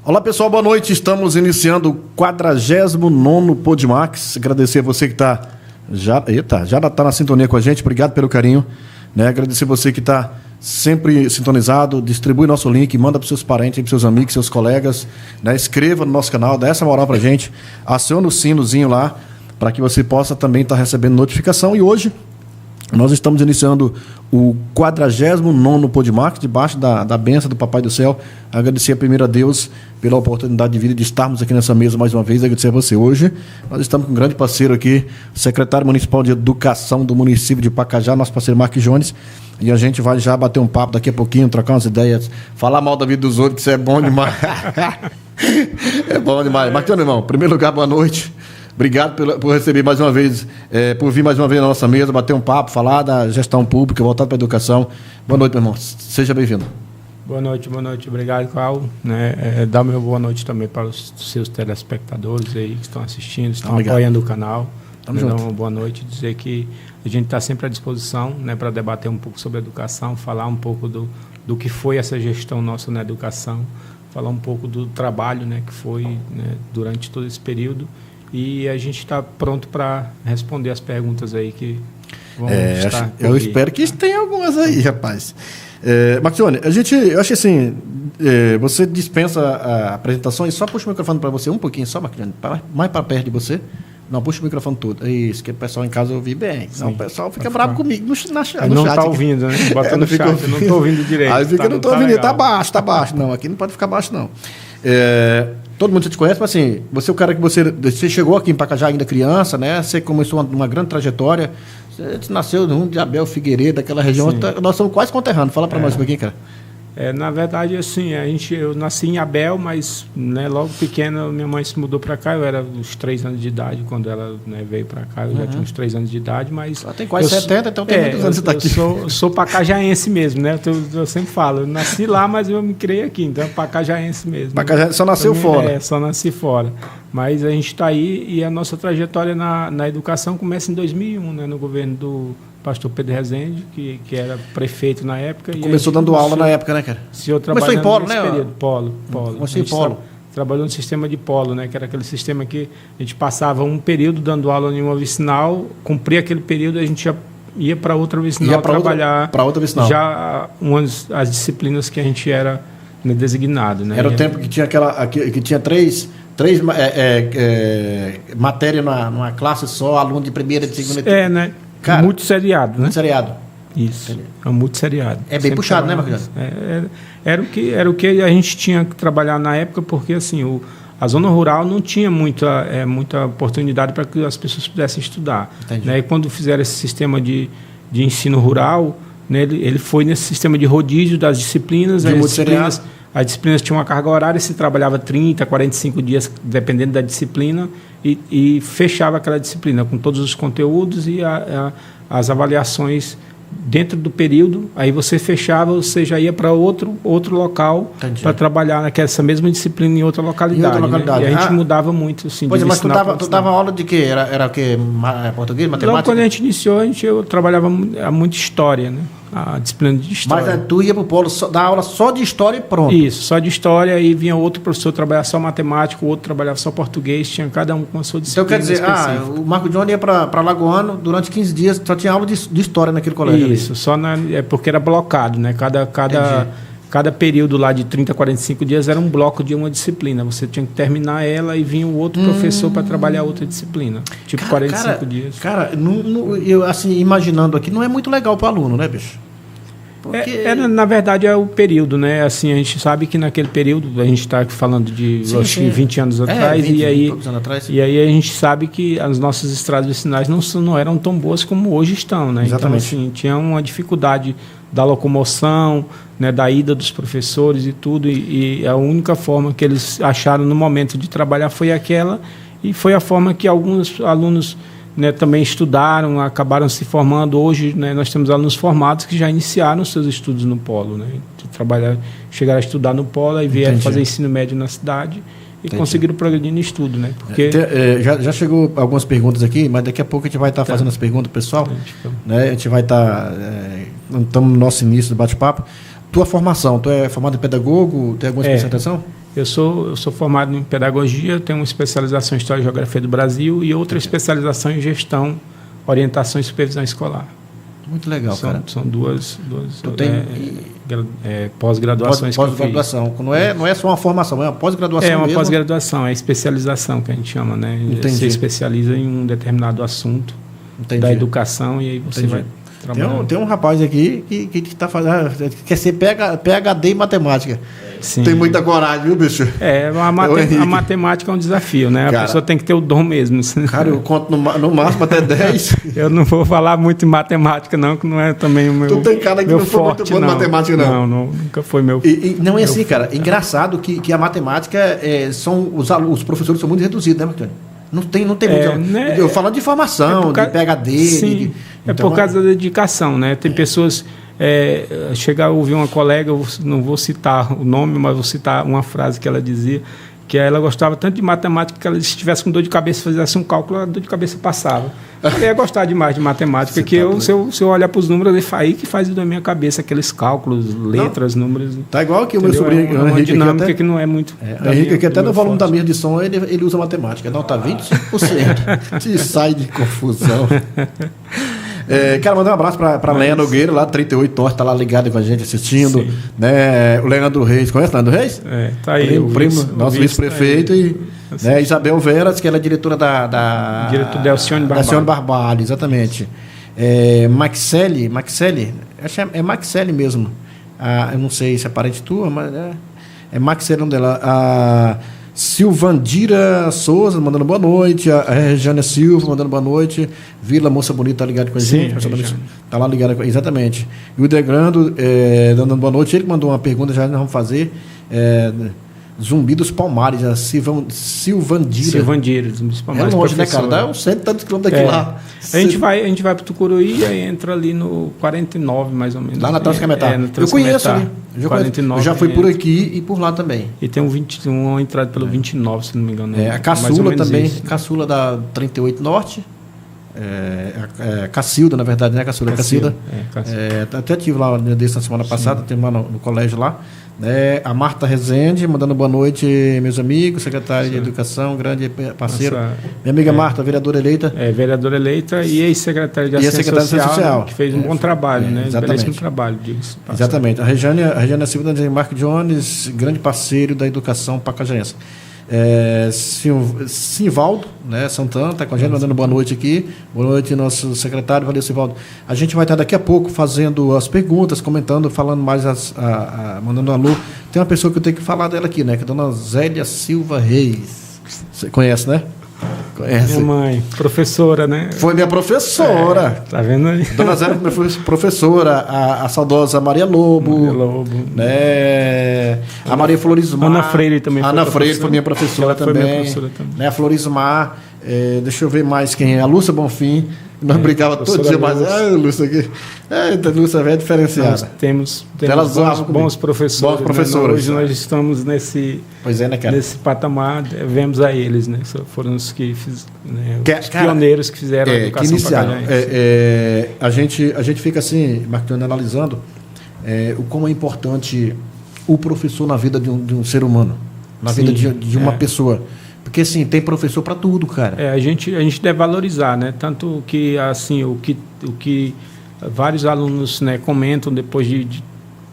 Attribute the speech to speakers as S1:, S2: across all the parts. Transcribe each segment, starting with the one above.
S1: Olá pessoal, boa noite. Estamos iniciando o 49º Podmax. Agradecer a você que já está na sintonia com a gente. Obrigado pelo carinho. Agradecer a você que está sempre sintonizado. Distribui nosso link, manda para os seus parentes, para seus amigos, seus colegas. Inscreva no nosso canal, dá essa moral para a gente. Aciona o sinozinho lá para que você possa também estar recebendo notificação. E hoje nós estamos iniciando o 49º Podmax, debaixo da bênção do Papai do Céu. Agradecer primeiro a Deus pela oportunidade de vida de estarmos aqui nessa mesa mais uma vez. Agradecer a você. Hoje nós estamos com um grande parceiro aqui, secretário municipal de Educação do município de Pacajá, nosso parceiro Mark Jones. E a gente vai já bater um papo daqui a pouquinho, trocar umas ideias, falar mal da vida dos outros, que isso é bom demais. É bom demais. Marquinhos, irmão, em primeiro lugar, boa noite. Obrigado por receber mais uma vez, por vir mais uma vez na nossa mesa, bater um papo, falar da gestão pública, voltado para a educação. Boa noite, meu irmão. Seja bem-vindo.
S2: Boa noite. Obrigado, Carl. Dá meu boa noite também para os seus telespectadores aí que estão assistindo, estão apoiando o canal. Dar uma boa noite, dizer que a gente está sempre à disposição para debater um pouco sobre a educação, falar um pouco do que foi essa gestão nossa na educação, falar um pouco do trabalho que foi durante todo esse período. E a gente está pronto para responder as perguntas aí que vão estar.
S1: Eu espero que tenha algumas aí, rapaz. Marcione, eu acho assim, você dispensa a apresentação e só puxa o microfone para você um pouquinho, só, Marcione, mais para perto de você. Não, puxa o microfone todo. É isso, que o pessoal em casa ouvir bem. Senão o pessoal fica bravo comigo no chat.
S2: Não está ouvindo, né? Bota no chat, eu não estou ouvindo direito.
S1: Aí fica, não estou ouvindo, está baixo. Não, aqui não pode ficar baixo, não. Todo mundo te conhece, mas assim, você é o cara que você chegou aqui em Pacajá ainda criança, Você começou uma grande trajetória. Você nasceu de Abel Figueiredo, daquela região. Sim. Nós somos quase conterrâneos. Fala para nós um pouquinho, cara.
S2: Na verdade, assim, eu nasci em Abel, mas logo pequena minha mãe se mudou para cá. Eu era uns 3 anos de idade quando ela veio para cá. Eu já tinha uns 3 anos de idade, mas...
S1: Ela tem quase 70, então tem muitos anos que você está aqui.
S2: Eu sou pacajaense mesmo, Eu sempre falo, eu nasci lá, mas eu me criei aqui, então pacajaense mesmo.
S1: Pacajá só nasceu fora.
S2: Só nasci fora. Mas a gente está aí e a nossa trajetória na educação começa em 2001, no governo do pastor Pedro Rezende, que era prefeito na época.
S1: Começou dando aula na época, né, cara?
S2: Começou em
S1: polo, né?
S2: Período. Polo.
S1: Começou em polo.
S2: Trabalhou no sistema de polo, que era aquele sistema que a gente passava um período dando aula em uma vicinal, cumpria aquele período, a gente já ia para outra vicinal trabalhar.
S1: Para outra vicinal.
S2: Já as disciplinas que a gente era designado,
S1: Era o tempo que tinha que tinha três matérias numa classe só, aluno de primeira, de segunda.
S2: Cara, multisseriado,
S1: Multisseriado.
S2: Isso, é um multisseriado.
S1: É bem puxado, né, Marcos?
S2: Era o que a gente tinha que trabalhar na época, porque assim, a zona rural não tinha muita oportunidade para que as pessoas pudessem estudar. E quando fizeram esse sistema de ensino rural, ele foi nesse sistema de rodízio das disciplinas. As disciplinas tinham uma carga horária, se trabalhava 30, 45 dias, dependendo da disciplina, e fechava aquela disciplina com todos os conteúdos e as avaliações dentro do período. Aí você fechava, você já ia para outro local para trabalhar essa mesma disciplina em outra localidade. E a gente mudava muito. Assim,
S1: mas tu dava aula de quê? Era o quê? Português, matemática?
S2: Logo quando a gente iniciou, eu trabalhava muito história, a disciplina de história.
S1: Mas tu ia para o polo dar aula só de história e pronto?
S2: Isso, só de história, e vinha outro professor trabalhar só matemática, o outro trabalhava só português, tinha cada um com a sua disciplina.
S1: Então quer dizer, o Marco Johnny ia para Lagoano durante 15 dias, só tinha aula de história naquele colégio?
S2: Isso, porque era blocado, Cada período lá de 30, 45 dias era um bloco de uma disciplina. Você tinha que terminar ela e vinha o outro professor para trabalhar outra disciplina. 45 dias.
S1: Cara, eu assim, imaginando aqui, não é muito legal para o aluno, né, bicho?
S2: Porque... na verdade, é o período, Assim, a gente sabe que naquele período, a gente está falando de 20 anos atrás,
S1: 20
S2: e aí
S1: anos atrás.
S2: E aí a gente sabe que as nossas estradas vicinais não eram tão boas como hoje estão,
S1: Exatamente.
S2: Então, assim, tinha uma dificuldade da locomoção, da ida dos professores e tudo, e a única forma que eles acharam no momento de trabalhar foi aquela, e foi a forma que alguns alunos também estudaram, acabaram se formando. Hoje nós temos alunos formados que já iniciaram seus estudos no polo, chegaram a estudar no polo e vieram fazer ensino médio na cidade e conseguiram progredir no estudo, Porque
S1: já chegou algumas perguntas aqui, mas daqui a pouco a gente vai estar fazendo as perguntas pessoal, A gente vai estar estamos no nosso início do bate-papo. Tua formação, tu é formado em pedagogo, tem alguma especialização?
S2: Eu sou formado em pedagogia, tenho uma especialização em História e Geografia do Brasil e outra especialização em Gestão, Orientação e Supervisão Escolar.
S1: Muito legal, cara.
S2: São duas pós-graduações.
S1: Pós-graduação. Não é só uma formação, é uma pós-graduação.
S2: É uma
S1: mesmo.
S2: Pós-graduação, é especialização que a gente chama, né?
S1: Entendi.
S2: Você especializa em um determinado assunto da educação e aí você vai trabalhar.
S1: Tem um rapaz aqui que está fazendo, quer ser PhD em matemática.
S2: Sim.
S1: Tem muita coragem, viu, bicho?
S2: A matemática é um desafio, né?
S1: Cara,
S2: a pessoa tem que ter o dom mesmo.
S1: Cara, eu conto no máximo até 10.
S2: Eu não vou falar muito em matemática, não, que não é também o meu.
S1: Tu tem cara que não foi muito bom em matemática, não.
S2: Não, nunca foi meu.
S1: Não é assim, cara. É engraçado que a matemática os professores são muito reduzidos, né, Marconi? Não tem muito. Né? Eu falo de formação, de PhD.
S2: Sim, por causa da dedicação, né? Tem pessoas. Chegar a ouvir uma colega, eu não vou citar o nome, mas vou citar uma frase que ela dizia, que ela gostava tanto de matemática que ela, se estivesse com dor de cabeça, fizesse um cálculo, a dor de cabeça passava. Eu ia gostar demais de matemática, se eu olhar para os números, aí que faz da minha cabeça aqueles cálculos, letras, números.
S1: Tá igual que o meu sobrinho,
S2: uma Henrique, dinâmica até, que não é muito.
S1: O Henrique, que até no volume da mesa de som, ele usa matemática. Não, tá 25%. Te sai de confusão. Quero mandar um abraço para Léa Nogueira, lá 38 Norte, está lá ligado com a gente, assistindo. Né? O Leandro Reis, conhece o Leandro Reis?
S2: Tá aí.
S1: Primo, nosso vice-prefeito. Né? Isabel Veras, que ela é diretora da
S2: diretora da Alcione
S1: Barbalho, exatamente. Maxele, acho que é Maxele mesmo. Eu não sei se é parente tua, mas é Maxele o nome dela. Silvandira Souza mandando boa noite, a Regiane Silva mandando boa noite, Vila Moça Bonita tá ligado com a gente, tá lá ligado, exatamente. E o Degrando dando boa noite, ele mandou uma pergunta, já nós vamos fazer. Zumbi dos Palmares, a Silvandira,
S2: Zumbi dos Palmares.
S1: É longe, né, cara? Dá uns 100 e tantos quilômetros daqui lá.
S2: A gente vai para o Tucuruí e entra ali no 49, mais ou menos.
S1: Lá na Transcametar. Eu conheço ali. Eu já fui por aqui e por lá também.
S2: E tem uma entrada pelo 29, se não me engano.
S1: A Caçula também. Isso. Caçula da 38 Norte. Cacilda, na verdade, né? Cacilda. Até tive lá na semana passada, tem lá no colégio lá. A Marta Rezende, mandando boa noite, meus amigos, secretária de Educação, grande parceiro. Minha amiga Marta, vereadora eleita.
S2: Vereadora eleita e ex-secretária de Assistência Social, que fez um bom trabalho, né? Belíssimo trabalho, disso.
S1: Exatamente. A Regiane Silva de Marco Jones, grande parceiro da educação pacajaense. Simvaldo, né, Santana, está com a gente, mandando boa noite aqui. Boa noite, nosso secretário. Valeu, Simvaldo. A gente vai estar daqui a pouco fazendo as perguntas, comentando, falando mais, mandando um alô. Tem uma pessoa que eu tenho que falar dela aqui, né, que é a dona Zélia Silva Reis. Você conhece, né? Conhece.
S2: Minha mãe, professora, né?
S1: Foi minha professora.
S2: Tá vendo aí?
S1: Dona Zélia foi professora, a saudosa Maria Lobo. Né? A Maria Florismar.
S2: Ana Freire também foi.
S1: Ana Freire foi minha professora também. Foi minha professora também. Né? A Florismar. Deixa eu ver mais quem é. A Lúcia Bonfim. Nós brigávamos todo dia, mas Lúcia aqui. Lúcia é diferenciada.
S2: Nós temos bons professores. Bons professores. Né? Hoje nós estamos nesse patamar, devemos a eles, né? Foram os que os pioneiros que fizeram a educação pacajaense.
S1: A gente fica assim, Marconi, analisando como é importante o professor na vida de um ser humano, na vida de uma pessoa. Porque, assim, tem professor para tudo, cara.
S2: A gente deve valorizar, né? Tanto que, assim, o que vários alunos, né, comentam depois de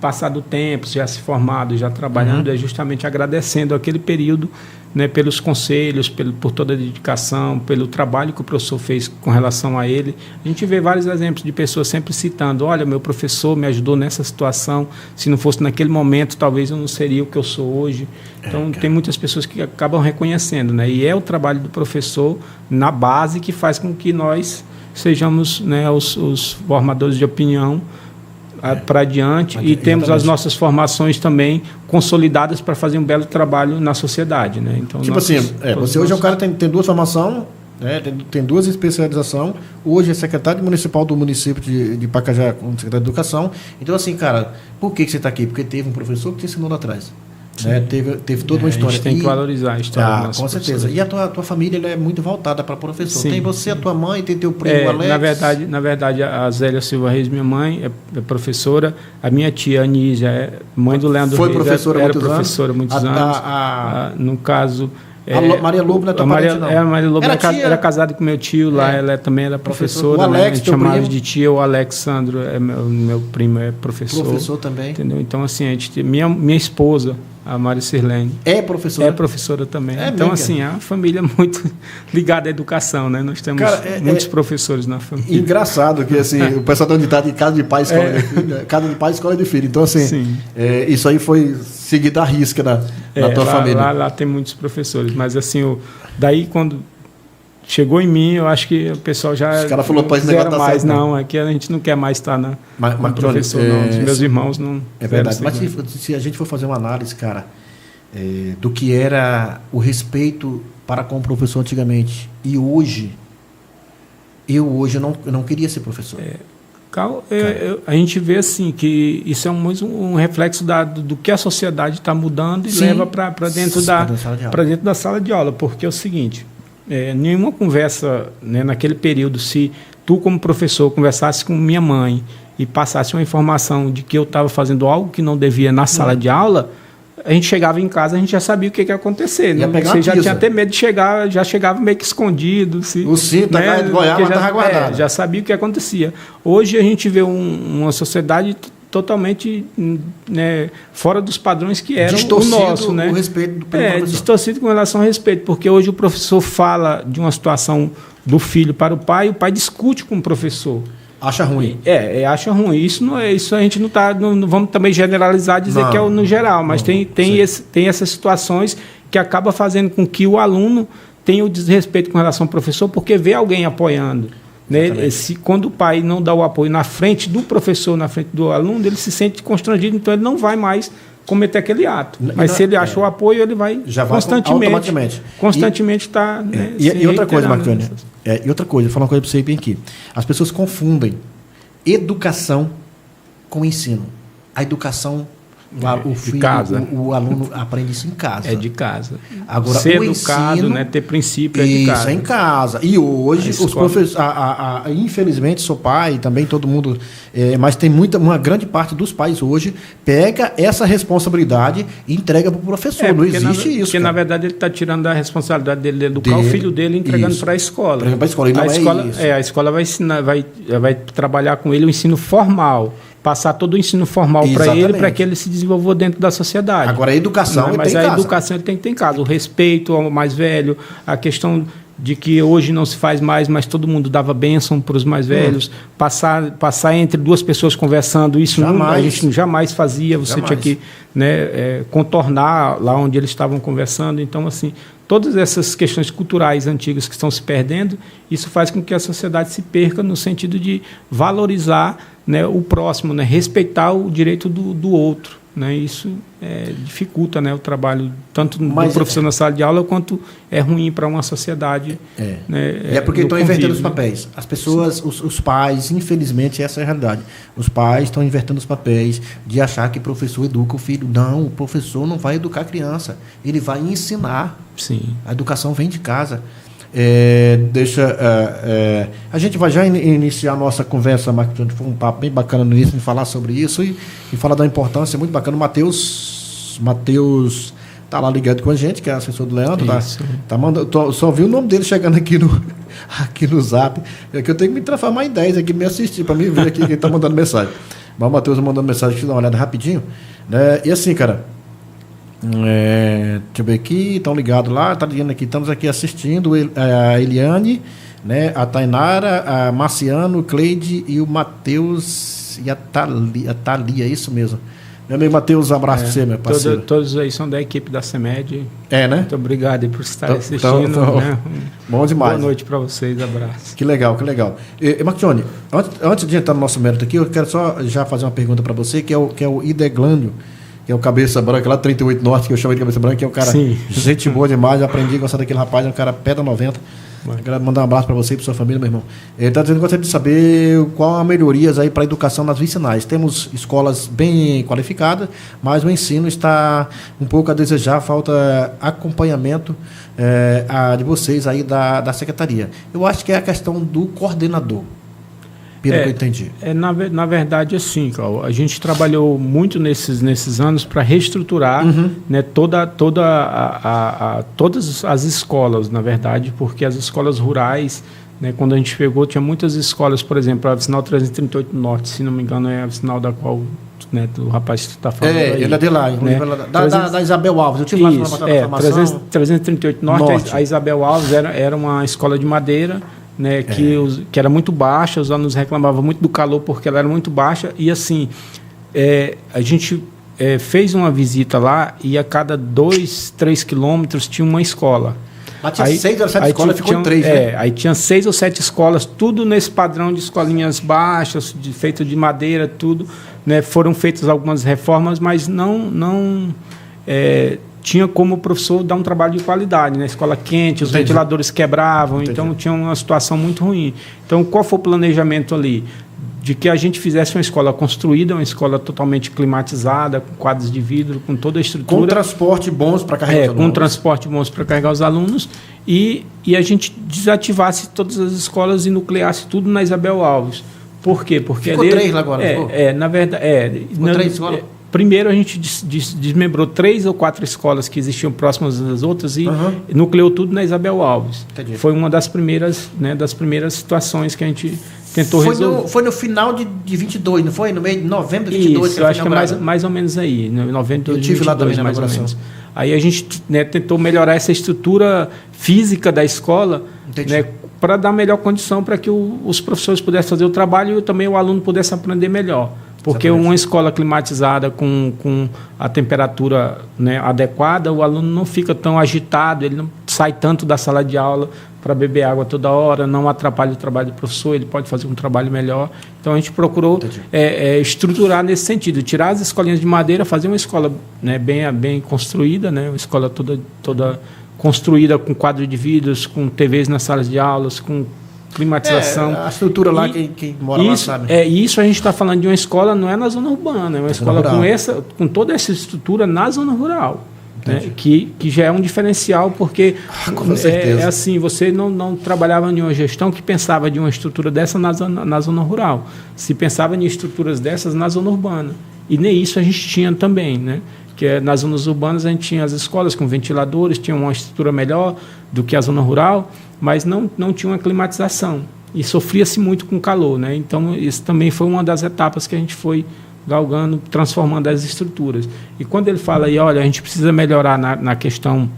S2: passar do tempo, já se formado, já trabalhando, é justamente agradecendo aquele período, né, pelos conselhos, por toda a dedicação, pelo trabalho que o professor fez com relação a ele. A gente vê vários exemplos de pessoas sempre citando, olha, meu professor me ajudou nessa situação, se não fosse naquele momento, talvez eu não seria o que eu sou hoje. Então, tem muitas pessoas que acabam reconhecendo, né? E é o trabalho do professor na base que faz com que nós sejamos, né, os formadores de opinião para adiante e temos as nossas formações também consolidadas para fazer um belo trabalho na sociedade, né? Então,
S1: você hoje é um cara que tem duas formações, né? Tem duas especializações, hoje é secretário municipal do município de Pacajá, como secretário de Educação. Então, assim, cara, por que você está aqui? Porque teve um professor que te ensinou lá atrás. Né? Teve toda uma história.
S2: A gente tem que valorizar a história.
S1: Com certeza. E a tua família ela é muito voltada para professor. Sim. Tem você, a tua mãe, tem teu primo Alex?
S2: Na verdade, a Zélia Silva Reis, minha mãe, é professora. A minha tia Anísia, mãe do Leandro
S1: Reis,
S2: era professora há muitos anos. No caso...
S1: a Maria Lobo não é tua parente, não?
S2: A Maria Lobo era casada com meu tio lá, ela também era professora.
S1: O Alex,
S2: né? Chamava de tia, o Alexandro, meu primo é professor.
S1: Professor também.
S2: Entendeu? Então, assim, a gente, minha esposa, a Maria Sirlene,
S1: é professora?
S2: É professora também. Então, assim, a família é muito ligada à educação, né? Nós temos muitos professores na família.
S1: Engraçado que, assim, o pessoal tem um ditado de casa de pai, escola de filho, casa de pai, escola de filho. Então, assim, isso aí foi seguido à risca na tua família.
S2: Lá tem muitos professores, mas, assim, daí quando chegou em mim, eu acho que o pessoal já
S1: os caras falaram, esse negócio
S2: mais, não, é que a gente não quer mais estar como professor, não. Os meus irmãos não...
S1: É verdade, mas se a gente for fazer uma análise, cara, do que era o respeito para com o professor antigamente, e hoje, eu não queria ser professor.
S2: A gente vê assim que isso é um reflexo do que a sociedade está mudando e leva para dentro da sala de aula, porque é o seguinte... nenhuma conversa, né, naquele período, se tu como professor conversasse com minha mãe e passasse uma informação de que eu estava fazendo algo que não devia na sala de aula, a gente chegava em casa, a gente já sabia o que ia acontecer. Né? Você já tinha até medo de chegar, já chegava meio que escondido.
S1: O cinto, né? Goiaba estava guardado.
S2: Já sabia o que acontecia. Hoje a gente vê uma sociedade totalmente, né, fora dos padrões que era o nosso, né?
S1: O respeito pelo professor.
S2: Distorcido com relação ao respeito, porque hoje o professor fala de uma situação do filho para o pai, e o pai discute com o professor.
S1: Acha ruim.
S2: Acha ruim. Isso não é, isso a gente não está, não vamos também generalizar, dizer que é no geral, mas tem essas situações que acaba fazendo com que o aluno tenha o desrespeito com relação ao professor, porque vê alguém apoiando. Né? Quando o pai não dá o apoio na frente do professor, na frente do aluno, ele se sente constrangido, então ele não vai mais cometer aquele ato. Mas se ele acha o apoio, ele vai constantemente estar...
S1: E outra coisa, Marconi, vou falar uma coisa para você bem aqui. As pessoas confundem educação com ensino. A educação... O filho, o aluno aprende isso em casa.
S2: É de casa.
S1: Agora,
S2: ser educado, ensino, né, ter princípio é de casa.
S1: Isso é em casa. E hoje, os professores, infelizmente, sou pai, também todo mundo, mas tem uma grande parte dos pais hoje pega essa responsabilidade e entrega para o professor. Não existe isso.
S2: Porque, na verdade, ele está tirando a responsabilidade dele de educar o filho dele e entregando para a escola.
S1: Para a escola. E não
S2: a escola vai ensinar, vai trabalhar com ele o ensino formal. Passar todo o ensino formal para ele, para que ele se desenvolva dentro da sociedade.
S1: Agora, a educação
S2: educação ele tem que ter em casa. O respeito ao mais velho, a questão de que hoje não se faz mais, mas todo mundo dava bênção para os mais velhos. Passar entre duas pessoas conversando, isso a gente jamais fazia. Você tinha que, né, contornar lá onde eles estavam conversando. Então, assim, todas essas questões culturais antigas que estão se perdendo, isso faz com que a sociedade se perca no sentido de valorizar, né, o próximo, né, respeitar o direito do outro. Né, isso dificulta, né, o trabalho tanto do professor na sala de aula quanto é ruim para uma sociedade.
S1: Né, porque estão invertendo os papéis. As pessoas, os pais, infelizmente, essa é a realidade. Os pais estão invertendo os papéis de achar que o professor educa o filho. Não, o professor não vai educar a criança. Ele vai ensinar.
S2: Sim.
S1: A educação vem de casa. A gente vai já iniciar a nossa conversa, Marcos. Foi um papo bem bacana no início de falar sobre isso e falar da importância, muito bacana. O Matheus está lá ligado com a gente, que é assessor do Leandro. Tá mandando, só vi o nome dele chegando aqui no Zap. É que eu tenho que me transformar em 10 aqui, me assistir, para mim ver aqui quem está mandando mensagem. Mas o Matheus mandando mensagem, deixa eu dar uma olhada rapidinho. E assim, cara. Deixa eu ver aqui, estão ligados lá, está dizendo aqui, estamos aqui assistindo a Eliane, né, a Tainara, a Marciano, o Cleide e o Matheus e a Thalia, é isso mesmo. Meu amigo Matheus, abraço para você, meu parceiro.
S2: Todos aí são da equipe da CEMED.
S1: Né?
S2: Muito obrigado por estar assistindo. Né?
S1: Bom demais.
S2: Boa noite para vocês, abraço.
S1: Que legal. Marcione, antes de entrar no nosso mérito aqui, eu quero só já fazer uma pergunta para você, que é o Ideglânio, que é o Cabeça Branca, lá do 38 Norte, que eu chamo de Cabeça Branca, que é o cara, gente boa demais, eu aprendi a gostar daquele rapaz, é um cara pé da 90, Quero mandar um abraço para você e para sua família, meu irmão. Ele está dizendo que gostaria de saber qual as melhorias aí para a educação nas vicinais. Temos escolas bem qualificadas, mas o ensino está um pouco a desejar, falta acompanhamento de vocês aí da secretaria. Eu acho que é a questão do coordenador. Pelo que eu entendi.
S2: Na verdade, assim, Cláudio, a gente trabalhou muito nesses anos para reestruturar né, todas as escolas, na verdade, porque as escolas rurais, né, quando a gente pegou, tinha muitas escolas, por exemplo, a Vicinal 338 Norte, se não me engano, é a Vicinal da qual né, o rapaz que está falando aí.
S1: Ele é de lá,
S2: né?
S1: da Isabel Alves. Eu tive lá na formação.
S2: 338 Norte. A Isabel Alves era uma escola de madeira, né, que era muito baixa, os alunos reclamavam muito do calor porque ela era muito baixa, e assim, a gente fez uma visita lá e a cada 2-3 quilômetros tinha uma escola.
S1: Lá tinha 6 ou 7 escolas, ficou em 3, né?
S2: Aí tinha 6 ou 7 escolas, tudo nesse padrão de escolinhas baixas, feito de madeira, tudo, né, foram feitas algumas reformas, mas não tinha como o professor dar um trabalho de qualidade, né? Escola quente, os ventiladores quebravam, então tinha uma situação muito ruim. Então, qual foi o planejamento ali? De que a gente fizesse uma escola construída, uma escola totalmente climatizada, com quadros de vidro, com toda a estrutura.
S1: Com transporte bons para carregar os alunos.
S2: Com transporte bons para carregar os alunos e a gente desativasse todas as escolas e nucleasse tudo na Isabel Alves. Por quê? Porque
S1: ficou 3 lá agora,
S2: na verdade...
S1: Ficou 3 escolas?
S2: Primeiro, a gente desmembrou 3 ou 4 escolas que existiam próximas das outras e nucleou tudo na Isabel Alves.
S1: Entendi.
S2: Foi uma das primeiras situações que a gente tentou resolver.
S1: Foi no final de 22, não foi? No meio de novembro de 22?
S2: Isso, eu acho que é mais ou menos aí, no novembro de 22, eu tive lá também, mais ou menos. Aí a gente tentou melhorar essa estrutura física da escola, né, para dar melhor condição para que os professores pudessem fazer o trabalho e também o aluno pudesse aprender melhor. Porque uma escola climatizada com a temperatura, né, adequada, o aluno não fica tão agitado, ele não sai tanto da sala de aula para beber água toda hora, não atrapalha o trabalho do professor, ele pode fazer um trabalho melhor. Então, a gente procurou estruturar nesse sentido, tirar as escolinhas de madeira, fazer uma escola, né, bem construída, né, uma escola toda construída com quadro de vidros, com TVs nas salas de aulas, com climatização.
S1: A estrutura lá, quem mora lá sabe.
S2: Isso a gente está falando de uma escola, não é na zona urbana, é uma escola com toda essa estrutura na zona rural. Né, que já é um diferencial, porque assim, você não trabalhava em uma gestão que pensava de uma estrutura dessa na zona rural. Se pensava em estruturas dessas na zona urbana. E nem isso a gente tinha também, né? Que nas zonas urbanas a gente tinha as escolas com ventiladores, tinha uma estrutura melhor do que a zona rural, mas não tinha uma climatização. E sofria-se muito com calor, né? Então, isso também foi uma das etapas que a gente foi galgando, transformando as estruturas. E quando ele fala aí, olha, a gente precisa melhorar na questão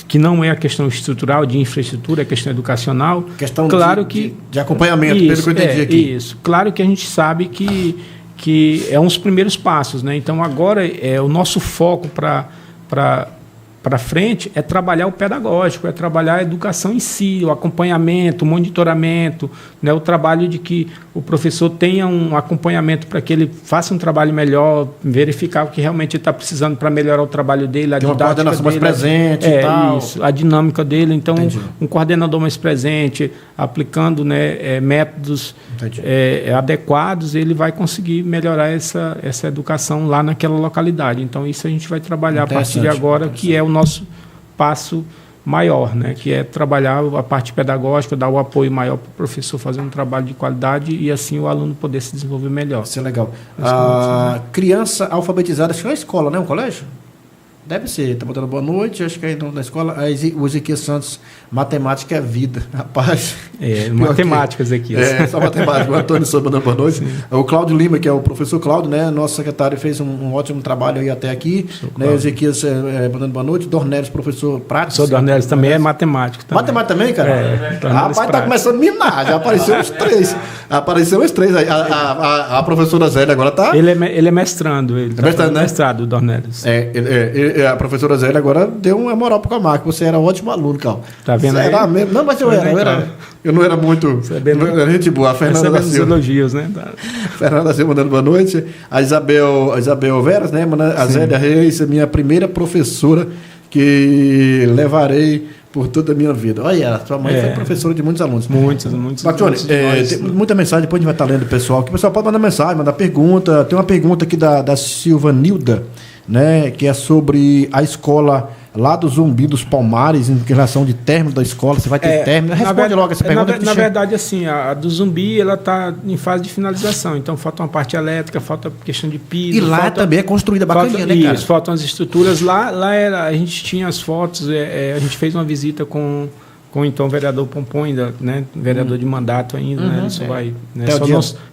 S2: que não é a questão estrutural de infraestrutura, é a questão educacional.
S1: Questão
S2: claro
S1: de acompanhamento, pelo que eu entendi aqui.
S2: Isso. Claro que a gente sabe que é uns primeiros passos, né? Então, agora, o nosso foco para frente é trabalhar o pedagógico, é trabalhar a educação em si, o acompanhamento, o monitoramento, né? O trabalho de que o professor tenha um acompanhamento para que ele faça um trabalho melhor, verificar o que realmente ele está precisando para melhorar o trabalho dele, a didática dele. Uma coordenação mais presente e tal. Isso, a dinâmica dele. Então, um coordenador mais presente, aplicando, né, métodos adequados, ele vai conseguir melhorar essa educação lá naquela localidade. Então, isso a gente vai trabalhar a partir de agora, que é o nosso passo maior, né? Que é trabalhar a parte pedagógica, dar o apoio maior para o professor fazer um trabalho de qualidade e assim o aluno poder se desenvolver melhor.
S1: Isso é legal. A criança alfabetizada, acho que é uma escola, né? Um colégio? Deve ser. Está mandando boa noite, acho que aí na escola. O Ezequiel Santos, matemática é vida. Rapaz.
S2: Matemática, Ezequiel.
S1: Só matemática. O Antônio Souza mandando boa noite. O Cláudio Lima, que é o professor Cláudio, né? Nosso secretário, fez um ótimo trabalho aí até aqui. Né? Ezequiel mandando boa noite. Dornelles, professor prático.
S2: O Dornelles também é matemático.
S1: Matemática também, cara? Rapaz, está começando a minar. Já apareceu os 3. Apareceu os 3 aí. A professora Zélia agora está.
S2: Ele é mestrando. Ele
S1: mestrando, né?
S2: Mestrado, o Dornelles.
S1: A professora Zélia agora deu uma moral pro Camargo. Você era um ótimo aluno, Cal.
S2: Tá vendo aí?
S1: Mesmo? Não, mas eu não era muito. Não era gente boa. A Fernanda da Silva.
S2: Elogios, né?
S1: Fernanda Silva mandando boa noite. A Isabel Veras, né? A Zélia Reis, minha primeira professora que levarei por toda a minha vida. Olha, sua mãe foi professora de muitos alunos.
S2: Muitos.
S1: Bacone, tem muita mensagem, depois a gente vai estar lendo o pessoal. Que o pessoal pode mandar mensagem, mandar pergunta. Tem uma pergunta aqui da Silvanilda, né, que é sobre a escola lá do Zumbi dos Palmares, em relação de término da escola. Você vai ter término? Responde logo essa pergunta.
S2: Na verdade, assim, a do Zumbi, ela está em fase de finalização. Então, falta uma parte elétrica, falta questão de piso.
S1: E lá também é construída bacaninha, né, cara?
S2: Isso, faltam as estruturas. Lá a gente tinha as fotos, a gente fez uma visita com então o vereador Pompom ainda, né, vereador de mandato ainda, né, isso vai, né,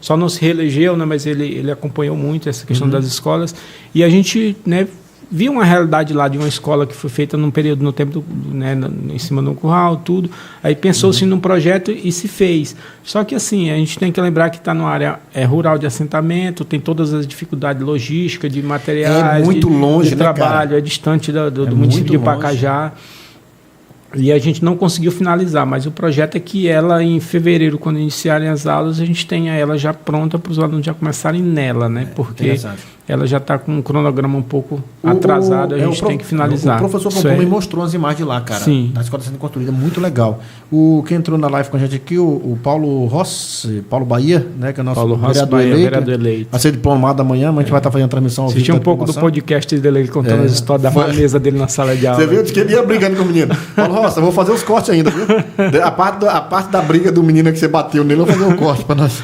S2: só não se reelegeu, né, mas ele acompanhou muito essa questão das escolas, e a gente, né, viu uma realidade lá de uma escola que foi feita num período, no tempo, né, em cima do curral, tudo, aí pensou-se num projeto e se fez. Só que assim, a gente tem que lembrar que está numa área rural de assentamento, tem todas as dificuldades logísticas, de materiais,
S1: é muito longe,
S2: de
S1: né,
S2: trabalho,
S1: cara?
S2: É distante do município de Pacajá. E a gente não conseguiu finalizar, mas o projeto é que ela, em fevereiro, quando iniciarem as aulas, a gente tenha ela já pronta para os alunos já começarem nela, né? Porque ela já está com um cronograma um pouco atrasado, a gente tem que finalizar.
S1: O professor Pompom me mostrou as imagens lá, cara.
S2: Sim.
S1: Da escola sendo construída, muito legal. Quem entrou na live com a gente aqui, o Paulo Rossi, Paulo Bahia, né? Que é o nosso vereador eleito. Vai ser diplomado amanhã, mas a gente vai estar fazendo a transmissão ao vivo.
S2: Assisti um pouco do podcast dele contando as histórias da mesa dele na sala de aula.
S1: Você viu? Diz que ele ia brigando com o menino. Paulo Rossi, eu vou fazer os cortes ainda, viu? A parte da briga do menino que você bateu nele, eu vou fazer um corte para nós.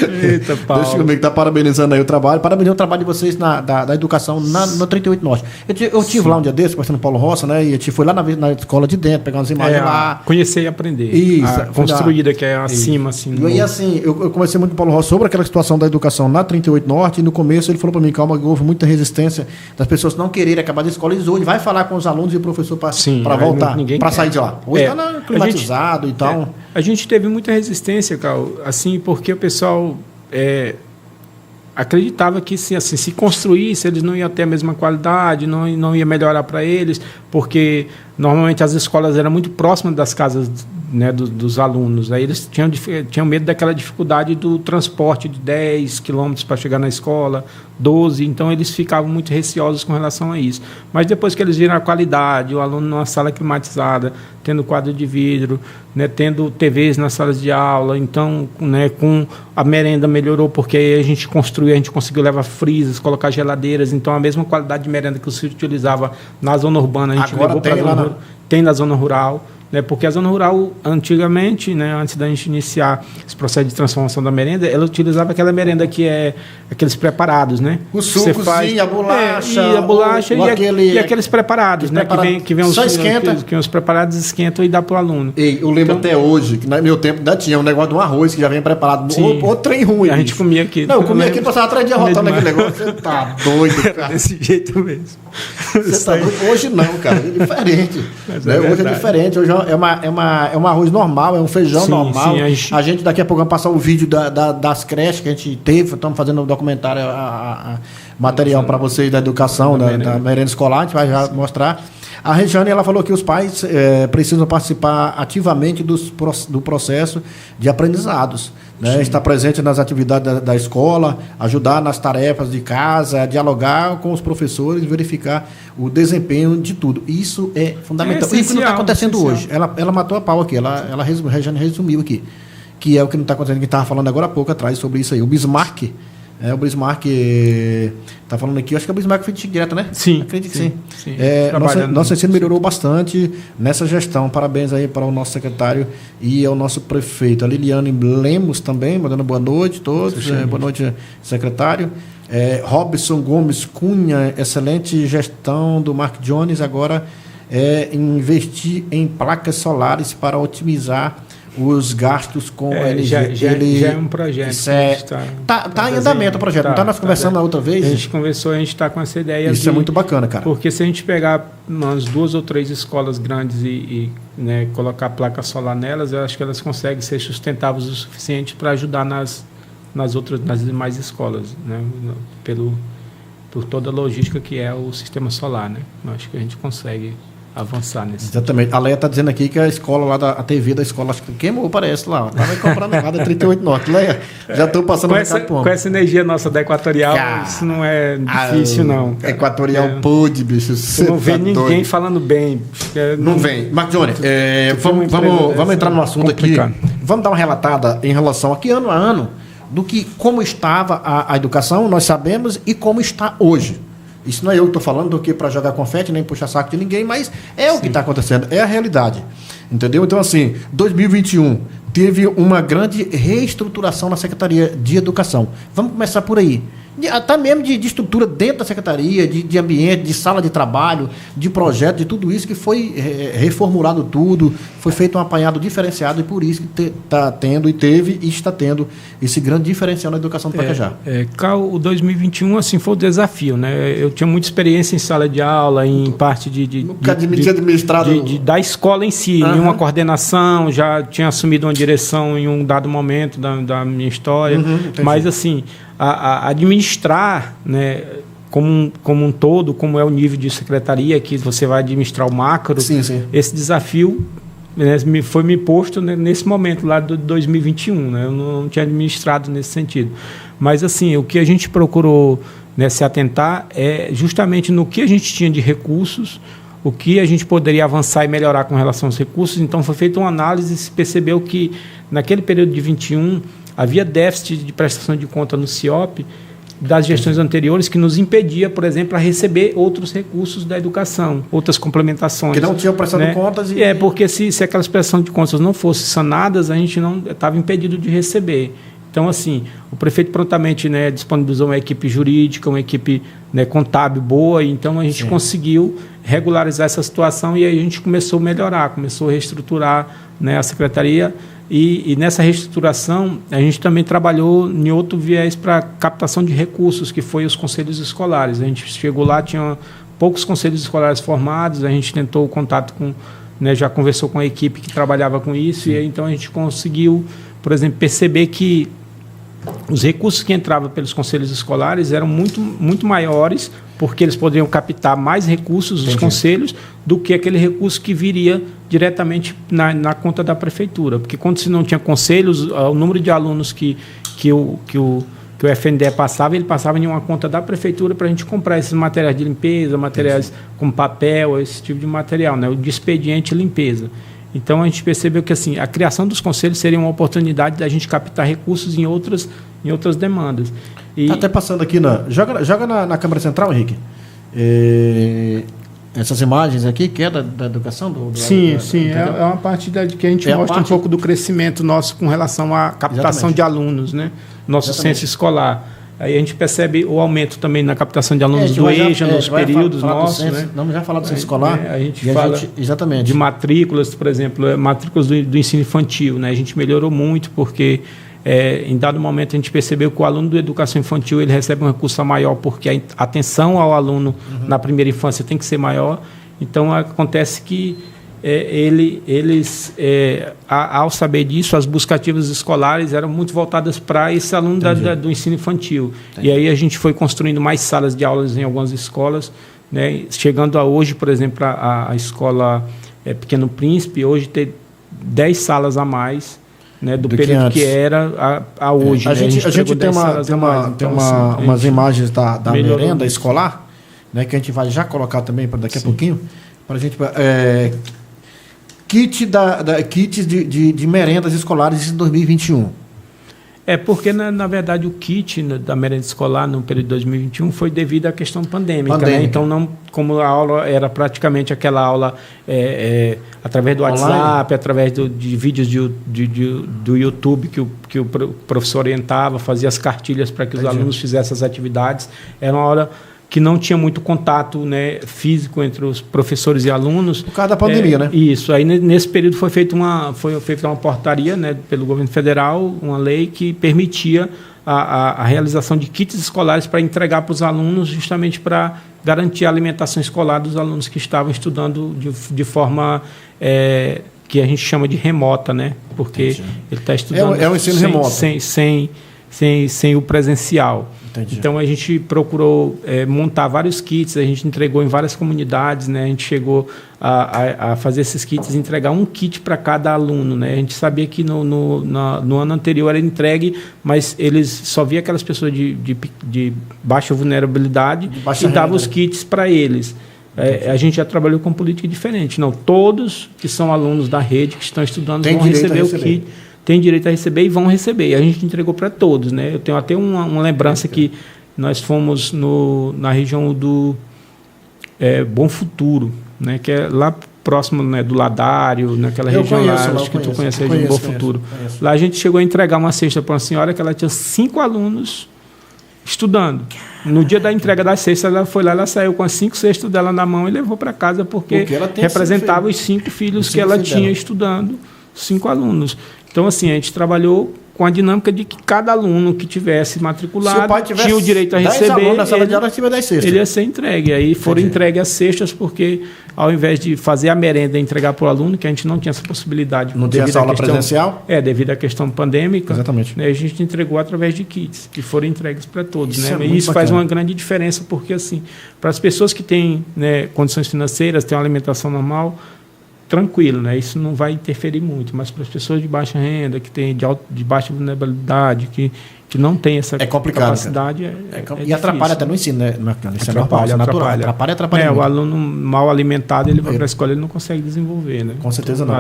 S2: Eita, Paulo.
S1: Deixa comigo, tá parabenizando aí o trabalho. Parabenizando o trabalho de vocês da educação no 38 Norte. Eu tive lá um dia desse, conversando com o Paulo Roça, né? E a gente foi lá na escola de dentro, pegar umas imagens lá.
S2: Conhecer e aprender.
S1: Isso.
S2: A construída, que é acima, assim.
S1: E assim, eu conversei muito com o Paulo Roça sobre aquela situação da educação na 38 Norte. E no começo ele falou para mim, calma, houve muita resistência das pessoas não quererem acabar da escola. Ele vai falar com os alunos e o professor para voltar, para sair de lá. Hoje está climatizado e tal.
S2: A gente teve muita resistência, Carl, assim, porque o pessoal acreditava que se construísse, eles não iam ter a mesma qualidade, não ia melhorar para eles, porque normalmente as escolas eram muito próximas das casas, né, dos alunos. Aí eles tinham medo daquela dificuldade do transporte de 10 quilômetros para chegar na escola, 12, então eles ficavam muito receosos com relação a isso. Mas depois que eles viram a qualidade, o aluno numa sala climatizada, tendo quadro de vidro, né, tendo TVs nas salas de aula, então, né, com a merenda melhorou, porque aí a gente conseguiu levar freezers, colocar geladeiras, então a mesma qualidade de merenda que se utilizava na zona urbana, a gente levou para a zona rural. Tem na zona rural. Né, porque a zona rural, antigamente, né, antes da gente iniciar esse processo de transformação da merenda, ela utilizava aquela merenda que é aqueles preparados, né?
S1: O suco, sim, a bolacha.
S2: E a bolacha e aqueles preparados, né? Que vem os preparados esquentam e dá para o aluno.
S1: Eu lembro até hoje, que no meu tempo ainda tinha um negócio de um arroz que já vem preparado. Outro trem ruim.
S2: A gente comia aqui.
S1: Não, eu comia aqui e passava 3 dias rotando aquele negócio. Você tá doido, cara.
S2: Desse jeito mesmo.
S1: Você tá doido? Hoje não, cara. É diferente. Né? Hoje é diferente. Hoje é um arroz normal, é um feijão normal. Sim, a gente daqui a pouco vai passar o vídeo das creches que a gente teve, estamos fazendo um documentário, material para vocês da educação, da merenda escolar, a gente vai já mostrar. A Regiane, ela falou que os pais precisam participar ativamente do processo de aprendizados. Né? Estar presente nas atividades da escola, ajudar nas tarefas de casa, dialogar com os professores, verificar o desempenho de tudo. Isso é fundamental. E o que não está acontecendo hoje? Ela matou a pau aqui, a Regiane resumiu aqui, que é o que não está acontecendo, que estava falando agora há pouco atrás sobre isso aí. O Bismarck está falando aqui, eu acho que é o Bismarck foi direto, né?
S2: Sim.
S1: Acredito que sim. Nosso ensino melhorou bastante nessa gestão. Parabéns aí para o nosso secretário e ao nosso prefeito. A Liliane Lemos também, mandando boa noite a todos. Boa noite, secretário. Robson Gomes Cunha, excelente gestão do Mark Jones. Agora investir em placas solares para otimizar os gastos com
S2: energia. Já é um projeto.
S1: Está em andamento o projeto. Não está nós conversando na outra vez?
S2: A gente conversou, a gente está com essa ideia.
S1: Isso é muito bacana, cara.
S2: Porque se a gente pegar umas 2 ou 3 escolas grandes e né, colocar placa solar nelas, eu acho que elas conseguem ser sustentáveis o suficiente para ajudar nas demais escolas, né, por toda a logística que é o sistema solar, né? Eu acho que a gente consegue avançar nesse.
S1: Exatamente. A Leia está dizendo aqui que a escola lá, a TV da escola, acho que queimou, parece lá. Estava comprando errado, 38 Norte. Leia, já estou passando
S2: o recado por com essa energia nossa da Equatorial, isso não é difícil, não.
S1: Cara. Equatorial pôde, bicho.
S2: Não vê ninguém falando bem.
S1: Não vem. Marco Johnny, vamos entrar no assunto complicado aqui. Vamos dar uma relatada em relação aqui, ano a ano, do que como estava a educação, nós sabemos, e como está hoje. Isso não é eu que estou falando do que para jogar confete, nem puxar saco de ninguém, mas é o que está acontecendo, é a realidade. Entendeu? Então, assim, 2021 teve uma grande reestruturação na Secretaria de Educação. Vamos começar por aí. Até mesmo de estrutura dentro da Secretaria, de ambiente, de sala de trabalho, de projeto, de tudo isso que foi reformulado tudo, foi feito um apanhado diferenciado, e por isso que está tendo, e teve, e está tendo esse grande diferencial na educação do Pacajá.
S2: O 2021 assim, foi o desafio, né? Eu tinha muita experiência em sala de aula, em parte da escola em si, em uma coordenação, já tinha assumido uma direção em um dado momento da minha história, mas assim, a administrar, né, como um todo, como é o nível de secretaria, que você vai administrar o macro,
S1: sim.
S2: Esse desafio, né, foi me posto, né, nesse momento lá de 2021, né, eu não tinha administrado nesse sentido. Mas assim, o que a gente procurou, né, se atentar é justamente no que a gente tinha de recursos, o que a gente poderia avançar e melhorar com relação aos recursos. Então foi feita uma análise e se percebeu que naquele período de 21 havia déficit de prestação de conta no CIOP das gestões anteriores, que nos impedia, por exemplo, a receber outros recursos da educação, outras complementações.
S1: Que não tinham prestado, né, contas.
S2: Porque se aquelas prestações de contas não fossem sanadas, a gente não estava impedido de receber. Então, assim, o prefeito prontamente, né, disponibilizou uma equipe jurídica, uma equipe, né, contábil boa, e então a gente conseguiu regularizar essa situação, e aí a gente começou a melhorar, começou a reestruturar, né, a secretaria. E nessa reestruturação, a gente também trabalhou em outro viés para captação de recursos, que foi os conselhos escolares. A gente chegou lá, tinha poucos conselhos escolares formados, a gente tentou o contato com, né, já conversou com a equipe que trabalhava com isso, e aí, então a gente conseguiu, por exemplo, perceber que os recursos que entravam pelos conselhos escolares eram muito, muito maiores, porque eles poderiam captar mais recursos dos conselhos do que aquele recurso que viria diretamente na conta da prefeitura. Porque quando se não tinha conselhos, o número de alunos que o FNDE passava, ele passava em uma conta da prefeitura para a gente comprar esses materiais de limpeza, materiais como papel, esse tipo de material, né? O de expediente e limpeza. Então, a gente percebeu que assim, a criação dos conselhos seria uma oportunidade da gente captar recursos em outras demandas.
S1: Está até passando aqui, joga na câmera central, Henrique. Essas imagens aqui, que é da educação?
S2: Sim. É uma parte que a gente mostra um pouco do crescimento nosso com relação à captação de alunos, né? Nosso censo escolar. Aí a gente percebe o aumento também na captação de alunos do EJA, nos períodos nossos. Né?
S1: Vamos já falar do censo escolar.
S2: A gente fala
S1: exatamente
S2: de matrículas, por exemplo, matrículas do ensino infantil. Né? A gente melhorou muito porque, em dado momento, a gente percebeu que o aluno da educação infantil ele recebe um recurso maior porque a atenção ao aluno na primeira infância tem que ser maior. Então, acontece que ao saber disso, as buscas ativas escolares eram muito voltadas para esse aluno do ensino infantil. Entendi. E aí a gente foi construindo mais salas de aulas em algumas escolas, né? Chegando a hoje, por exemplo, a escola Pequeno Príncipe, hoje tem 10 salas a mais, né, do período que era a hoje.
S1: A gente tem umas imagens da merenda escolar, né, que a gente vai já colocar também para daqui a pouquinho, para a gente... kits de merendas escolares em 2021.
S2: Porque, na verdade, o kit da merenda escolar no período de 2021 foi devido à questão pandêmica. Né? Então, como a aula era praticamente aquela aula através do WhatsApp, através de vídeos do YouTube que o professor orientava, fazia as cartilhas para que os alunos fizessem as atividades, era uma hora que não tinha muito contato, né, físico entre os professores e alunos.
S1: Por causa da pandemia, né?
S2: Isso. Aí, nesse período, foi feita uma portaria, né, pelo governo federal, uma lei que permitia a realização de kits escolares para entregar para os alunos, justamente para garantir a alimentação escolar dos alunos que estavam estudando de forma que a gente chama de remota, né? Porque ele está estudando
S1: um ensino remoto.
S2: Sem o presencial.
S1: Entendi.
S2: Então, a gente procurou montar vários kits, a gente entregou em várias comunidades, né? A gente chegou a fazer esses kits, entregar um kit para cada aluno, né? A gente sabia que no ano anterior era entregue, mas eles só via aquelas pessoas de baixa vulnerabilidade e dava os kits para eles. A gente já trabalhou com política diferente. Não, todos que são alunos da rede, que estão estudando, vão receber o kit. Tem direito a receber e vão receber. E a gente entregou para todos, né? Eu tenho até uma lembrança que nós fomos na região do Bom Futuro, né? Que é lá próximo, né, do Ladário, naquela região lá, acho que tu conhece a região do Bom Futuro. Lá a gente chegou a entregar uma cesta para uma senhora que ela tinha 5 alunos estudando. No dia da entrega das cestas, ela foi lá, ela saiu com as 5 cestas dela na mão e levou para casa porque representava os 5 filhos que ela tinha estudando, 5 alunos. Então, assim, a gente trabalhou com a dinâmica de que cada aluno que tivesse matriculado tinha o direito a receber, ele ia ser entregue. Aí foram entregues as cestas, porque ao invés de fazer a merenda e entregar para o aluno, que a gente não tinha essa possibilidade.
S1: Não tinha essa aula presencial?
S2: Devido à questão pandêmica.
S1: Exatamente.
S2: Né, a gente entregou através de kits, que foram entregues para todos. E isso faz uma grande diferença, porque, assim, para as pessoas que têm, né, condições financeiras, têm uma alimentação normal, tranquilo, né? Isso não vai interferir muito, mas para as pessoas de baixa renda, que têm de baixa vulnerabilidade, que não tem essa capacidade,
S1: e atrapalha até no ensino, né? Isso atrapalha.
S2: O aluno mal alimentado, ele vai para a escola, ele não consegue desenvolver, né?
S1: Com certeza não.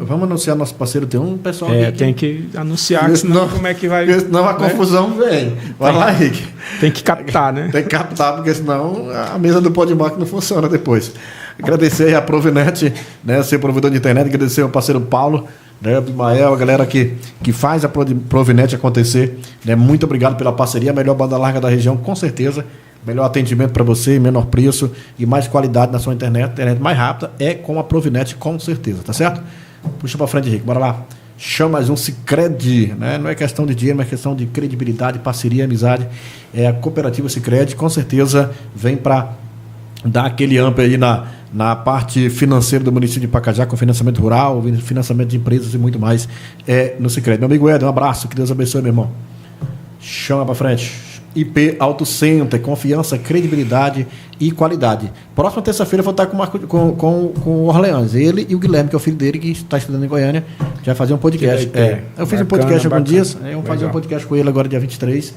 S1: Vamos anunciar nosso parceiro, tem um pessoal aqui.
S2: Tem que anunciar, senão como é que vai...
S1: Senão a confusão vem. Vai lá, Henrique.
S2: Tem que captar, né?
S1: Tem que captar, porque senão a mesa do Podmark não funciona depois. Agradecer a Provinet, né, ser provedor de internet, agradecer ao parceiro Paulo, né, Bimael, a galera que faz a Provinet acontecer, né, muito obrigado pela parceria, a melhor banda larga da região, com certeza, melhor atendimento para você, menor preço e mais qualidade na sua internet mais rápida é com a Provinet, com certeza, tá certo? Puxa para frente, Henrique, bora lá. Chama mais um Sicredi, né? Não é questão de dinheiro, mas é questão de credibilidade, parceria, amizade. A cooperativa Sicredi, com certeza, vem para dar aquele amp aí na parte financeira do município de Pacajá, com financiamento rural, financiamento de empresas e muito mais no Sicredi. Meu amigo Éder, um abraço, que Deus abençoe, meu irmão. Chama para frente. IP Auto Center, confiança, credibilidade e qualidade. Próxima terça-feira eu vou estar com o Orleans, ele e o Guilherme, que é o filho dele, que está estudando em Goiânia, já vai fazer um podcast. Eu fiz um podcast alguns dias, vamos fazer um podcast com ele agora, dia 23,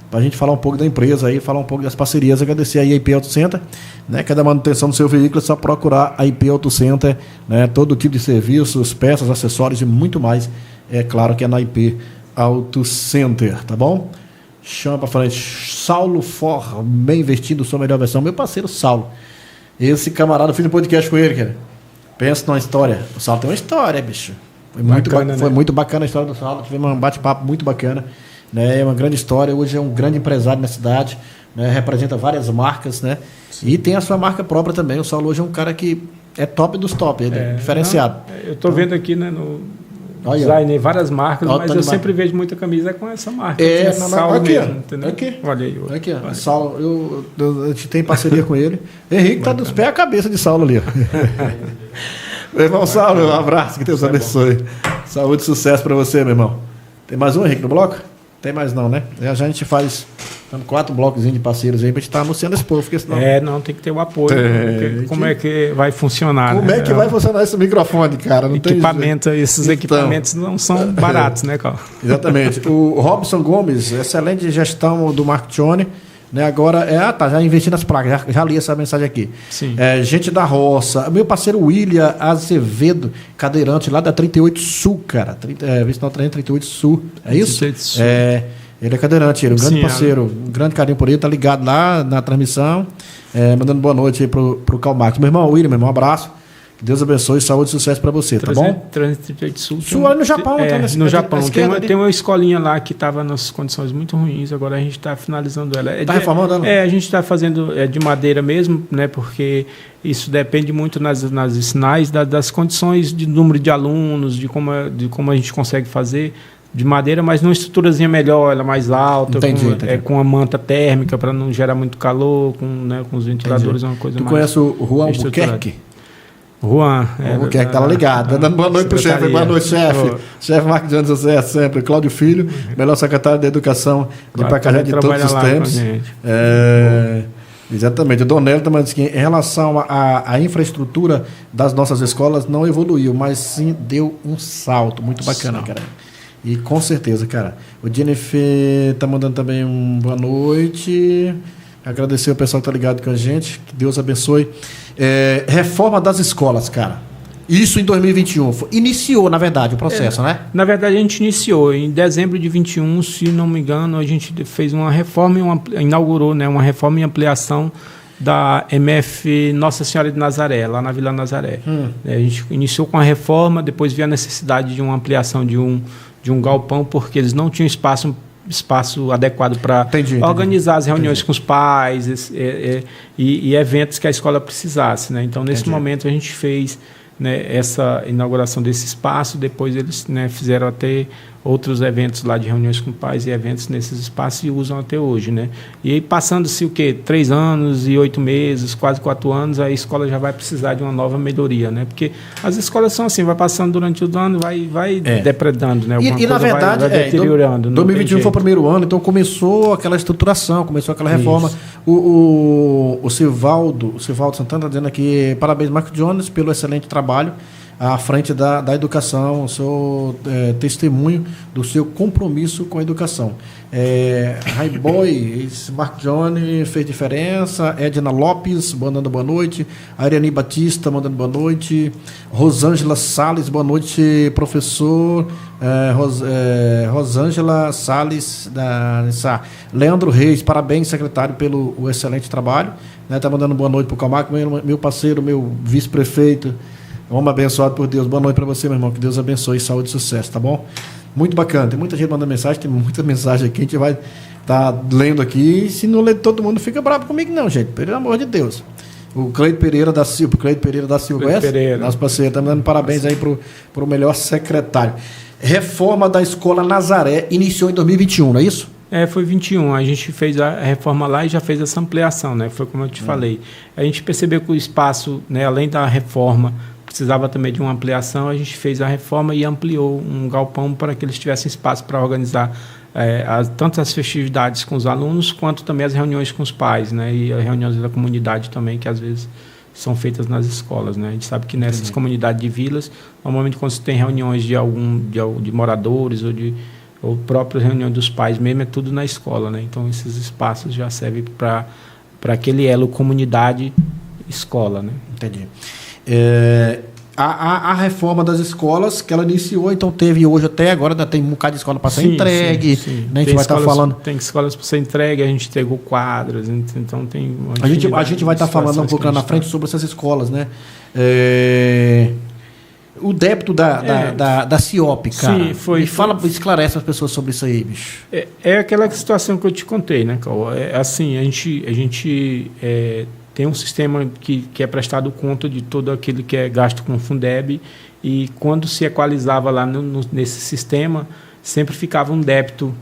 S1: para a gente falar um pouco da empresa, aí, falar um pouco das parcerias, agradecer aí a IP Auto Center, né, cada manutenção do seu veículo é só procurar a IP Auto Center, né, todo tipo de serviços, peças, acessórios e muito mais, é claro que é na IP Auto Center, tá bom? Chama para frente. Saulo For, bem vestido, sua melhor versão. Meu parceiro Saulo. Esse camarada, eu fiz um podcast com ele, cara. Pensa numa história. O Saulo tem uma história, bicho. Foi muito bacana a história do Saulo. Tivemos um bate-papo muito bacana. Né? É uma grande história. Hoje é um grande empresário na cidade. Né? Representa várias marcas. Né? E tem a sua marca própria também. O Saulo hoje é um cara que é top dos top. Ele é diferenciado.
S2: Eu estou vendo aqui, né, no design, várias marcas, mas eu sempre vejo muita camisa com essa marca. Saulo
S1: aqui,
S2: mesmo, entendeu?
S1: Olha aí. Aqui, ó. Saulo, a gente tem parceria com ele. Henrique está dos pés à cabeça de Saulo ali. Meu irmão Saulo, um abraço, que Deus abençoe. Saúde e sucesso para você, meu irmão. Tem mais um, Henrique, no bloco? Tem mais não, né? Já a gente faz 4 blocos de parceiros aí pra gente estar anunciando esse povo, porque senão...
S2: não, tem que ter o apoio. Como é que vai funcionar?
S1: Como é que vai funcionar esse microfone, cara? Não
S2: esses equipamentos não são baratos, né, Carl?
S1: Exatamente. O Robson Gomes, excelente gestão do Marconi, né? Agora, já investi nas placas, já li essa mensagem aqui.
S2: Sim.
S1: Gente da roça, meu parceiro William Azevedo, cadeirante lá da 38 Sul, cara. 38 Sul, é isso? 38 Sul. Ele é cadeirante, ele é um grande parceiro, um grande carinho por ele, tá ligado lá na transmissão, mandando boa noite aí pro Karl Marx. Meu irmão William, um abraço. Que Deus abençoe, saúde e sucesso para você, tá bom?
S2: 38 Sul.
S1: Sul ali no Japão,
S2: no Japão. Tem uma escolinha lá que estava nas condições muito ruins, agora a gente está finalizando ela.
S1: Está reformando ela?
S2: A gente está fazendo de madeira mesmo, né? Porque isso depende muito nas sinais das condições de número de alunos, de como a gente consegue fazer. De madeira, mas numa estruturazinha melhor, ela mais alta, entendi. Com a manta térmica para não gerar muito calor, com os ventiladores, uma coisa mais.
S1: Tu conhece o Juan Albuquerque?
S2: Juan.
S1: Que é que tá ligado. Dando boa noite pro chefe. Boa noite, chefe. Chefe Marcos Jones José, sempre. Cláudio Filho, melhor secretário da Educação de Pacajá de todos os tempos. Exatamente. O Donello também disse que em relação à infraestrutura das nossas escolas não evoluiu, mas sim deu um salto. Muito bacana, cara. E com certeza, cara. O Jennifer tá mandando também boa noite. Agradecer o pessoal que tá ligado com a gente. Que Deus abençoe. Reforma das escolas, cara. Isso em 2021. Iniciou, na verdade, o processo, né? Na verdade, a gente iniciou. Em dezembro de 2021, se não me engano, a gente fez uma reforma inaugurou, né, uma reforma e ampliação da MF Nossa Senhora de Nazaré, lá na Vila Nazaré. A gente iniciou com a reforma, depois veio a necessidade de uma ampliação de um galpão, porque eles não tinham espaço adequado para organizar as reuniões com os pais e eventos que a escola precisasse, né? Então, nesse momento, a gente fez, né, essa inauguração desse espaço. Depois eles, né, fizeram até outros eventos lá de reuniões com pais e eventos nesses espaços e usam até hoje, né? E aí, passando-se 3 anos e 8 meses, quase 4 anos, a escola já vai precisar de uma nova melhoria, né? Porque as escolas são assim, vai passando durante o ano, vai depredando, né? E na verdade, vai deteriorando. 2021 foi o primeiro ano, então começou aquela estruturação, começou aquela reforma. O Silvaldo Santana está dizendo aqui, parabéns, Marcos Jones, pelo excelente trabalho à frente da educação, o seu testemunho do seu compromisso com a educação. Raiboy, Marcos Jones fez diferença. Edna Lopes, mandando boa noite. Ariane Batista, mandando boa noite. Rosângela Salles, boa noite, professor. Rosângela Salles, Leandro Reis, parabéns, secretário, pelo excelente trabalho. Tá mandando boa noite para o Camargo, meu parceiro, meu vice-prefeito. Homem abençoado por Deus. Boa noite para você, meu irmão. Que Deus abençoe, saúde e sucesso, tá bom? Muito bacana. Tem muita gente mandando mensagem, tem muita mensagem aqui. A gente vai estar lendo aqui. E se não ler todo mundo, fica bravo comigo, não, gente. Pelo amor de Deus. O Cleide Pereira da Silva. Nosso parceiro. Está me dando parabéns aí pro melhor secretário. Reforma da Escola Nazaré iniciou em 2021, não é isso?
S2: Foi 21. A gente fez a reforma lá e já fez essa ampliação, né? Foi como eu te falei. A gente percebeu que o espaço, né, além da reforma, precisava também de uma ampliação. A gente fez a reforma e ampliou um galpão para que eles tivessem espaço para organizar tanto as festividades com os alunos, quanto também as reuniões com os pais, né? E as reuniões da comunidade também, que às vezes são feitas nas escolas, né? A gente sabe que nessas comunidades de vilas, normalmente quando se tem reuniões de moradores ou próprias reuniões dos pais mesmo, é tudo na escola, né? Então esses espaços já servem para aquele elo comunidade-escola, né?
S1: Entendi. A reforma das escolas que ela iniciou, então teve hoje até agora, ainda tem um bocado de escola para ser entregue. Sim. Né? A gente vai estar falando.
S2: Tem escolas para ser entregue, a gente entregou quadras, então tem.
S1: A gente vai estar falando um pouco lá na frente sobre essas escolas, né? O débito da CIOP, cara. Sim, esclarece as pessoas sobre isso aí, bicho.
S2: É aquela situação que eu te contei, né, Cauã? Assim, a gente tem um sistema que é prestado conta de todo aquele que é gasto com o Fundeb, e quando se equalizava lá nesse sistema, sempre ficava um débito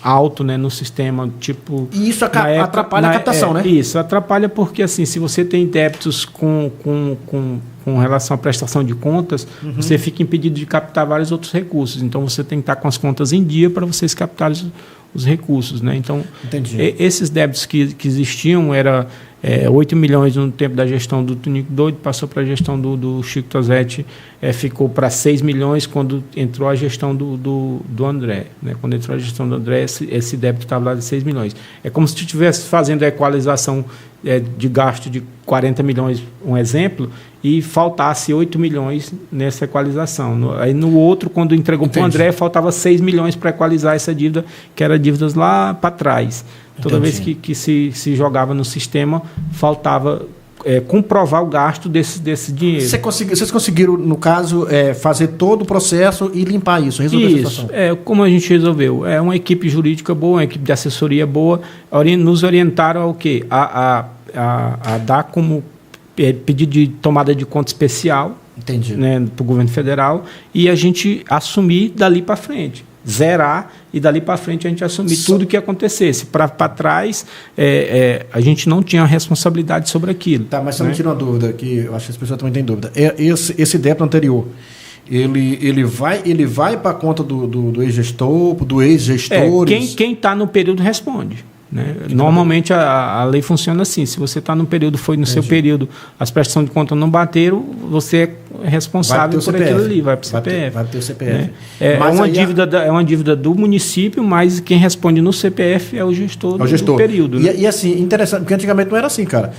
S2: alto, né, no sistema, tipo...
S1: E isso atrapalha a captação, né?
S2: Isso, atrapalha porque, assim, se você tem débitos com relação à prestação de contas, você fica impedido de captar vários outros recursos. Então, você tem que estar com as contas em dia para vocês captarem os recursos, né? Então, esses débitos que existiam era 8 milhões no tempo da gestão do Tunico Doido, passou para a gestão do Chico Tosetti, ficou para 6 milhões quando entrou a gestão do André, né? Quando entrou a gestão do André, esse débito estava lá de 6 milhões. É como se tu estivesse fazendo a equalização de gasto de 40 milhões, um exemplo, e faltasse 8 milhões nessa equalização. Aí no outro, quando entregou para o André, faltava 6 milhões para equalizar essa dívida, que era dívidas lá para trás. Toda vez que se jogava no sistema, faltava comprovar o gasto desse dinheiro.
S1: Vocês conseguiram, no caso, fazer todo o processo e limpar isso, resolver a situação?
S2: Como a gente resolveu? É uma equipe jurídica boa, uma equipe de assessoria boa, nos orientaram ao quê? A dar como pedido de tomada de conta especial,
S1: entendi,
S2: né, para o governo federal, e a gente assumir dali para frente. zerar e dali para frente a gente assumir tudo que acontecesse. Para trás, a gente não tinha responsabilidade sobre aquilo.
S1: Tá, mas você não tira uma dúvida, que eu acho que as pessoas também têm dúvida. Esse débito anterior, ele vai para a conta do ex-gestor, do ex-gestor?
S2: Quem está no período responde. Né? Normalmente a lei funciona assim: se você está no período, foi no seu período, as prestações de conta não bateram, você é responsável por aquilo ali, vai para o CPF. Vai ter o CPF. Né? É uma dívida do município, mas quem responde no CPF é o gestor do período.
S1: Né? E assim, interessante, porque antigamente não era assim, cara.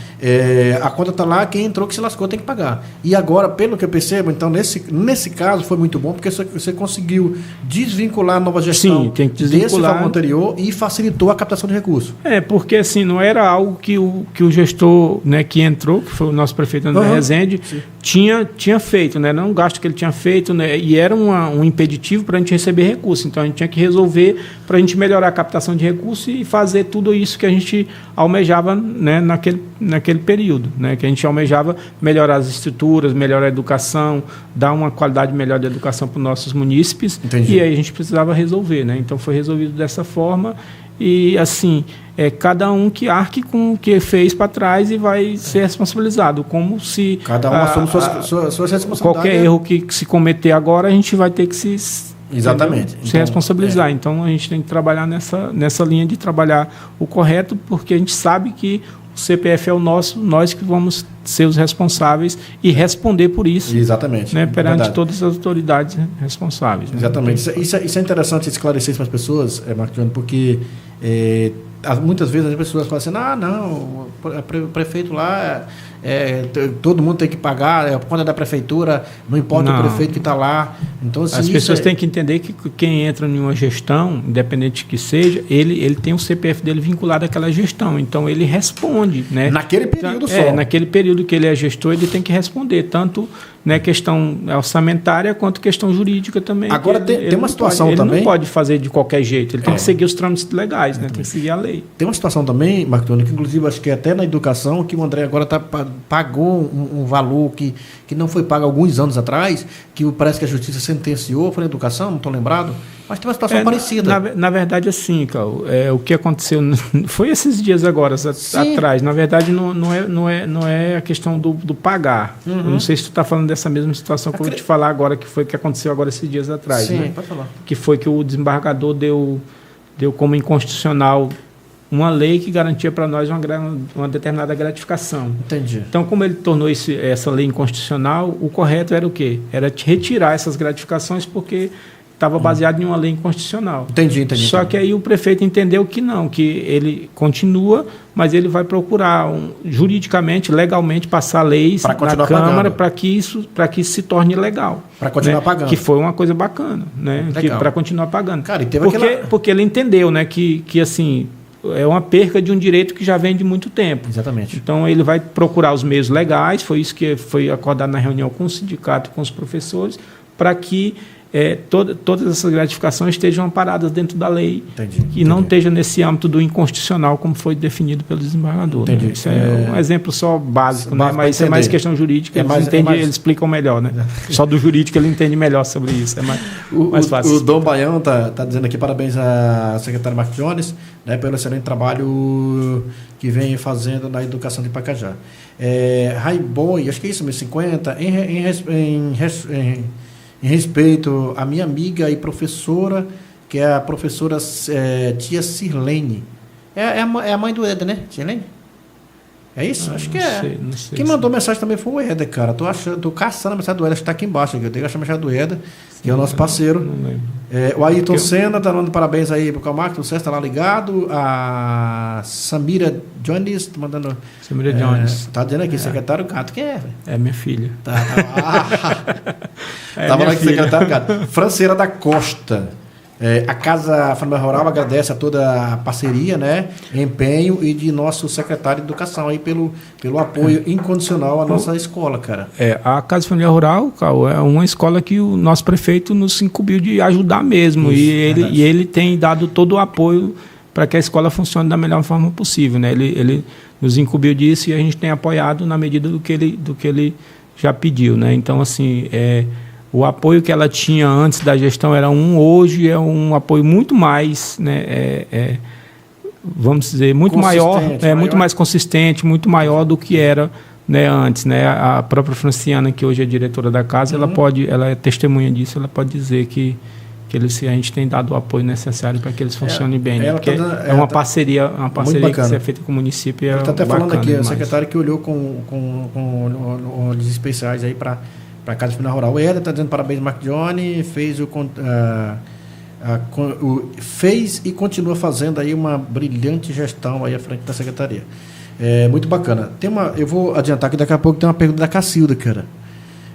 S1: A conta está lá, quem entrou que se lascou tem que pagar. E agora, pelo que eu percebo, então nesse caso foi muito bom, porque você conseguiu desvincular a nova gestão desse fato anterior e facilitou a captação de recursos.
S2: Porque assim, não era algo que o gestor, né, que entrou, que foi o nosso prefeito André Rezende, tinha feito, né? Não um gasto que ele tinha feito, né? E era um impeditivo para a gente receber recursos. Então a gente tinha que resolver para a gente melhorar a captação de recursos e fazer tudo isso que a gente almejava, né, naquele período, né? Que a gente almejava melhorar as estruturas, melhorar a educação, dar uma qualidade melhor de educação para os nossos munícipes.
S1: Entendi.
S2: E aí a gente precisava resolver, né? Então foi resolvido dessa forma. E, assim, cada um que arque com o que fez para trás e vai ser responsabilizado, como se...
S1: Cada um assume suas responsabilidades.
S2: Qualquer erro que se cometer agora, a gente vai ter que se responsabilizar. Então, a gente tem que trabalhar nessa linha de trabalhar o correto, porque a gente sabe que o CPF é o nosso, nós que vamos ser os responsáveis e responder por isso.
S1: Exatamente.
S2: Né, perante todas as autoridades responsáveis. Né?
S1: Exatamente. Isso é interessante esclarecer para as pessoas, Marco Johnny, porque muitas vezes as pessoas falam assim, não, o prefeito lá, todo mundo tem que pagar, é a conta da prefeitura, não importa o prefeito que está lá. Então, assim,
S2: as pessoas têm que entender que quem entra em uma gestão, independente que seja, ele tem o CPF dele vinculado àquela gestão, então ele responde. Né?
S1: Naquele período só.
S2: Naquele período que ele é gestor, ele tem que responder, tanto, né, questão orçamentária quanto questão jurídica também.
S1: Agora tem uma situação
S2: também...
S1: Ele
S2: não pode fazer de qualquer jeito, ele tem que seguir os trâmites legais, né? Tem que seguir a lei.
S1: Tem uma situação também, Marco Antônio, que inclusive acho que até na educação, que o André agora pagou um valor que não foi pago há alguns anos atrás, que parece que a justiça sentenciou, foi na educação, não estou lembrado, mas tem uma situação parecida.
S2: Na verdade, assim, Carl, o que aconteceu foi esses dias agora, atrás. Na verdade, não é a questão do pagar. Eu não sei se tu está falando dessa mesma situação que eu vou te falar agora, que foi o que aconteceu agora esses dias atrás.
S1: Sim,
S2: né?
S1: pode falar.
S2: Que foi que o desembargador deu como inconstitucional uma lei que garantia para nós uma determinada gratificação.
S1: Entendi.
S2: Então, como ele tornou essa lei inconstitucional, o correto era o quê? Era retirar essas gratificações porque estava baseado em uma lei inconstitucional.
S1: Entendi.
S2: Só que aí o prefeito entendeu que não, que ele continua, mas ele vai procurar juridicamente, legalmente, passar leis na Câmara para que isso se torne legal.
S1: Para continuar pagando.
S2: Que foi uma coisa bacana, né? Para continuar pagando.
S1: Cara,
S2: porque ele entendeu, né, que assim, é uma perca de um direito que já vem de muito tempo.
S1: Exatamente.
S2: Então, ele vai procurar os meios legais, foi isso que foi acordado na reunião com o sindicato e com os professores, para que todas essas gratificações estejam amparadas dentro da lei.
S1: Entendi.
S2: Não esteja nesse âmbito do inconstitucional, como foi definido pelo desembargador.
S1: Entendi.
S2: Né? Isso é um exemplo só básico, né? Mas isso é mais questão jurídica, eles explicam melhor. Né? Só do jurídico ele entende melhor sobre isso, é mais fácil.
S1: O Dom Baião está dizendo aqui, parabéns à secretária Marco Jones, né, pelo excelente trabalho que vem fazendo na educação de Pacajá. Raiboi, acho que é isso mesmo, 50, em respeito à minha amiga e professora, que é a professora tia Sirlene. É a mãe do Éder, né? Sirlene? É isso? Acho que é.
S2: Não sei
S1: Quem mandou mensagem também foi o Éder, cara. Tô caçando a mensagem do Éder, acho que está aqui embaixo. Eu tenho que achar a mensagem do Éder, que é o nosso parceiro.
S2: Não lembro.
S1: O Ayrton Senna está dando parabéns aí pro Calmarco, o César está lá ligado. A Samira Jones está mandando.
S2: Samira Jones.
S1: Está dizendo aqui, secretário Gato, quem é?
S2: É minha filha.
S1: Estava lá com o secretário Gato. Franceira da Costa. A Casa Família Rural agradece a toda a parceria, né, empenho e de nosso secretário de Educação aí pelo apoio incondicional à nossa escola, cara.
S2: A Casa Família Rural, Carl, é uma escola que o nosso prefeito nos incumbiu de ajudar mesmo. Isso, e ele tem dado todo o apoio para que a escola funcione da melhor forma possível, né? Ele nos incumbiu disso e a gente tem apoiado na medida do que ele já pediu, né? Então, assim, O apoio que ela tinha antes da gestão era hoje é um apoio muito mais, né, vamos dizer, muito maior, muito mais consistente, muito maior do que era, né, antes, né? A própria Franciana, que hoje é diretora da casa, ela é testemunha disso, ela pode dizer que a gente tem dado o apoio necessário para que eles funcionem bem, né? Porque é uma parceria que é feita com o município.
S1: Ela está até falando aqui, a secretária que olhou com olhos especiais aí para a Casa Final Rural. O Eder está dizendo parabéns, Mark Johnny, fez e continua fazendo aí uma brilhante gestão aí à frente da secretaria. Muito bacana. Eu vou adiantar que daqui a pouco tem uma pergunta da Cacilda, cara.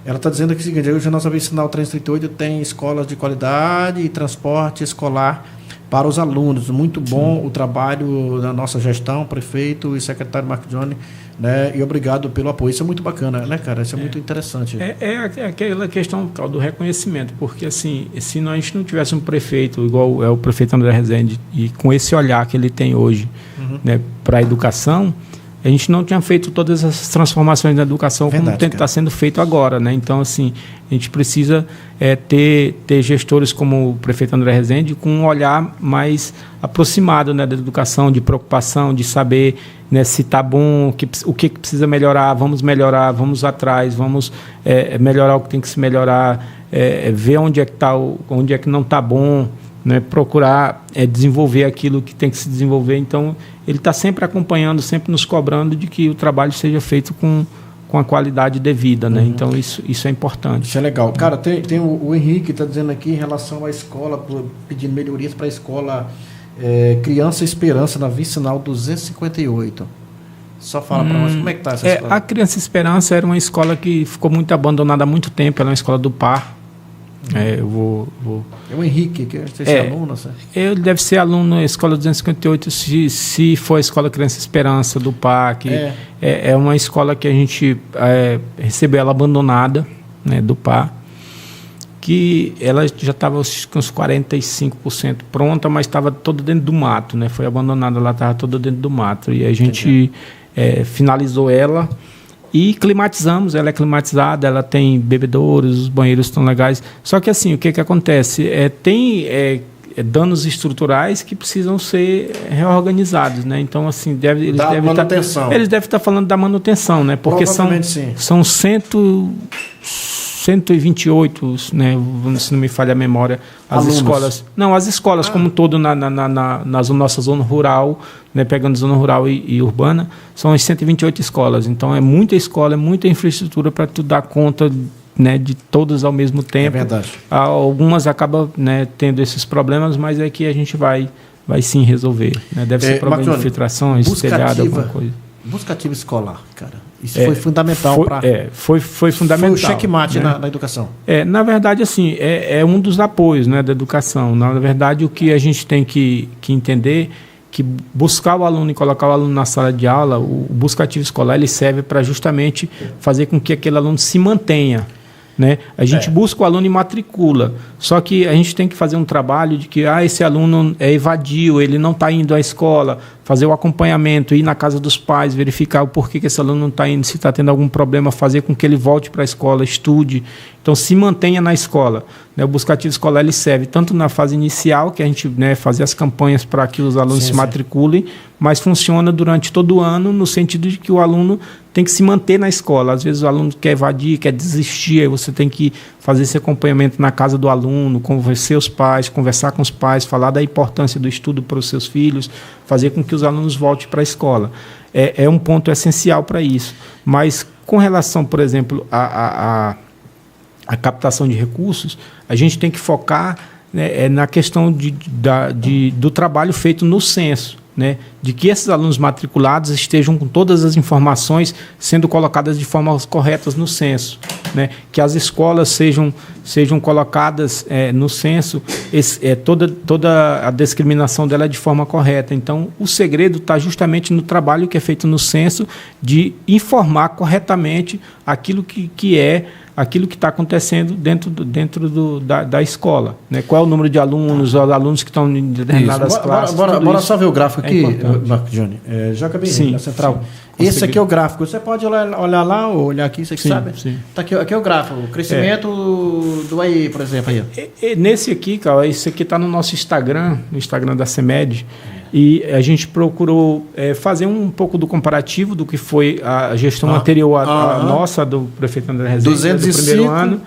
S1: Ela está dizendo aqui o seguinte: hoje a nossa vicinal 338 tem escolas de qualidade e transporte escolar para os alunos. Muito bom o trabalho da nossa gestão, prefeito e secretário Mark Johnny, né? E obrigado pelo apoio. Isso é muito bacana, né, cara? Isso é muito interessante.
S2: É aquela questão do reconhecimento, porque assim, se a gente não tivesse um prefeito igual é o prefeito André Rezende, e com esse olhar que ele tem hoje, né, para a educação, a gente não tinha feito todas essas transformações na educação como está sendo feito agora, né? Então, assim, a gente precisa ter gestores como o prefeito André Rezende com um olhar mais aproximado, né, da educação, de preocupação, de saber, né, se está bom, o que precisa melhorar, vamos atrás, vamos melhorar o que tem que se melhorar, ver onde é que não está bom, né, procurar desenvolver aquilo que tem que se desenvolver. Então, ele está sempre acompanhando, sempre nos cobrando de que o trabalho seja feito com a qualidade devida, né? Então, isso é importante.
S1: Isso é legal. Cara, tem o Henrique está dizendo aqui em relação à escola, pedindo melhorias para a escola Criança Esperança, na vicinal 258. Só fala para nós, como é que está essa escola?
S2: A Criança Esperança era uma escola que ficou muito abandonada há muito tempo, ela é uma escola do PAR.
S1: É o Henrique, que é aluno, sabe?
S2: Ele deve ser aluno da Escola 258, se for a Escola Criança Esperança do PAC. É uma escola que a gente recebeu ela abandonada, né, do PAC, que ela já estava com uns 45% pronta, mas estava toda dentro do mato, né? Foi abandonada, ela estava toda dentro do mato. E a gente finalizou ela e climatizamos. Ela é climatizada, ela tem bebedouros, os banheiros estão legais. Só que assim, o que acontece? Tem danos estruturais que precisam ser reorganizados, né? Então, assim, eles devem estar falando da manutenção, né? Porque são 128, né, se não me falha a memória, escolas. Não, as escolas como um todo na nossa zona rural, né, pegando zona rural e urbana, são as 128 escolas. Então é muita escola, é muita infraestrutura para tu dar conta, né, de todas ao mesmo tempo.
S1: É verdade.
S2: Algumas acabam, né, tendo esses problemas, mas é que a gente vai sim resolver, né? Deve ser problema de filtrações, telhado, alguma coisa.
S1: Busca ativa escolar, cara. Isso foi fundamental para...
S2: Foi fundamental.
S1: Foi o checkmate, né, na educação.
S2: Na verdade, assim, é um dos apoios, né, da educação. Na verdade, o que a gente tem que entender que buscar o aluno e colocar o aluno na sala de aula, o busca ativo escolar, ele serve para justamente fazer com que aquele aluno se mantenha, né? A gente busca o aluno e matricula, só que a gente tem que fazer um trabalho de que esse aluno é evadio, ele não está indo à escola, fazer o acompanhamento, ir na casa dos pais, verificar o porquê que esse aluno não está indo, se está tendo algum problema, fazer com que ele volte para a escola, estude, então se mantenha na escola, né? O buscativo escolar ele serve tanto na fase inicial, que a gente, né, fazer as campanhas para que os alunos se matriculem, mas funciona durante todo o ano, no sentido de que o aluno tem que se manter na escola. Às vezes o aluno quer evadir, quer desistir, aí você tem que fazer esse acompanhamento na casa do aluno, conversar com os pais, falar da importância do estudo para os seus filhos, fazer com que os alunos voltem para a escola. É um ponto essencial para isso. Mas com relação, por exemplo, à captação de recursos, a gente tem que focar, né, na questão do trabalho feito no censo, né, de que esses alunos matriculados estejam com todas as informações sendo colocadas de forma corretas no censo, né, que as escolas sejam colocadas no censo, toda a discriminação dela é de forma correta. Então, o segredo está justamente no trabalho que é feito no censo de informar corretamente aquilo que é aquilo que está acontecendo dentro da escola, né? Qual é o número de alunos, os alunos que estão em determinadas classes.
S1: Bora só ver o gráfico aqui, Marco Júnior. Joga bem na central.
S2: Sim,
S1: esse aqui é o gráfico. Você pode olhar lá ou olhar aqui, você que sabe.
S2: Sim.
S1: Tá aqui é o gráfico. O crescimento do AI, por exemplo. Aí.
S2: Nesse aqui, cara, esse aqui está no nosso Instagram, no Instagram da CEMED. E a gente procurou fazer um pouco do comparativo do que foi a gestão anterior à nossa, do prefeito André Rezende, do primeiro ano,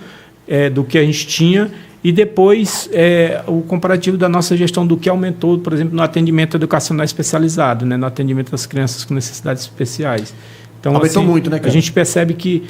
S2: do que a gente tinha, e depois o comparativo da nossa gestão do que aumentou, por exemplo, no atendimento educacional especializado, né, no atendimento das crianças com necessidades especiais. Então,
S1: aumentou muito, né, cara?
S2: A gente percebe que,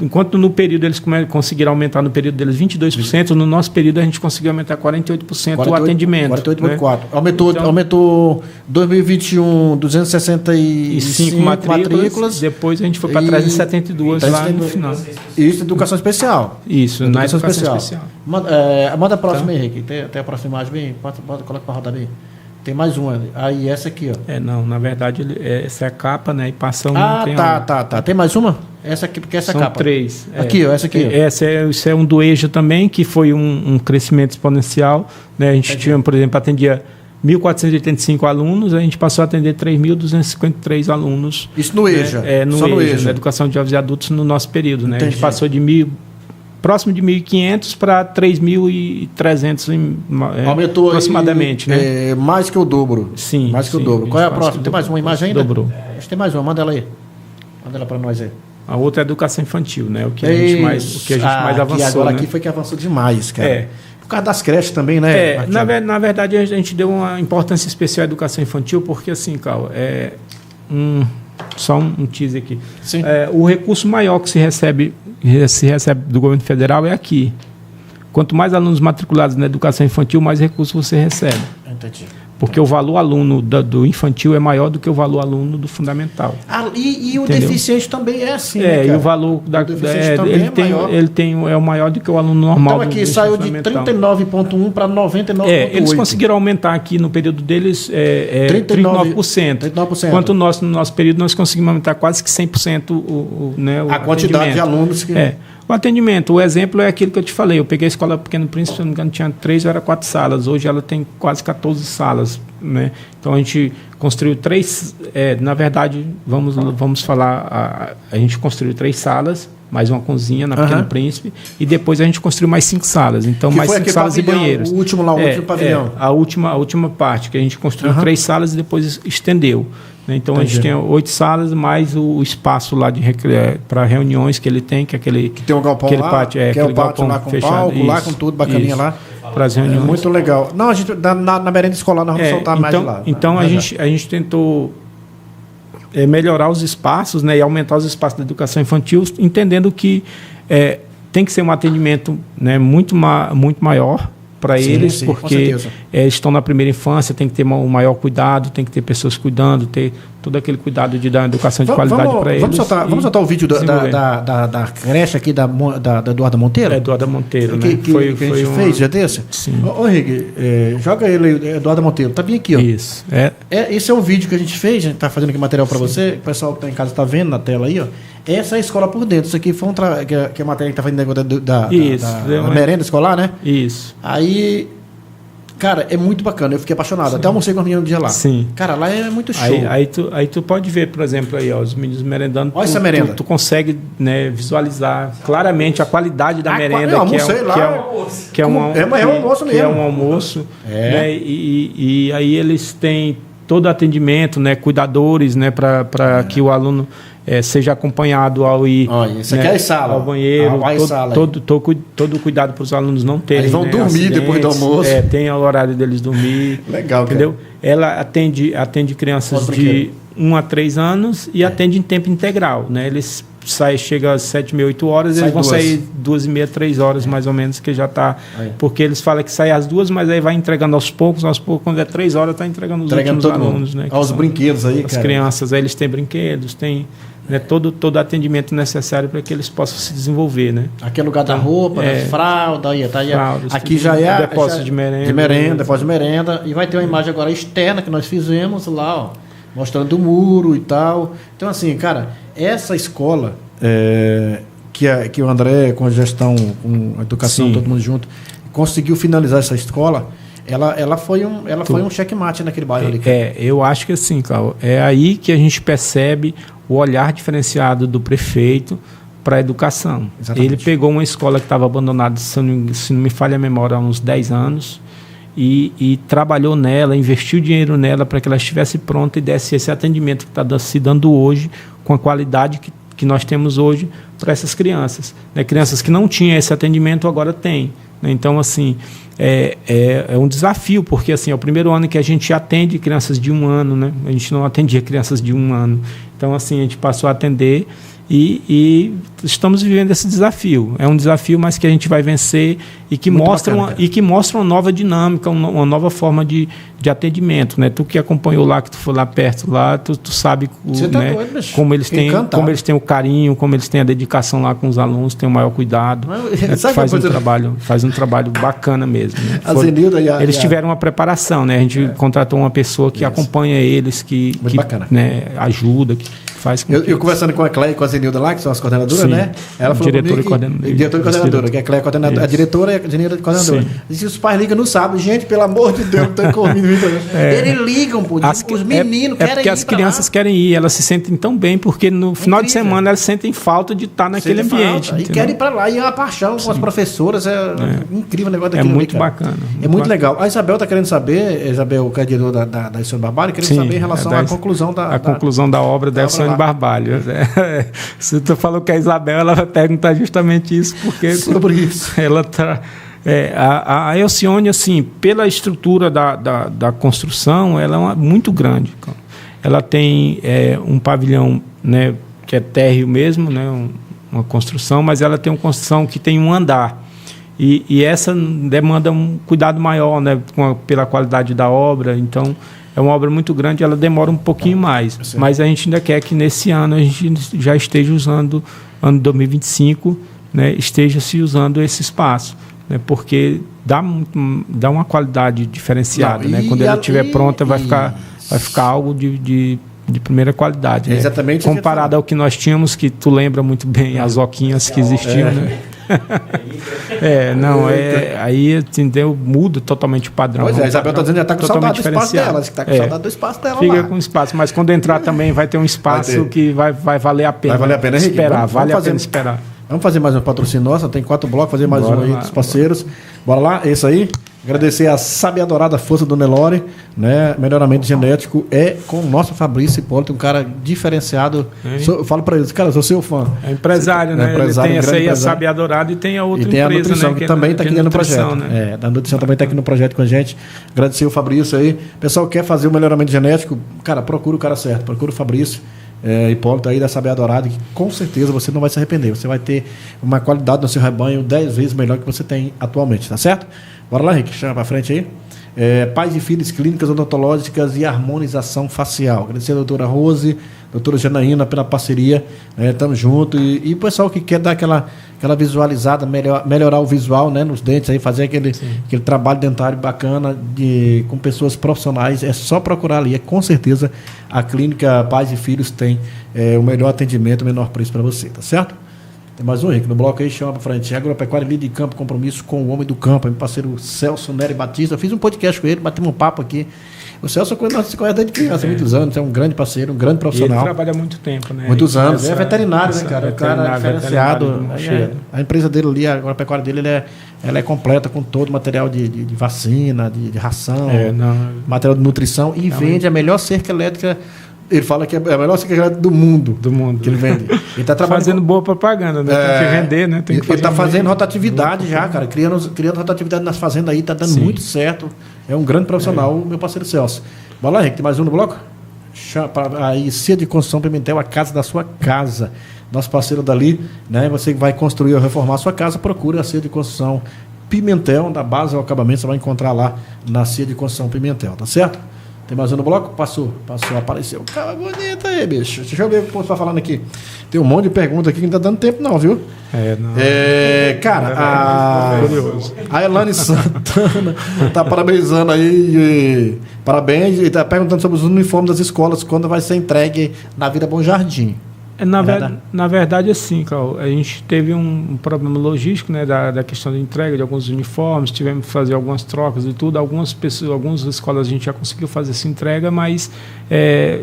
S2: enquanto no período eles conseguiram aumentar no período deles 22%, no nosso período a gente conseguiu aumentar 48% o atendimento.
S1: 48,4%. Né? Aumentou 2021, 265 matrículas.
S2: Depois a gente foi para 372 lá no final.
S1: Isso, educação especial.
S2: Isso, na educação especial.
S1: Manda a próxima, Henrique. Tem a próxima imagem bem? Coloca para rodar bem. Tem mais uma. Aí essa aqui, ó.
S2: Não, na verdade, essa é a capa, né? E passa
S1: tá. Tem mais uma? Essa aqui, porque essa
S2: São
S1: capa.
S2: 3.
S1: Aqui, ó, essa aqui.
S2: Isso é um do EJA também, que foi um crescimento exponencial. Né? A gente tinha, por exemplo, atendia 1.485 alunos, a gente passou a atender 3.253 alunos.
S1: Isso no EJA?
S2: No EJA, na Educação de Jovens e Adultos, no nosso período. Né? A gente passou de próximo de 1.500 para 3.300
S1: aumentou
S2: aproximadamente,
S1: né? Mais que o dobro.
S2: Sim.
S1: Mais que o dobro. Qual é a próxima? Tem mais uma imagem ainda?
S2: Dobrou.
S1: Acho que tem mais uma, manda ela aí. Manda ela para nós aí.
S2: A outra é a educação infantil, né? O que a gente mais avançou.
S1: Agora
S2: né?
S1: aqui foi que avançou demais, cara. Por causa das creches também, né?
S2: Na verdade, a gente deu uma importância especial à educação infantil, porque assim, Carl, só um teaser aqui.
S1: Sim.
S2: O recurso maior que se recebe do governo federal é aqui. Quanto mais alunos matriculados na educação infantil, mais recursos você recebe.
S1: Entendi.
S2: Porque o valor aluno do infantil é maior do que o valor aluno do fundamental.
S1: E o deficiente também é assim, né, cara?
S2: E o valor é o maior do que o aluno normal.
S1: Então aqui saiu de 39,1 para 99,8.
S2: Eles conseguiram aumentar aqui no período deles 39%. Enquanto no nosso período nós conseguimos aumentar quase que 100%
S1: a quantidade de alunos que...
S2: O atendimento, o exemplo é aquilo que eu te falei. Eu peguei a Escola Pequeno Príncipe, se não me engano, tinha 3 ou era 4 salas. Hoje ela tem quase 14 salas. Né? Então a gente construiu 3. Na verdade, vamos falar, a gente construiu 3 salas, mais uma cozinha na Pequeno Príncipe, e depois a gente construiu mais 5 salas. Então, mais 5 salas e banheiros.
S1: O último pavilhão.
S2: A última parte, que a gente construiu 3 salas e depois estendeu. Então a gente tem 8 salas, mais o espaço lá para reuniões que ele tem, que é aquele.
S1: Que tem um galpão lá,
S2: pátio,
S1: que é o pátio lá com fechado, palco, lá com tudo, bacaninha lá.
S2: Para as reuniões.
S1: Muito legal. Não, a gente, na merenda escolar nós vamos soltar mais de lá.
S2: Então a gente tentou melhorar os espaços, né, e aumentar os espaços da educação infantil, entendendo que tem que ser um atendimento, né, muito maior para eles, porque estão na primeira infância, tem que ter um maior cuidado, tem que ter pessoas cuidando, ter todo aquele cuidado de dar educação de qualidade para eles.
S1: Vamos soltar o vídeo da creche aqui da Eduarda Monteiro?
S2: Eduarda Monteiro,
S1: né? Que a gente fez, já desse?
S2: Sim.
S1: Ô Henrique, joga ele, Eduarda Monteiro, tá bem aqui, ó.
S2: Isso.
S1: Esse é um vídeo que a gente fez, a gente tá fazendo aqui material para você, o pessoal que está em casa está vendo na tela aí, ó. Essa é a escola por dentro. Isso aqui foi que a matéria que tá fazendo da merenda escolar, né?
S2: Isso.
S1: Aí, cara, é muito bacana. Eu fiquei apaixonado. Sim. Até almocei com os meninos um dia lá.
S2: Sim.
S1: Cara, lá é muito show.
S2: Aí tu pode ver, por exemplo, aí, ó, os meninos merendando.
S1: Olha essa merenda.
S2: Tu consegue, né, visualizar claramente a qualidade da merenda.
S1: Eu almocei lá.
S2: Que é um almoço mesmo. Que é um almoço. Né, e aí eles têm todo atendimento, né, cuidadores, né, para que o aluno seja acompanhado ao ir,
S1: isso aqui é a sala,
S2: ao banheiro, todo cuidado para os alunos não terem.
S1: Eles vão dormir acidentes, depois do almoço.
S2: Tem o horário deles dormir.
S1: Legal,
S2: entendeu? Cara. Ela atende crianças de 1 a 3 anos e atende em tempo integral, né? Eles chegam às 7h30, 8 horas, eles vão sair 2h30, 3 horas mais ou menos, que já está. Porque eles falam que sai às 2, mas aí vai entregando aos poucos, quando é 3 horas, está entregando os últimos alunos. Né,
S1: aos brinquedos aí,
S2: as crianças, aí eles têm brinquedos, tem, né, todo atendimento necessário para que eles possam se desenvolver. Né?
S1: Aqui é lugar da roupa, das fraldas,
S2: fraldas,
S1: aqui já é
S2: depósito de merenda.
S1: Depósito de merenda. E vai ter uma imagem agora externa que nós fizemos lá, ó, mostrando o muro e tal. Então, assim, cara, essa escola que o André, com a gestão, com a educação,
S2: Sim.
S1: todo mundo junto, conseguiu finalizar essa escola, ela foi um checkmate naquele bairro ali.
S2: Eu acho que assim, Cláudio, é aí que a gente percebe o olhar diferenciado do prefeito para a educação.
S1: Exatamente.
S2: Ele pegou uma escola que estava abandonada, se não me falha a memória, há uns 10 anos, e trabalhou nela, investiu dinheiro nela para que ela estivesse pronta e desse esse atendimento que está se dando hoje, com a qualidade que nós temos hoje para essas crianças. Né? Crianças que não tinham esse atendimento, agora têm. Né? Então, assim, é um desafio, porque assim, é o primeiro ano que a gente atende crianças de 1 ano, né? A gente não atendia crianças de 1 ano. Então, assim, a gente passou a atender e estamos vivendo esse desafio. É um desafio, mas que a gente vai vencer e que mostra uma nova dinâmica, uma nova forma de atendimento. Né? Tu que acompanhou lá, que tu foi lá perto, lá, tu sabe né, como eles têm o carinho, como eles têm a dedicação lá com os alunos, têm o maior cuidado. Faz um trabalho bacana mesmo. Né? Eles tiveram uma preparação, né? A gente contratou uma pessoa que acompanha eles, que né, ajuda, que faz com
S1: eu conversando com a Cleia e com a Zenilda lá, que são as coordenadoras, né? Ela falou
S2: diretora e coordenadora.
S1: Diretora e coordenadora, que a Cleia é a diretora e a Zenilda é a coordenadora. E os pais ligam no sábado, gente, pelo amor de Deus, não tem comigo. Eles ligam, pô, os meninos querem ir.
S2: Porque as crianças querem ir, elas se sentem tão bem, porque no final de semana elas sentem falta de estar naquele ambiente.
S1: E querem ir para lá, e é uma paixão com as professoras, incrível o negócio daquilo.
S2: É muito bacana.
S1: É muito legal. A Isabel está querendo saber, Isabel, que é diretora da Elcione Barbalho, querendo saber em relação à conclusão da...
S2: A conclusão da obra da Elcione Barbalho. Se tu falou que é a Isabel, ela vai perguntar justamente isso, porque
S1: sobre isso.
S2: Ela tá, a Elcione, assim, pela estrutura da construção, ela é muito grande. Ela tem um pavilhão, né, que é térreo mesmo, né, uma construção, mas ela tem uma construção que tem um andar. E essa demanda um cuidado maior, né, pela qualidade da obra. Então, é uma obra muito grande, ela demora um pouquinho mais. Mas a gente ainda quer que nesse ano a gente já esteja usando, ano 2025, né, esteja se usando esse espaço. Né, porque dá uma qualidade diferenciada. Né? Quando ela estiver pronta, vai ficar algo de primeira qualidade. Né?
S1: Exatamente.
S2: Comparado ao que nós tínhamos, que tu lembra muito bem, as oquinhas que existiam, né? Aí entendeu, muda totalmente o padrão.
S1: Pois a Isabel está dizendo que já está com saudade do espaço dela. Está com saudade do espaço dela.
S2: Fica com espaço, mas quando entrar também vai ter um espaço que vai valer a pena.
S1: Vai valer a pena
S2: esperar. Vale a pena esperar.
S1: Vamos fazer mais um patrocínio nosso, tem 4 blocos, fazer mais um aí dos parceiros. Bora lá, esse aí. Agradecer a sábia adorada força do Nelore, né? Melhoramento genético é com o nosso Fabrício Hipólito, um cara diferenciado. Eu falo para eles, cara, eu sou seu fã.
S2: É empresário, né?
S1: Empresário,
S2: ele tem essa aí, a sábia adorada, e tem a outra empresa,
S1: a nutrição,
S2: né?
S1: que também está aqui no projeto.
S2: Né?
S1: A nutrição também está aqui no projeto com a gente. Agradecer o Fabrício aí. Pessoal, quer fazer o melhoramento genético? Cara, procura o cara certo, procura o Fabrício. Hipólito aí da Sabia Dourada, que com certeza você não vai se arrepender. Você vai ter uma qualidade no seu rebanho 10 vezes melhor que você tem atualmente, tá certo? Bora lá, Henrique, chama pra frente aí. Pais e filhos, clínicas odontológicas e harmonização facial. Agradecer a doutora Rose, doutora Janaína pela parceria. Tamo junto. E o pessoal que quer dar aquela visualizada, melhorar o visual, né, nos dentes, aí, fazer aquele trabalho dentário bacana com pessoas profissionais, é só procurar ali. Com certeza a clínica Pais e Filhos tem o melhor atendimento, o menor preço para você, tá certo? Tem mais um, Henrique, no bloco aí, chama pra frente. Agropecuária Líder de Campo, compromisso com o homem do campo, meu parceiro Celso Nery Batista. Eu fiz um podcast com ele, batemos um papo aqui. O Celso se conhece desde criança, há muitos anos, é um grande parceiro, um grande profissional.
S2: Ele trabalha há muito tempo, né?
S1: Muitos anos, é veterinário, né, cara? O cara diferenciado. A empresa dele ali, a agropecuária dele, ela é completa com todo o material de vacina, de ração, material de nutrição e vende a melhor cerca elétrica. Ele fala que é a melhor cerca do mundo.
S2: Que
S1: ele vende. Ele está
S2: fazendo boa propaganda, né? Tem que vender, né?
S1: Ele está fazendo rotatividade já, cara. Criando rotatividade nas fazendas aí, está dando muito certo. É um grande profissional, o meu parceiro Celso. Bora lá, Henrique, tem mais um no bloco? Aí, Cia de Construção Pimentel, a casa da sua casa. Nosso parceiro dali, né? Você vai construir ou reformar a sua casa, procure a Cia de Construção Pimentel, da base ao acabamento, você vai encontrar lá na Cia de Construção Pimentel, tá certo? Tem mais um no bloco? Passou, apareceu. Cara, bonito aí, bicho. Deixa eu ver o que você tá falando aqui. Tem um monte de perguntas aqui que não tá dando tempo, não, viu? Cara, a Elane Santana tá parabenizando aí. Parabéns. E tá perguntando sobre os uniformes das escolas, quando vai ser entregue na Vila Bom Jardim.
S2: Na verdade, assim, Cláudio, a gente teve um problema logístico, né, da questão da entrega de alguns uniformes, tivemos que fazer algumas trocas e tudo. Algumas escolas a gente já conseguiu fazer essa entrega, mas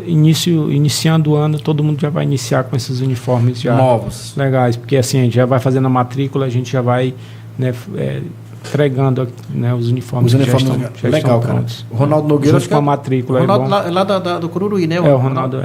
S2: iniciando o ano, todo mundo já vai iniciar com esses uniformes já
S1: novos.
S2: Legais, porque assim, a gente já vai fazendo a matrícula, a gente já vai, né, entregando, né, os uniformes
S1: já estão legal, cara.
S2: prontos.
S1: O Ronaldo Nogueira,
S2: com a matrícula.
S1: O Ronaldo lá do Cururuí, né?
S2: O Ronaldo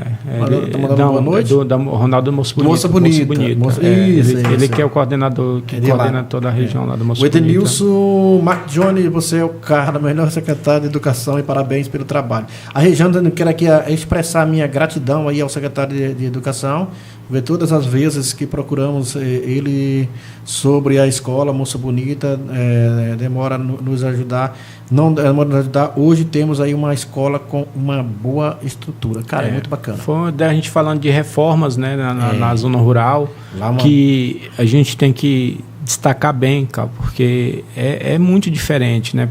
S1: boa noite?
S2: O Ronaldo Moça Bonita.
S1: Moça Bonita.
S2: Ele que é o coordenador, que coordena toda a região lá do Moça Bonita.
S1: O Edenilson Mark Johnny, você é o cara, melhor secretário de Educação, e parabéns pelo trabalho. A Rejane quer aqui expressar a minha gratidão aí ao secretário de Educação, ver todas as vezes que procuramos ele sobre a escola Moça Bonita, demora nos ajudar, não demora nos ajudar. Hoje temos aí uma escola com uma boa estrutura, cara, é muito bacana.
S2: Foi a gente falando de reformas, né, na zona rural, que a gente tem que destacar bem, cara, porque é muito diferente, né?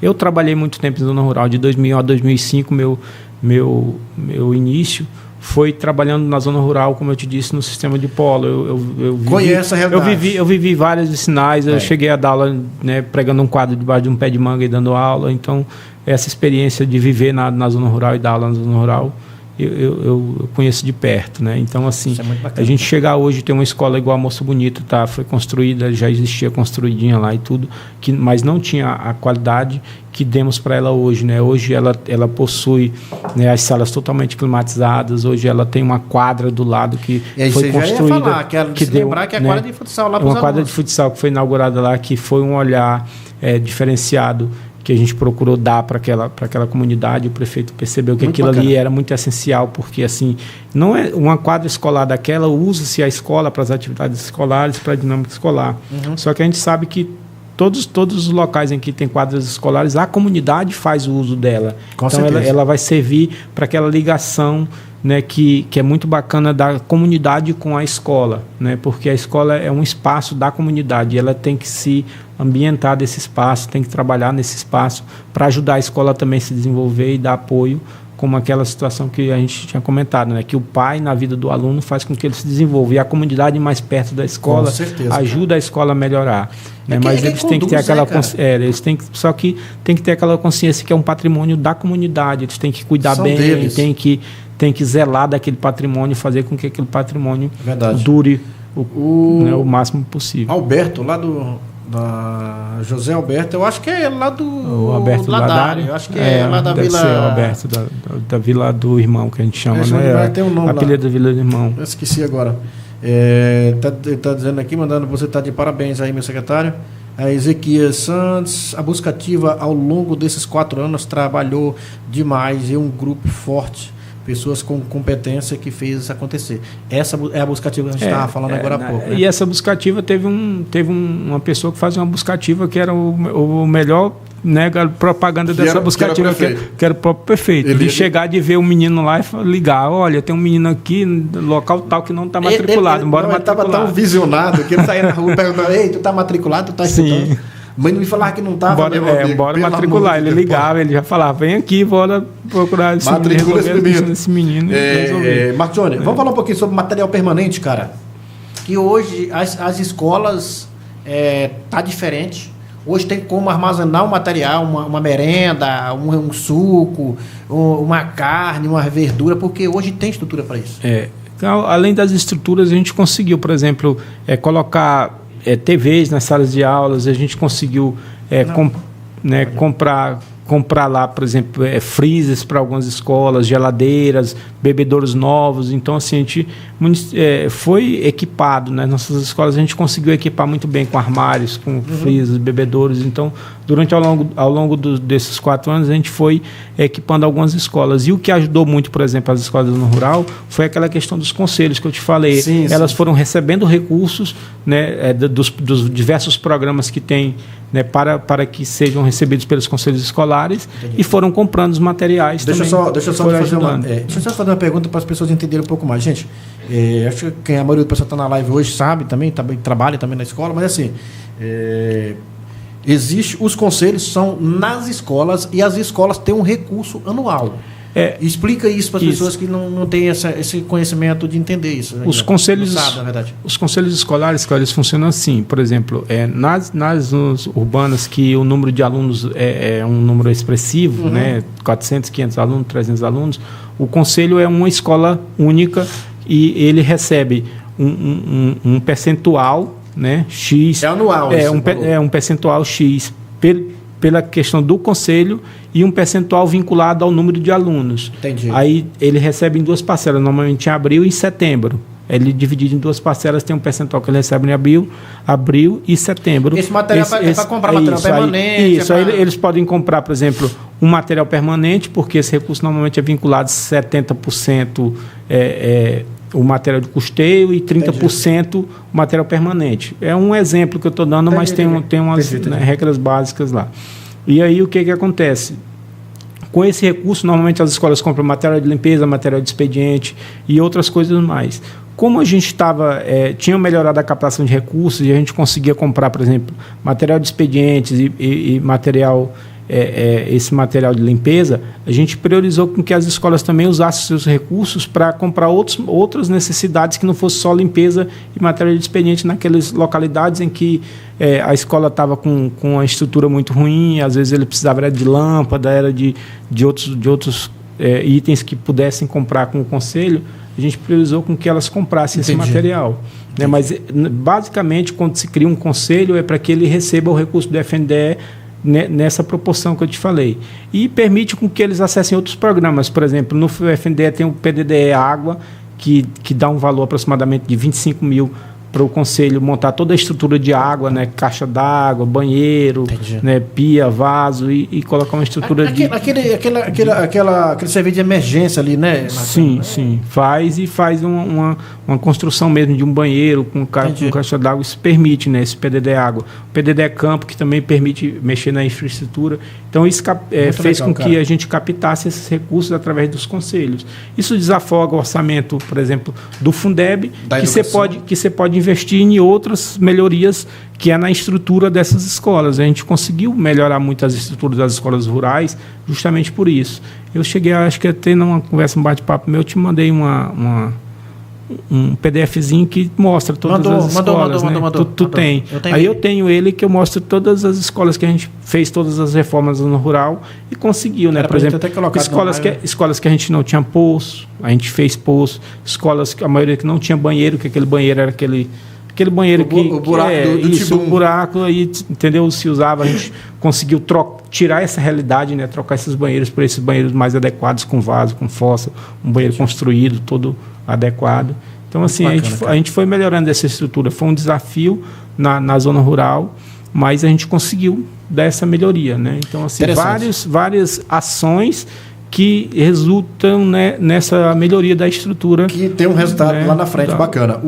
S2: Eu trabalhei muito tempo em zona rural, de 2001 a 2005, meu início foi trabalhando na zona rural, como eu te disse, no sistema de polo. Eu
S1: conheço a realidade.
S2: Eu vivi vários sinais. Eu cheguei a dar aula, né, pregando um quadro debaixo de um pé de manga e dando aula. Então, essa experiência de viver na zona rural e dar aula na zona rural, eu conheço de perto, né? Então, assim, a gente chegar hoje e ter uma escola igual a Moça Bonita, tá? Foi construída, já existia construidinha lá e tudo, mas não tinha a qualidade que demos para ela hoje, né? Hoje ela possui, né, as salas totalmente climatizadas. Hoje ela tem uma quadra do lado que foi construída.
S1: Falar, que deu, lembrar que é a quadra de futsal lá para os alunos.
S2: Uma quadra de futsal que foi inaugurada lá, que foi um olhar diferenciado que a gente procurou dar para aquela comunidade. O prefeito percebeu que aquilo ali era muito essencial, porque assim, não é uma quadra escolar daquela, usa-se a escola para as atividades escolares, para a dinâmica escolar. Só que a gente sabe que todos os locais em que tem quadras escolares, a comunidade faz o uso dela.
S1: Com
S2: então ela vai servir para aquela ligação, né, que é muito bacana da comunidade com a escola, né, porque a escola é um espaço da comunidade, ela tem que se ambientar desse espaço, tem que trabalhar nesse espaço para ajudar a escola também a se desenvolver e dar apoio, como aquela situação que a gente tinha comentado, né, que o pai na vida do aluno faz com que ele se desenvolva, e a comunidade mais perto da escola ajuda a escola a melhorar. Né, mas eles têm que ter aquela só que tem que ter aquela consciência que é um patrimônio da comunidade, eles têm que cuidar bem, tem que zelar daquele patrimônio, fazer com que aquele patrimônio dure o máximo possível.
S1: Alberto, lá da José Alberto, eu acho que é lá do
S2: o Alberto
S1: Ladário, eu acho que é lá da Vila...
S2: Ser o Alberto, da Vila do Irmão, que a gente chama, né?
S1: Tem um nome
S2: a pilha da Vila do Irmão.
S1: Eu esqueci agora. Tá dizendo aqui, mandando você tá de parabéns aí, meu secretário. A Ezequias Santos, a busca ativa ao longo desses 4 anos trabalhou demais e um grupo forte, pessoas com competência que fez isso acontecer. Essa é a buscativa que a gente estava falando agora há pouco. Né?
S2: E essa buscativa teve uma pessoa que fazia uma buscativa que era o melhor, né, propaganda dessa buscativa, que era o próprio prefeito. De chegar, de ver o menino lá e ligar: olha, tem um menino aqui no local tal que não está matriculado.
S1: Ele estava tão visionado que ele saía na rua perguntando: ei, tu está matriculado, tu está estudando? Mas não me falava que não estava.
S2: Bora matricular. Ele ligava, ele já falava: vem aqui, bora procurar esse menino.
S1: Martione, vamos falar um pouquinho sobre material permanente, cara. Que hoje as escolas tá diferente. Hoje tem como armazenar um material, uma merenda, um suco, uma carne, uma verdura, porque hoje tem estrutura para isso.
S2: Então, além das estruturas, a gente conseguiu, por exemplo, colocar TVs nas salas de aulas, a gente conseguiu comprar lá, por exemplo, freezers para algumas escolas, geladeiras, bebedouros novos. Então, assim, a gente foi equipado, né? Nossas escolas a gente conseguiu equipar muito bem com armários, com freezers, bebedouros. Então, ao longo desses 4 anos, a gente foi equipando algumas escolas. E o que ajudou muito, por exemplo, as escolas no rural, foi aquela questão dos conselhos que eu te falei. Elas foram recebendo recursos, né, dos diversos programas que tem, né, para que sejam recebidos pelos conselhos escolares. Entendi. E foram comprando os materiais. Deixa eu só
S1: fazer uma pergunta para as pessoas entenderem um pouco mais. Gente, acho que a maioria do pessoal está na live hoje sabe também, trabalha também na escola, mas assim, os conselhos são nas escolas e as escolas têm um recurso anual. Explica isso para as pessoas que não têm esse conhecimento de entender isso.
S2: Os conselhos escolares, eles funcionam assim. Por exemplo, nas zonas urbanas que o número de alunos é um número expressivo, né, 400, 500 alunos, 300 alunos, o conselho é uma escola única e ele recebe um percentual, né, X.
S1: É anual.
S2: Um percentual X pela questão do conselho e um percentual vinculado ao número de alunos.
S1: Entendi.
S2: Aí ele recebe em 2 parcelas, normalmente em abril e em setembro. Ele dividido em 2 parcelas, tem um percentual que ele recebe em abril e setembro.
S1: Esse material é para comprar material permanente?
S2: Aí eles podem comprar, por exemplo, um material permanente, porque esse recurso normalmente é vinculado 70% o material de custeio e 30% o material permanente. É um exemplo que eu estou dando, mas tem umas regras básicas lá. E aí o que acontece? Com esse recurso, normalmente as escolas compram material de limpeza, material de expediente e outras coisas mais. Como a gente tinha melhorado a captação de recursos e a gente conseguia comprar, por exemplo, material de expedientes e material, esse material de limpeza, a gente priorizou com que as escolas também usassem seus recursos para comprar outras necessidades que não fosse só limpeza e material de expediente naquelas localidades em que a escola estava com a estrutura muito ruim, às vezes ele precisava de lâmpada, era de outros itens que pudessem comprar com o conselho. A gente priorizou com que elas comprassem esse material. Né? Mas, basicamente, quando se cria um conselho, é para que ele receba o recurso do FNDE nessa proporção que eu te falei. E permite com que eles acessem outros programas. Por exemplo, no FNDE tem o PDDE Água, que dá um valor aproximadamente de 25 mil para o conselho montar toda a estrutura de água, né, caixa d'água, banheiro, né, pia, vaso e colocar uma estrutura
S1: aquele serviço de emergência ali, né?
S2: Sim. Faz uma construção mesmo de um banheiro com caixa d'água. Isso permite, né, esse PDD Água. O PDD Campo, que também permite mexer na infraestrutura. Então, isso fez com que a gente captasse esses recursos através dos conselhos. Isso desafoga o orçamento, por exemplo, do Fundeb, que você pode investir em outras melhorias que é na estrutura dessas escolas. A gente conseguiu melhorar muito as estruturas das escolas rurais justamente por isso. Eu cheguei, acho que até numa conversa, um bate-papo meu, eu te mandei um PDFzinho que mostra todas as escolas. Tu tem. Aí eu tenho ele que eu mostro todas as escolas que a gente fez, todas as reformas no rural e conseguiu, né? Por exemplo, escolas que a gente não tinha poço, a gente fez poço. Escolas que a maioria que não tinha banheiro, que aquele banheiro era aquele banheiro
S1: o buraco
S2: o buraco aí, entendeu? Se usava, a gente conseguiu tirar essa realidade, né? Trocar esses banheiros por esses banheiros mais adequados, com vaso, com fossa, um banheiro construído, todo adequado. Então, assim, a gente foi melhorando essa estrutura. Foi um desafio na zona rural, mas a gente conseguiu dar essa melhoria, né? Então, assim, várias ações que resultam, né, nessa melhoria da estrutura.
S1: Que tem um resultado, né, lá na frente, bacana.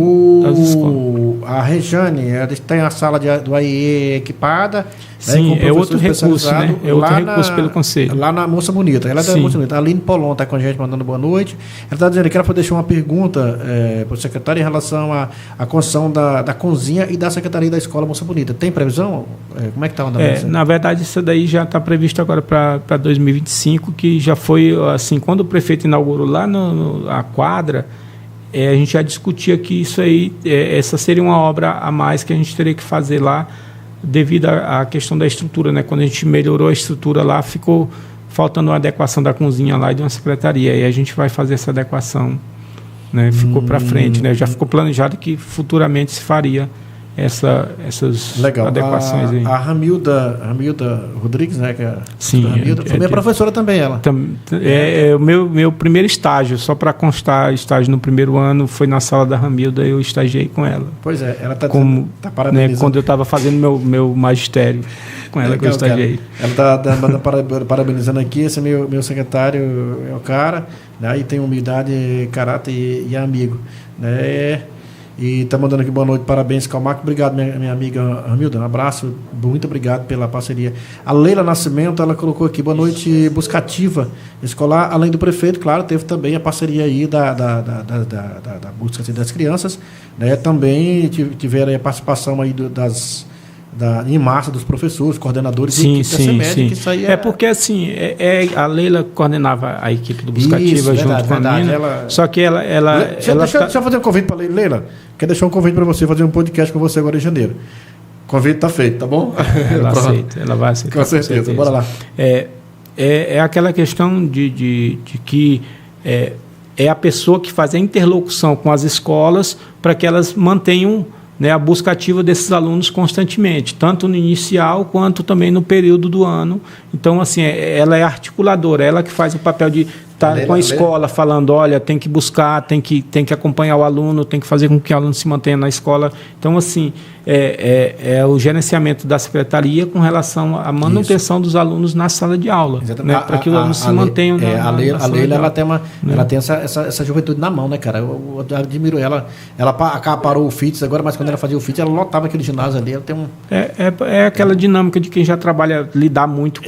S1: A Rejane, ela tem a sala do AIE equipada.
S2: Sim, é outro recurso, né? É outro recurso pelo conselho.
S1: Lá na Moça Bonita. Ela é da Moça Bonita. A Aline Polon está com a gente, mandando boa noite. Ela está dizendo que ela foi deixar uma pergunta para o secretário em relação à construção da cozinha e da Secretaria da Escola Moça Bonita. Tem previsão? Como é que está o andamento?
S2: Na verdade, isso daí já está previsto agora para 2025, que já foi, assim, quando o prefeito inaugurou lá a quadra, a gente já discutia que isso aí, essa seria uma obra a mais que a gente teria que fazer lá, devido à questão da estrutura, né? Quando a gente melhorou a estrutura lá, ficou faltando uma adequação da cozinha lá e de uma secretaria. E a gente vai fazer essa adequação, né? Ficou para frente, né? Já ficou planejado que futuramente se faria essas adequações aí.
S1: A Ramilda Rodrigues, né?
S2: Sim.
S1: Foi minha professora também, ela.
S2: O meu primeiro estágio, só para constar, estágio no primeiro ano, foi na sala da Ramilda, eu estagiei com ela.
S1: Pois é, ela está
S2: parabenizando. Né, quando eu estava fazendo meu magistério com ela, que eu estagiei.
S1: Ela está parabenizando aqui, esse meu secretário é o cara, né, e tem humildade, caráter e é amigo, né? E está mandando aqui boa noite, parabéns, Calmac. Obrigado, minha amiga Ramilda. Um abraço, muito obrigado pela parceria. A Leila Nascimento, ela colocou aqui, boa noite, buscativa escolar. Além do prefeito, claro, teve também a parceria aí da busca das crianças, né? Também tiveram a participação aí das em massa dos professores, coordenadores e equipe da CEMED, que isso aí
S2: porque assim, a Leila coordenava a equipe do Buscativa junto com a menina, só que ela
S1: deixa eu fazer um convite para a Leila. Quer deixar um convite para você fazer um podcast com você agora em janeiro. O convite está feito, tá bom?
S2: Ela aceita, ela vai aceitar.
S1: Com certeza, bora lá.
S2: É aquela questão de que é a pessoa que faz a interlocução com as escolas para que elas mantenham, né, a busca ativa desses alunos constantemente, tanto no inicial quanto também no período do ano. Então, assim, ela é articuladora, ela que faz o papel de estar com a escola falando, olha, tem que buscar, tem que acompanhar o aluno, tem que fazer com que o aluno se mantenha na escola. Então, assim, é o gerenciamento da secretaria com relação à manutenção dos alunos na sala de aula, né, para que os alunos se mantenham
S1: na Leila, ela tem essa juventude na mão, né, cara? Eu admiro ela. Ela parou o FITS agora, mas quando ela fazia o FITS, ela lotava aquele ginásio ali. Ela tem
S2: é aquela dinâmica de quem já trabalha, lidar muito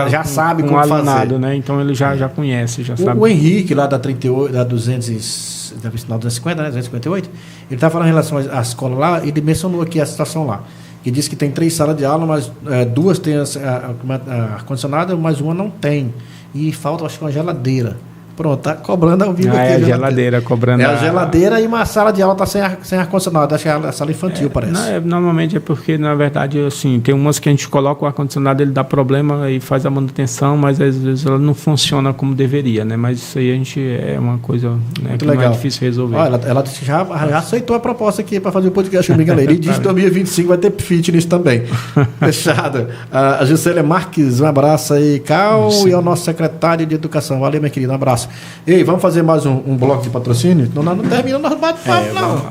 S1: já sabe
S2: com
S1: como
S2: o alunado,
S1: fazer.
S2: Né? Então ele já conhece, já sabe.
S1: O Henrique, lá da 38, da 250, né? 258, ele estava falando em relação à escola lá, ele mencionou aqui a situação lá. Que disse que tem 3 salas de aula, mas 2 têm ar-condicionado, mas uma não tem. E falta, acho que uma geladeira. Pronto, tá cobrando ao vivo aqui.
S2: É a geladeira cobrando.
S1: É a geladeira e uma sala de aula tá sem ar-condicionado. Acho que é a sala infantil, parece.
S2: Normalmente é porque, na verdade, assim, tem umas que a gente coloca o ar-condicionado, ele dá problema e faz a manutenção, mas às vezes ela não funciona como deveria, né? Mas isso aí é uma coisa, né, que
S1: legal.
S2: Não é difícil resolver.
S1: Olha, ela já aceitou a proposta aqui para fazer o podcast comigo, galera. E diz que 2025 vai ter fitness também. Fechado. A Juscelia Marques, um abraço aí, Cal, e ao nosso secretário de Educação. Valeu, minha querida, um abraço. Ei, vamos fazer mais um bloco de patrocínio? Não termina nosso bate-papo, não.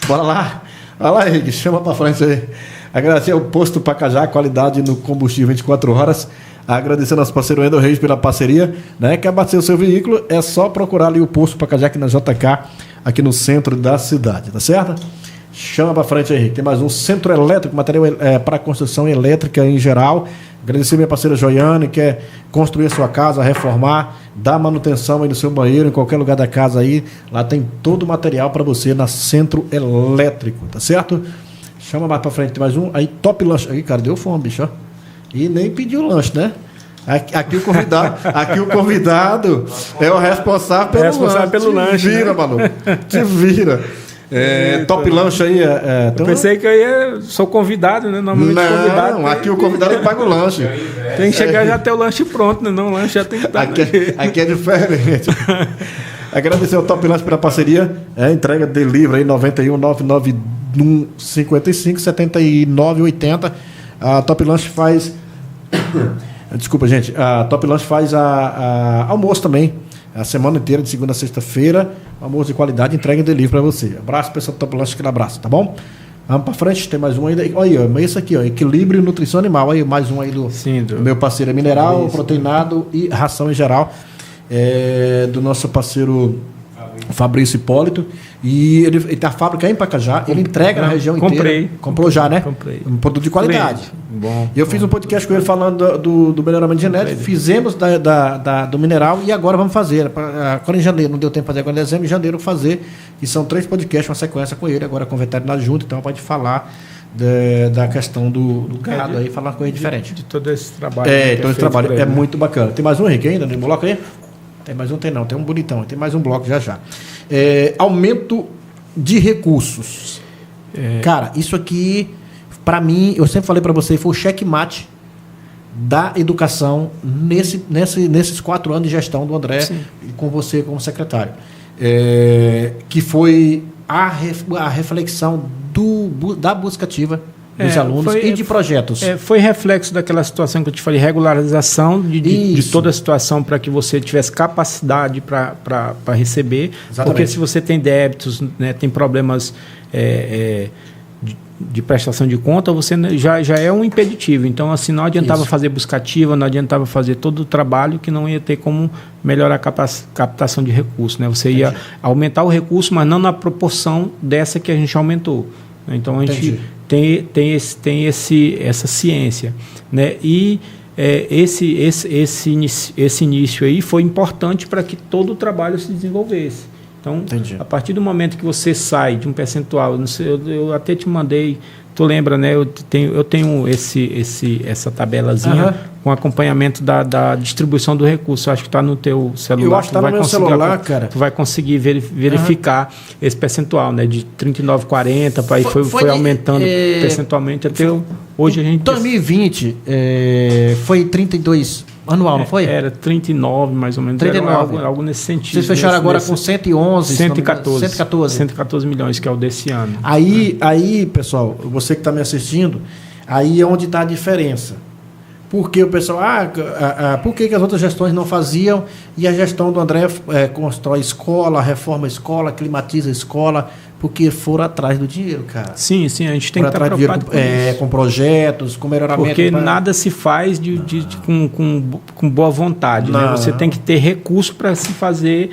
S1: Bora lá. Vai lá, Henrique, chama pra frente aí. Agradecer ao Posto Pacajá, qualidade no combustível 24 horas. Agradecer ao nosso parceiro Wendel Reis pela parceria, né? Quer abastecer o seu veículo, é só procurar ali o Posto Pacajá aqui na JK, aqui no centro da cidade, tá certo? Chama pra frente aí, Henrique. Tem mais um Centro Elétrico, material para construção elétrica em geral. Agradecer a minha parceira Joiane, que quer construir a sua casa, reformar, dar manutenção aí no seu banheiro, em qualquer lugar da casa aí. Lá tem todo o material para você na Centro Elétrico, tá certo? Chama mais pra frente, tem mais um. Aí, Top Lanche. Aí, cara, deu fome, bicho, ó. E nem pediu lanche, né? Aqui o convidado é o responsável pelo lanche. Te vira, mano. Te vira. Top Lanche aí.
S2: Eu pensei que sou convidado, né? Normalmente convidado.
S1: Não, aqui o convidado ele paga o lanche.
S2: Tem que chegar já ter o lanche pronto, né? Não, o lanche já tem que estar.
S1: Aqui é diferente. Agradecer ao Top Lanche pela parceria. Entrega de livro aí, 91 991 55 79 80. A Top Lanche faz. Desculpa, gente. A Top Lanche faz almoço também. A semana inteira, de segunda a sexta-feira, almoço de qualidade, entrega de livro para você. Abraço, pessoal do Top Lanche, aquele abraço, tá bom? Vamos para frente, tem mais um ainda. Olha aí, esse aqui, ó, equilíbrio e nutrição animal. Aí, mais um aí do meu parceiro, mineral, proteinado e ração em geral. Do nosso parceiro Fabrício Hipólito. E ele tem a fábrica em Pacajá, ele entrega na região inteira. Comprou já, né?
S2: Comprei.
S1: Um produto de qualidade.
S2: Bom.
S1: E eu fiz um podcast com ele falando do melhoramento genético, fizemos do mineral e agora vamos fazer. Agora em janeiro, não deu tempo de fazer, agora em dezembro, em janeiro fazer. E são 3 podcasts, uma sequência com ele, agora com o veterinário junto, então pode falar da questão do gado aí, falar uma coisa diferente.
S2: De todo esse trabalho.
S1: Todo esse trabalho é muito bacana. Tem mais um, Henrique, ainda no bloco aí? Tem mais um, tem um bonitão, tem mais um bloco já. Aumento de recursos. Cara, isso aqui, para mim, eu sempre falei para você, foi o checkmate da educação nesses 4 anos de gestão do André. Sim. E com você como secretário. Que foi a reflexão da busca ativa dos alunos e de projetos.
S2: Foi reflexo daquela situação que eu te falei, regularização de toda a situação para que você tivesse capacidade para receber. Exatamente. Porque se você tem débitos, né, tem problemas de prestação de conta, você já é um impeditivo. Então, assim, não adiantava fazer busca ativa, não adiantava fazer todo o trabalho que não ia ter como melhorar a captação de recursos. Né? Você ia aumentar o recurso, mas não na proporção dessa que a gente aumentou. Então, a gente tem essa ciência, né? E esse início aí foi importante para que todo o trabalho se desenvolvesse. Então, entendi. A partir do momento que você sai de um percentual, não sei, eu até te mandei, tu lembra, né? Eu tenho essa tabelazinha com acompanhamento da distribuição do recurso. Eu acho que está no teu celular.
S1: Eu acho que está no meu celular, cara.
S2: Tu vai conseguir verificar esse percentual, né? De 39,40 para aí foi aumentando percentualmente até hoje a gente...
S3: 2020 foi 32 anual, não foi?
S2: Era 39, mais ou menos.
S3: 39.
S2: Algo nesse sentido.
S3: Vocês fecharam agora com 111?
S2: 114 milhões, que é o desse ano.
S1: Aí, pessoal, você que está me assistindo, aí é onde está a diferença. Porque o pessoal, por que as outras gestões não faziam e a gestão do André constrói escola, reforma escola, climatiza escola, porque foram atrás do dinheiro, cara.
S2: Sim, a gente tem que estar preocupado
S1: com projetos, com melhoramento.
S2: Porque nada se faz com boa vontade, né? Você tem que ter recurso para se fazer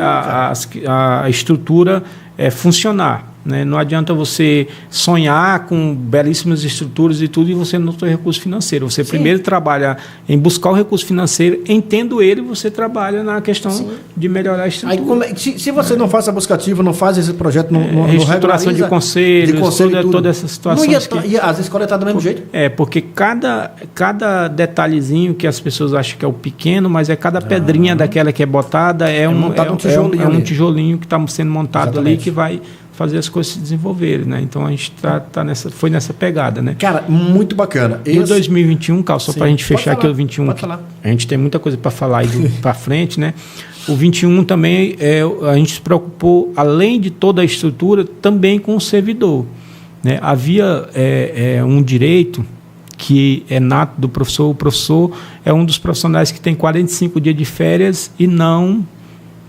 S2: a estrutura funcionar. Né? Não adianta você sonhar com belíssimas estruturas e tudo e você não tem recurso financeiro. Você primeiro trabalha em buscar o recurso financeiro, entendo ele, você trabalha na questão de melhorar a estrutura.
S1: Aí, se você não faz a busca ativa, não faz esse projeto, não
S2: reestruturação de conselhos, toda essa situação.
S1: E as escolas estão do mesmo jeito?
S2: Porque cada detalhezinho que as pessoas acham que é o pequeno, mas é cada pedrinha daquela que é botada, é um tijolinho que está sendo montado ali que vai fazer as coisas se desenvolverem, né? Então a gente foi nessa pegada, né?
S1: Cara, muito bacana.
S2: E o 2021, Carl, só para a gente fechar aqui o 21, a gente tem muita coisa para falar aí para frente, né? O 21 também, a gente se preocupou, além de toda a estrutura, também com o servidor, né? Havia um direito que é nato do professor. O professor é um dos profissionais que tem 45 dias de férias e não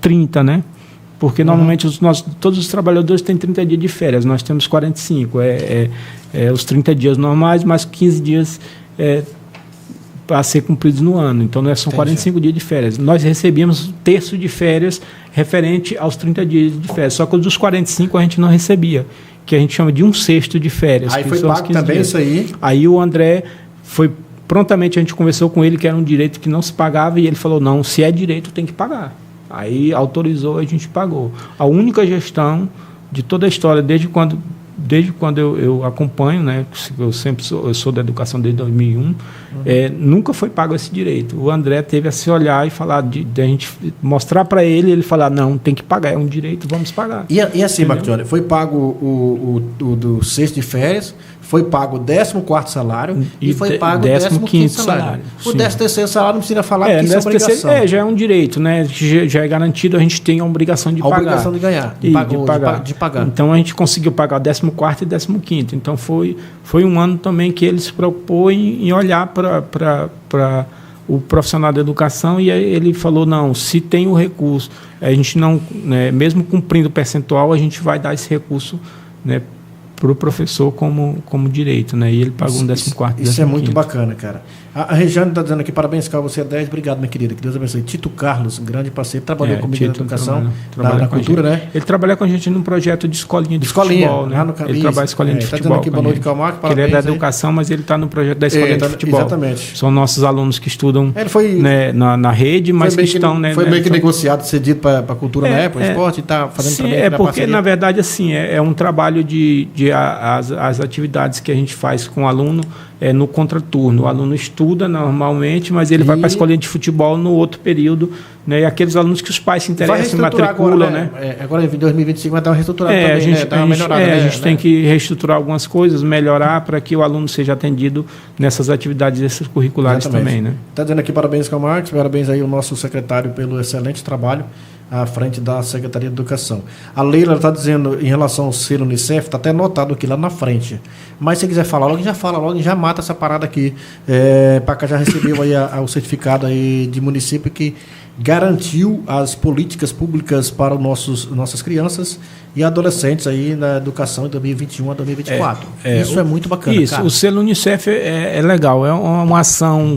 S2: 30, né? Porque normalmente todos os trabalhadores têm 30 dias de férias, nós temos 45. Os 30 dias normais, mais 15 dias para ser cumpridos no ano. Então, são 45 dias de férias. Nós recebíamos um terço de férias referente aos 30 dias de férias. Só que dos 45 a gente não recebia, que a gente chama de um sexto de férias.
S1: Aí foi pago também isso aí?
S2: Aí o André prontamente a gente conversou com ele que era um direito que não se pagava e ele falou, não, se é direito tem que pagar. Aí autorizou, a gente pagou. A única gestão de toda a história, desde quando eu acompanho, né, eu sou da educação desde 2001, nunca foi pago esse direito. O André teve a se olhar e falar, de a gente mostrar para ele falar, não, tem que pagar, é um direito, vamos pagar.
S1: E assim, Bactione, foi pago o do sexto de férias, foi pago o 14º salário e foi pago o 15º salário. O 13º salário não precisa falar que isso é obrigação.
S2: Já é um direito, né? Já é garantido, a gente tem a obrigação de pagar. A
S1: obrigação de ganhar, de pagar.
S2: Então a gente conseguiu pagar o 14º e 15º. Então foi um ano também que ele se preocupou em olhar para o profissional da educação e aí ele falou, não, se tem o recurso, a gente não, né, mesmo cumprindo o percentual, a gente vai dar esse recurso, né, para o professor como direito, né? E ele pagou um 14º.
S1: Isso é muito bacana, cara. A Regiane está dizendo aqui, parabéns, Carl, você é 10. Obrigado, minha querida. Que Deus abençoe. Tito Carlos, um grande parceiro, trabalhou comigo na educação, na cultura, né?
S2: Ele trabalha com a gente num projeto de escolinha de futebol, né?
S1: Ele trabalha escolinha de futebol. Está dizendo aqui, boa noite, Carl Marco, parabéns.
S2: Ele é da educação, mas ele está no projeto da escolinha de futebol.
S1: Exatamente.
S2: São nossos alunos que estudam na rede, mas que estão...
S1: Foi meio que negociado, cedido para a cultura na época, o esporte, e está fazendo também.
S2: É porque, na verdade, assim, é um trabalho de as atividades que a gente faz com o aluno no contraturno. O aluno estuda normalmente, mas ele vai para a escolinha de futebol no outro período, né? E aqueles alunos que os pais se interessam, matriculam,
S1: agora, né? Agora em 2025 vai dar uma reestruturada também,
S2: a gente tem que reestruturar algumas coisas, melhorar para que o aluno seja atendido nessas atividades extracurriculares também, né?
S1: Está dizendo aqui, parabéns, Carl Marcos, parabéns aí ao nosso secretário pelo excelente trabalho à frente da Secretaria de Educação. A Leila está dizendo, em relação ao selo Unicef, está até anotado aqui lá na frente. Mas se quiser falar logo, já fala logo, já mata essa parada aqui. Paca já recebeu aí o certificado aí de município que garantiu as políticas públicas para nossas crianças e adolescentes aí na educação de 2021 a 2024. Isso é muito bacana,
S2: isso, cara. O selo Unicef é legal, é uma ação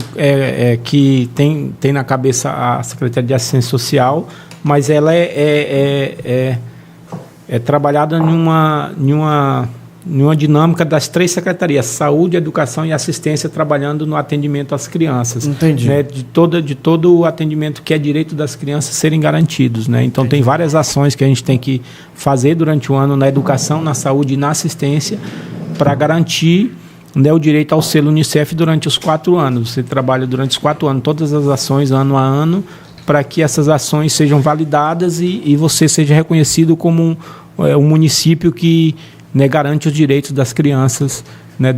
S2: que tem na cabeça a Secretaria de Assistência Social, mas ela é trabalhada numa dinâmica das 3 secretarias, saúde, educação e assistência, trabalhando no atendimento às crianças.
S1: Entendi.
S2: Né, de todo o atendimento que é direito das crianças serem garantidos. Né? Então, tem várias ações que a gente tem que fazer durante o ano na educação, na saúde e na assistência para garantir, né, o direito ao selo Unicef durante os 4 anos. Você trabalha durante os 4 anos, todas as ações, ano a ano, para que essas ações sejam validadas e você seja reconhecido como um município que, né, garante os direitos das crianças, né,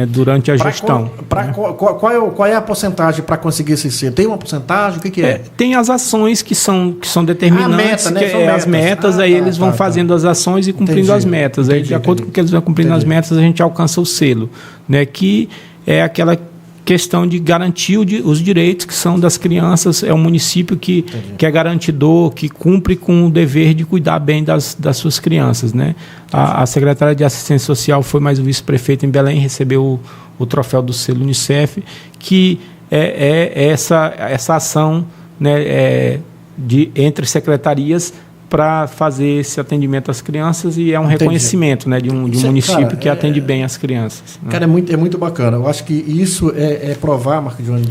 S2: durante a gestão.
S1: Qual é a porcentagem para conseguir esse selo? Tem uma porcentagem? O que é?
S2: Tem as ações que são determinantes,
S1: meta, né?
S2: As metas, aí eles vão fazendo as ações e cumprindo as metas. Aí, de acordo com que eles vão cumprindo as metas, a gente alcança o selo, né, que é aquela questão de garantir os direitos que são das crianças. É um município que é garantidor, que cumpre com o dever de cuidar bem das suas crianças, né? A secretária de Assistência Social foi mais o vice-prefeito em Belém, recebeu o troféu do selo Unicef, que é essa ação, né, entre secretarias para fazer esse atendimento às crianças, e é um reconhecimento, né, de um município, cara, que atende bem as crianças. Né?
S1: Cara, é muito bacana. Eu acho que isso é provar, Marco Johnny,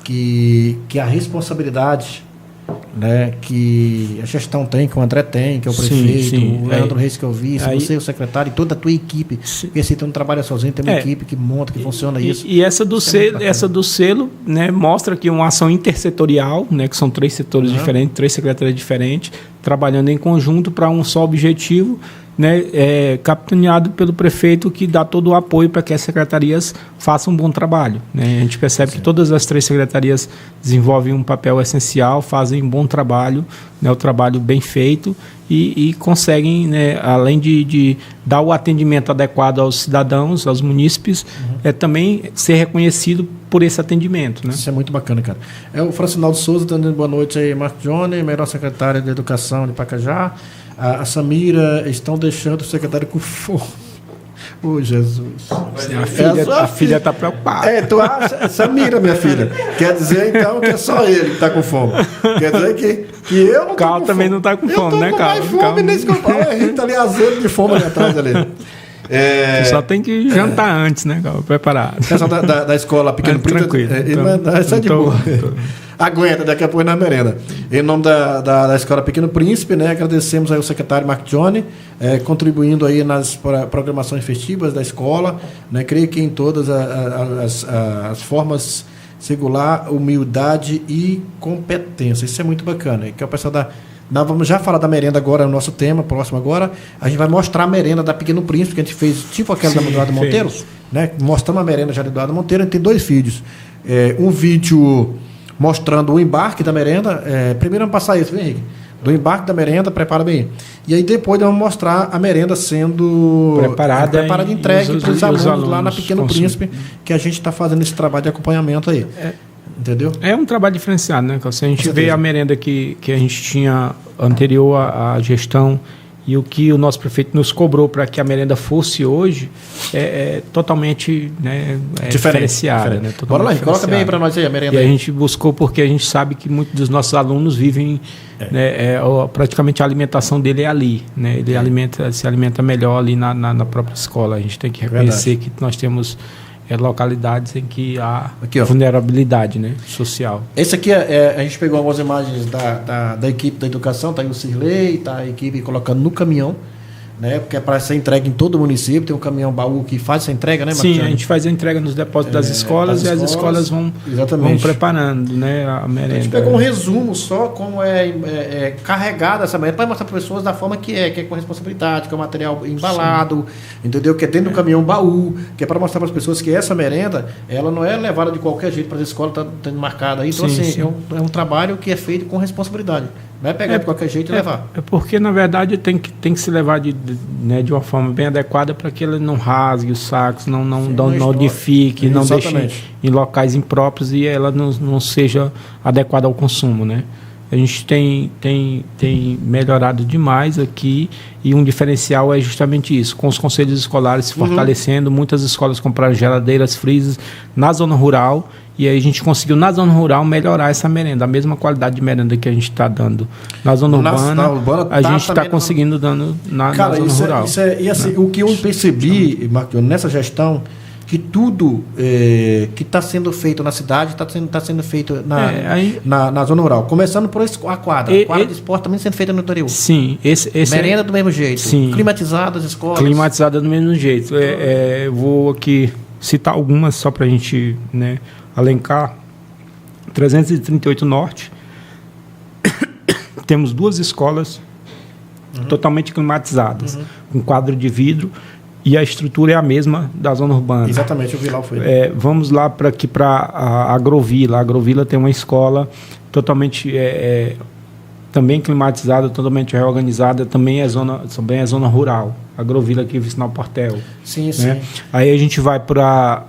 S1: que a responsabilidade, né, que a gestão tem, que o André tem, que é o prefeito, o Leandro Reis, que é o vice, você, o secretário, e toda a tua equipe. Porque assim, tu não trabalha sozinho, tem uma equipe que monta, que funciona isso.
S2: E essa do selo, né, mostra que uma ação intersetorial, né, que são 3 setores diferentes, 3 secretarias diferentes, trabalhando em conjunto para um só objetivo, né, capitaneado pelo prefeito, que dá todo o apoio para que as secretarias façam um bom trabalho. Né? A gente percebe que todas as 3 secretarias desenvolvem um papel essencial, fazem um bom trabalho, né, o trabalho bem feito, e conseguem, né, além de dar o atendimento adequado aos cidadãos, aos munícipes, também ser reconhecido por esse atendimento. Né?
S1: Isso é muito bacana, cara. O Francinaldo Souza dando boa noite aí, Marco Johnny, melhor secretária de Educação de Pacajá. A Samira estão deixando o secretário com fome. Oh, Jesus.
S2: A filha está preocupada.
S1: Tu acha? Samira, minha filha. Quer dizer, então, que é só ele que está com fome. Quer dizer que eu não.
S2: Cal também não está com fome, né, Cal?
S1: Eu tô com mais fome nesse comparo. A gente tá ali azedo de fome ali atrás ali.
S2: Você só tem que jantar antes, né, Cal? Preparado.
S1: O pessoal da escola Pequeno Príncipe.
S2: Tranquilo.
S1: Isso é de boa. Aguenta, daqui a pouco na merenda. Em nome da Escola Pequeno Príncipe, né, agradecemos aí o secretário Marco Johnny, contribuindo aí nas programações festivas da escola, né, creio que em todas as formas singular, humildade e competência. Isso é muito bacana. Que é o pessoal nós vamos já falar da merenda agora, é o nosso tema próximo agora. A gente vai mostrar a merenda da Pequeno Príncipe, que a gente fez tipo aquela da Eduardo Monteiro, né? Mostramos a merenda já de Eduardo Monteiro. A gente tem 2 vídeos. Um vídeo mostrando o embarque da merenda. Primeiro vamos passar isso, Henrique? Do embarque da merenda, prepara bem. E aí depois vamos mostrar a merenda sendo preparada e entregue para os alunos lá na Pequeno Príncipe, que a gente está fazendo esse trabalho de acompanhamento aí. Entendeu?
S2: É um trabalho diferenciado, né? Se a gente vê a merenda que a gente tinha anterior à gestão e o que o nosso prefeito nos cobrou para que a merenda fosse hoje, é totalmente, né, diferenciada. Né?
S1: Bora lá, coloca bem aí para nós aí a merenda.
S2: E a gente buscou porque a gente sabe que muitos dos nossos alunos vivem, né, praticamente a alimentação dele é ali. Né? Ele se alimenta melhor ali na própria escola. A gente tem que reconhecer que nós temos localidades em que há vulnerabilidade, né, social.
S1: Esse aqui a gente pegou algumas imagens da equipe da educação, tá aí o Cirlei, tá a equipe colocando no caminhão, né, porque é para ser entregue em todo o município. Tem um caminhão baú que faz essa entrega, né, Marcelo?
S2: Sim, a gente faz a entrega nos depósitos das escolas, e as escolas vão preparando, né, a merenda. A gente
S1: pegou um resumo só como é carregada essa merenda, para mostrar para as pessoas da forma que é com responsabilidade, que é o material embalado, entendeu? Que é dentro do caminhão baú, que é para mostrar para as pessoas que essa merenda, ela não é levada de qualquer jeito para as escolas, está tendo marcada aí. Então, é um trabalho que é feito com responsabilidade. Não é pegar de qualquer jeito e levar.
S2: É porque, na verdade, tem que se levar de uma forma bem adequada para que ele não rasgue os sacos, não danifique, não deixe em locais impróprios e ela não seja adequada ao consumo, né? A gente tem melhorado demais aqui, e um diferencial é justamente isso, com os conselhos escolares se fortalecendo. Muitas escolas compraram geladeiras, freezers na zona rural, e aí a gente conseguiu na zona rural melhorar essa merenda, a mesma qualidade de merenda que a gente está dando na zona urbana, a gente está conseguindo dando na zona rural.
S3: E assim, o que eu percebi, Marquinhos, nessa gestão, que tudo que está sendo feito na cidade está sendo feito na zona rural. Começando por a quadra. A quadra de esporte também sendo feita no interior.
S2: Sim.
S3: Merenda do mesmo jeito.
S2: Sim.
S3: Climatizadas as escolas.
S2: Climatizadas do mesmo jeito. Vou aqui citar algumas só para a gente, né, alencar. 338 Norte. Temos 2 escolas totalmente climatizadas, com quadro de vidro. E a estrutura é a mesma da zona urbana.
S3: Exatamente, eu vi lá.
S2: Vamos lá para a Agrovila. A Agrovila tem uma escola totalmente também climatizada, totalmente reorganizada, também é zona rural. A Agrovila aqui, Vicinal Portel.
S3: Sim,
S2: né? Aí a gente vai para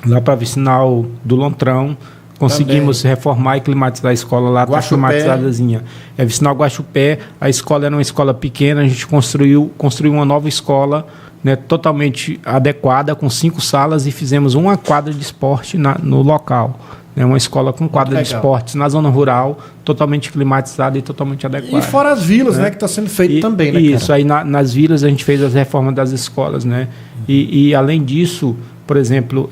S2: lá para Vicinal do Lontrão. Conseguimos reformar e climatizar a escola lá, está climatizadazinha. Vicinal Guaxupé, a escola era uma escola pequena, a gente construiu uma nova escola, né, totalmente adequada, com 5 salas, e fizemos uma quadra de esporte no local. Né, uma escola com quadra de esportes na zona rural, totalmente climatizada e totalmente adequada.
S3: E fora as vilas, né, que está sendo feito também, né,
S2: Isso, aí nas vilas a gente fez as reformas das escolas, né? E além disso, por exemplo,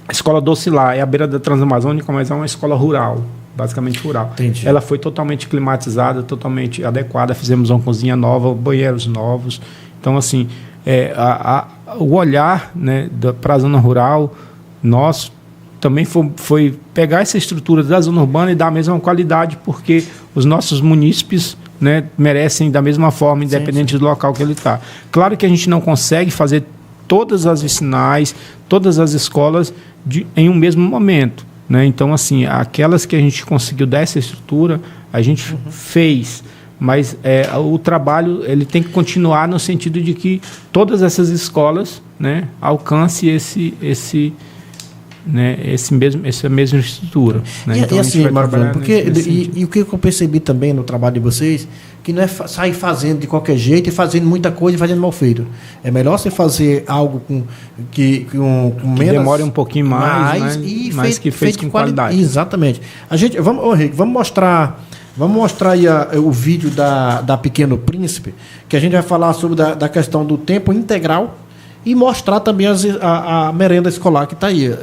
S2: a escola Docilar é à beira da Transamazônica, mas é uma escola rural, basicamente rural.
S3: Entendi.
S2: Ela foi totalmente climatizada, totalmente adequada. Fizemos uma cozinha nova, banheiros novos. Então, assim, o olhar, né, para a zona rural, nós também foi pegar essa estrutura da zona urbana e dar a mesma qualidade, porque os nossos munícipes, né, merecem da mesma forma, independente do local que ele está. Claro que a gente não consegue fazer todas as vicinais, todas as escolas em um mesmo momento, né? Então, assim, aquelas que a gente conseguiu dar essa estrutura, a gente fez, mas o trabalho ele tem que continuar no sentido de que todas essas escolas, né, alcancem essa mesma estrutura. Né?
S3: Então, assim, Marcos, porque o que eu percebi também no trabalho de vocês, que não é sair fazendo de qualquer jeito e fazendo muita coisa e fazendo mal feito. É melhor você fazer algo com menos...
S2: demore um pouquinho mais, né? Mas que feito com qualidade.
S3: Exatamente. Vamos mostrar aí o vídeo da Pequeno Príncipe, que a gente vai falar sobre da questão do tempo integral, e mostrar também a merenda escolar que está aí.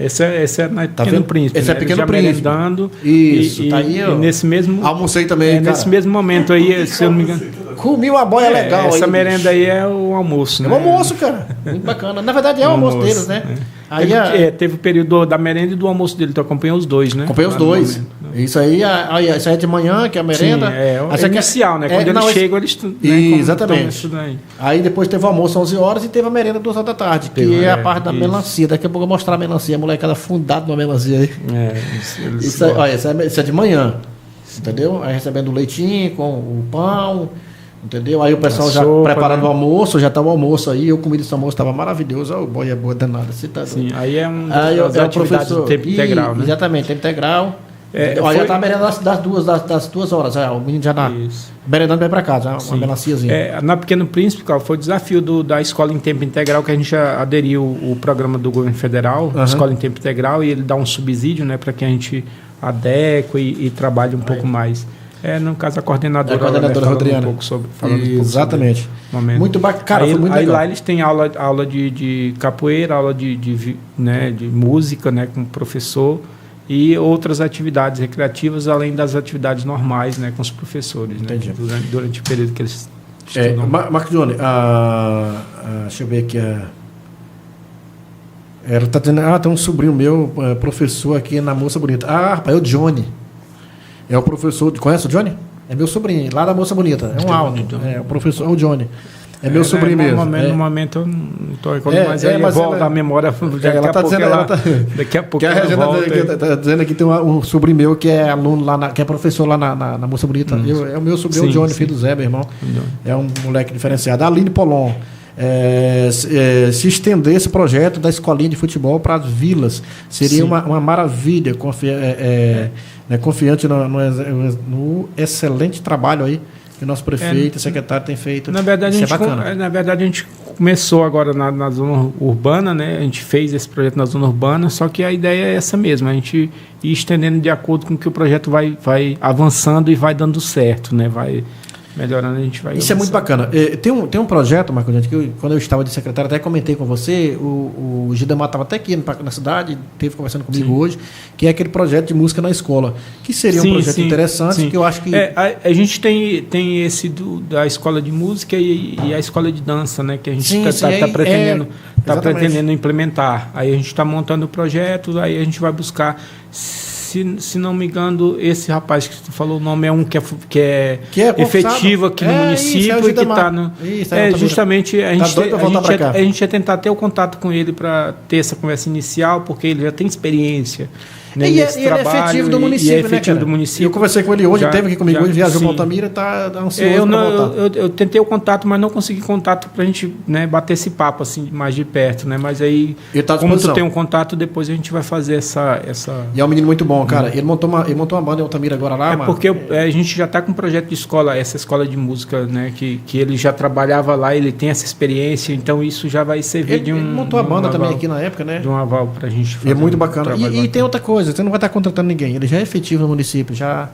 S2: Esse é Pequeno Príncipe.
S3: Esse é Pequeno Príncipe.
S2: Merendando.
S3: Isso, tá aí.
S2: E nesse mesmo...
S3: Almocei também, cara.
S2: Nesse mesmo momento aí, se eu não me engano...
S3: Comi uma boia legal.
S2: Essa merenda aí é o almoço, né?
S3: É o almoço, cara. Muito bacana. Na verdade, é o almoço deles, né? Aí
S2: teve o período da merenda e do almoço dele. Tu acompanhou os dois, né?
S3: Acompanhei os dois. Isso aí é de manhã, que é a merenda.
S2: Sim, é inicial, né? Quando eles chegam, eles...
S3: Exatamente. Aí depois teve o almoço às 11 horas e teve a merenda 2 horas da tarde, que é a parte da melancia. Daqui a pouco eu vou mostrar a melancia. A molecada fundada numa melancia aí. Isso é de manhã. Entendeu? Aí recebendo o leitinho com o pão... Entendeu? Aí o pessoal já preparando o almoço, já estava o almoço aí, eu comi esse almoço, estava maravilhoso, o boia boa danada.
S2: Sim, aí é das atividades do tempo integral, né?
S3: Exatamente, tempo integral. Já está merendando das 2 horas, o menino já está merendando bem para casa, uma melanciazinha.
S2: Na Pequeno Príncipe, foi o desafio da escola em tempo integral, que a gente já aderiu o programa do governo federal, Escola em Tempo Integral, e ele dá um subsídio, né, para que a gente adeque e trabalhe um pouco mais. No caso, a coordenadora
S3: Rodriana.
S2: Um pouco sobre,
S3: exatamente.
S2: Muito
S3: bacana, cara, foi muito
S2: legal. Aí
S3: legal.
S2: lá eles têm aula de capoeira, aula de música, né, com o professor, e outras atividades recreativas, além das atividades normais, né, com os professores, né, durante o período que eles estudam.
S3: Marco Johnny, deixa eu ver aqui. Ela está dizendo, tem um sobrinho meu, professor aqui na Moça Bonita. Rapaz, é o Johnny. É o professor, conhece o Johnny? É meu sobrinho, lá da Moça Bonita. É um alto. O professor, é o Johnny. É meu sobrinho mesmo.
S2: No momento eu não estou recordando, mas volta a memória. Daqui a pouco ela
S3: está dizendo aqui tem um sobrinho meu que é aluno lá, que é professor lá na Moça Bonita. É o meu sobrinho, o Johnny, filho do Zé, meu irmão. É um moleque diferenciado. A Aline Polon.
S1: se estender esse projeto da escolinha de futebol para as vilas. Seria uma maravilha, confiante no excelente trabalho aí que o nosso prefeito e secretário tem feito.
S2: Na verdade, a gente começou agora na zona urbana, né? A gente fez esse projeto na zona urbana, só que a ideia é essa mesma, a gente ir estendendo de acordo com que o projeto vai avançando e vai dando certo, né? Vai melhorando, a gente vai...
S1: Isso avançando. É muito bacana. Tem um projeto, Marco, que quando eu estava de secretário, até comentei com você, o Gidemar estava até aqui na cidade, esteve conversando comigo hoje, que é aquele projeto de música na escola, que seria um projeto interessante, que eu acho que...
S2: a gente tem esse da escola de música e a escola de dança, né, que a gente está pretendendo implementar. Aí a gente está montando o projeto, aí a gente vai buscar... Se não me engano, esse rapaz que tu falou o nome é um que é efetivo aqui no município e que está no... justamente, a gente ia tentar ter o contato com ele para ter essa conversa inicial, porque ele já tem experiência. Né,
S1: ele é efetivo do município, do município. Eu conversei com ele hoje, teve aqui comigo hoje, viajou para Altamira e está ansioso para voltar.
S2: Eu tentei o contato, mas não consegui contato para a gente, né, bater esse papo assim, mais de perto, né? Mas aí, como tu tem um contato, depois a gente vai fazer essa...
S1: E é um menino muito bom, cara. Ele montou uma banda em Altamira agora lá.
S2: Porque a gente já está com um projeto de escola, essa escola de música, né? Que ele já trabalhava lá, ele tem essa experiência, então isso já vai servir de um... Ele
S1: montou a banda também aqui na época, né?
S2: De um aval para a gente fazer.
S1: E é muito bacana. E tem outra coisa, você não vai estar contratando ninguém, ele já é efetivo no município, já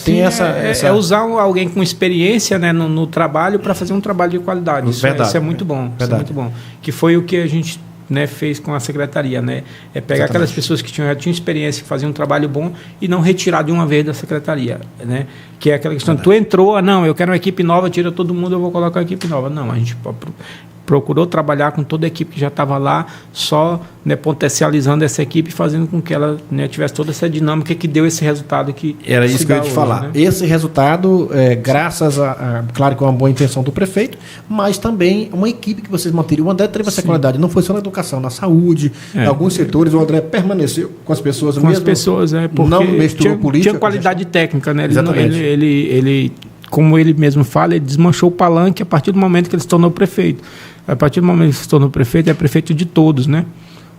S1: tem essa...
S2: É usar alguém com experiência, né, no trabalho para fazer um trabalho de qualidade. Isso é muito bom. Isso é muito bom. Que foi o que a gente, né, fez com a secretaria, né? É pegar aquelas pessoas que já tinham experiência, que faziam um trabalho bom e não retirar de uma vez da secretaria, né? Que é aquela questão, tu entrou, não, eu quero uma equipe nova, tira todo mundo, eu vou colocar uma equipe nova. Não, a gente procurou trabalhar com toda a equipe que já estava lá, só, né, potencializando essa equipe, fazendo com que ela, né, tivesse toda essa dinâmica que deu esse resultado que...
S1: Era isso que eu ia te falar. Né? Esse resultado, graças claro, com uma boa intenção do prefeito, mas também uma equipe que vocês manteram. O André teve essa qualidade, não foi só na educação, na saúde, em alguns setores, o André permaneceu com as pessoas
S2: com mesmo. Com as pessoas, porque
S1: não misturou política.
S2: Tinha qualidade técnica, né? Ele, como ele mesmo fala, ele desmanchou o palanque a partir do momento que ele se tornou prefeito. A partir do momento que se tornou prefeito, é prefeito de todos, né?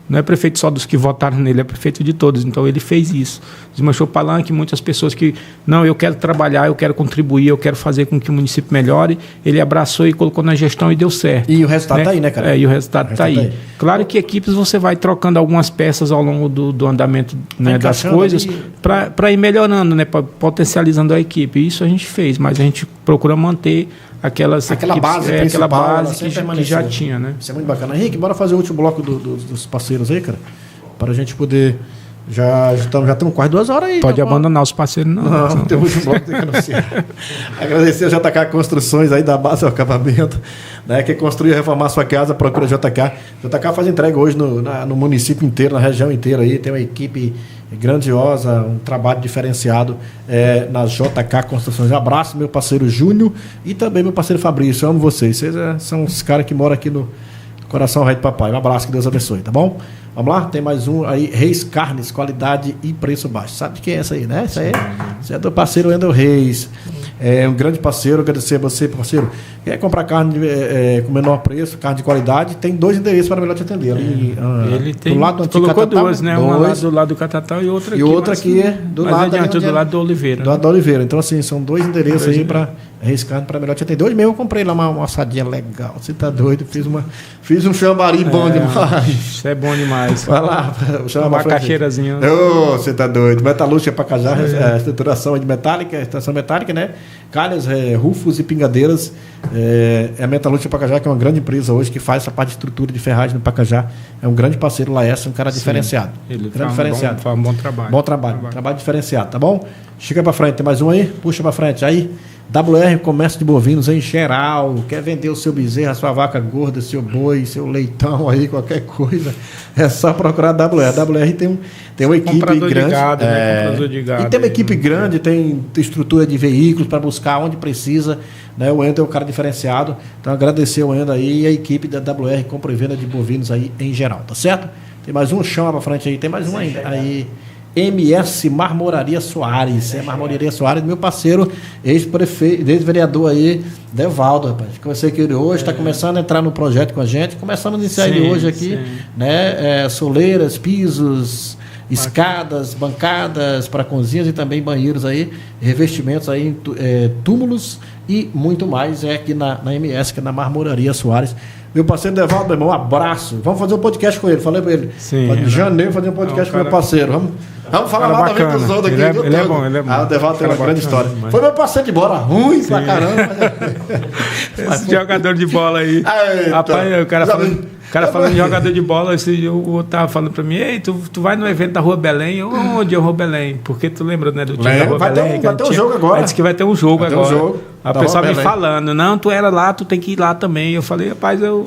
S2: Não é prefeito só dos que votaram nele, é prefeito de todos. Então, ele fez isso. Desmanchou o palanque, muitas pessoas que... Não, eu quero trabalhar, eu quero contribuir, eu quero fazer com que o município melhore. Ele abraçou e colocou na gestão e deu certo.
S1: E o resultado está aí, né, cara?
S2: E o resultado está aí. Claro que equipes você vai trocando algumas peças ao longo do andamento, né, das coisas para ir melhorando, né, potencializando a equipe. Isso a gente fez, mas a gente procura manter aquela base que já tinha, né?
S1: Isso é muito bacana. Henrique, bora fazer o último bloco dos parceiros aí, cara, para a gente poder... Já estamos quase 2 horas aí.
S2: Pode abandonar os parceiros, não.
S1: Não, tem o último bloco que anunciar. Agradecer a JK Construções aí da base ao acabamento, né? Quer construir e reformar sua casa, procura JK. JK faz entrega hoje no município inteiro, na região inteira aí. Tem uma equipe grandiosa, um trabalho diferenciado na JK Construções. Um abraço, meu parceiro Júnior e também meu parceiro Fabrício. Eu amo vocês. Vocês são os caras que moram aqui no Coração Rei do Papai. Um abraço, que Deus abençoe, tá bom? Vamos lá? Tem mais um aí, Reis Carnes, qualidade e preço baixo. Sabe de quem é essa aí, né? Isso é do parceiro Wendel Reis. É um grande parceiro, agradecer a você, parceiro. Quer comprar carne com menor preço, carne de qualidade, tem 2 endereços para melhor te atender.
S2: Ele tem, do lado do antigo colocou Catatá, 2, né? Uma lá do lado do Catatá e outra aqui.
S1: E outra aqui do lado
S2: do lado do Oliveira.
S1: Do lado do Oliveira. Então, assim, são 2 endereços aí para Reis Carne para melhor te atender. Hoje mesmo eu comprei lá uma assadinha legal. Você tá doido? Fiz um chambari bom demais.
S2: Isso é bom demais.
S1: Vai lá,
S2: uma macaxeirazinha.
S1: Você tá doido. Metalúrgica Pacajá, estruturação de metálica, estação metálica, né? Calhas, rufos e pingadeiras. A Metalúrgica Pacajá, que é uma grande empresa hoje, que faz essa parte de estrutura de ferragem no Pacajá. É um grande parceiro lá, um cara diferenciado.
S2: Ele faz um bom trabalho.
S1: Bom trabalho diferenciado, tá bom? Chega pra frente, tem mais um aí? Puxa pra frente. Aí, WR Comércio de Bovinos em geral. Quer vender o seu bezerro, a sua vaca gorda, seu boi, seu leitão aí, qualquer coisa. É só procurar a WR. A WR tem uma equipe grande.
S2: De gado, né? De gado,
S1: e tem uma equipe grande, tem estrutura de veículos para buscar onde precisa. Né? O Wendel é um cara diferenciado. Então, agradecer o Wendel aí e a equipe da WR Compra e Venda de Bovinos aí em geral, tá certo? Tem mais um, chama pra frente aí. Tem mais um ainda. Aí,
S3: MS Marmoraria Soares. Marmoraria Soares, meu parceiro, ex-prefeito, ex-vereador aí, Devaldo, rapaz. Conversei com ele hoje, está começando a entrar no projeto com a gente. Começamos a iniciar ele hoje aqui, né? Soleiras, pisos, escadas, bancadas para cozinhas e também banheiros aí, revestimentos aí, túmulos e muito mais aqui na MS, que é na Marmoraria Soares. Meu parceiro Devaldo, meu irmão, um abraço. Vamos fazer um podcast com ele. Falei para ele. Em janeiro fazer um podcast com meu parceiro. Vamos falar lá da vida dos outros aqui.
S2: Ele é bom.
S3: O Devaldo tem uma grande história. Mas... Foi meu parceiro de bola, ruim pra caramba.
S2: Esse jogador de bola aí. Rapaz, o cara falando de jogador de bola, eu tava falando pra mim, ei, tu vai no evento da Rua Belém? Onde é a Rua Belém? Porque tu lembra, né, do time da Rua Belém?
S3: Vai ter um jogo agora.
S2: Disse que vai ter um jogo agora. A pessoa me falando, não, tu era lá, tu tem que ir lá também. Eu falei, rapaz, eu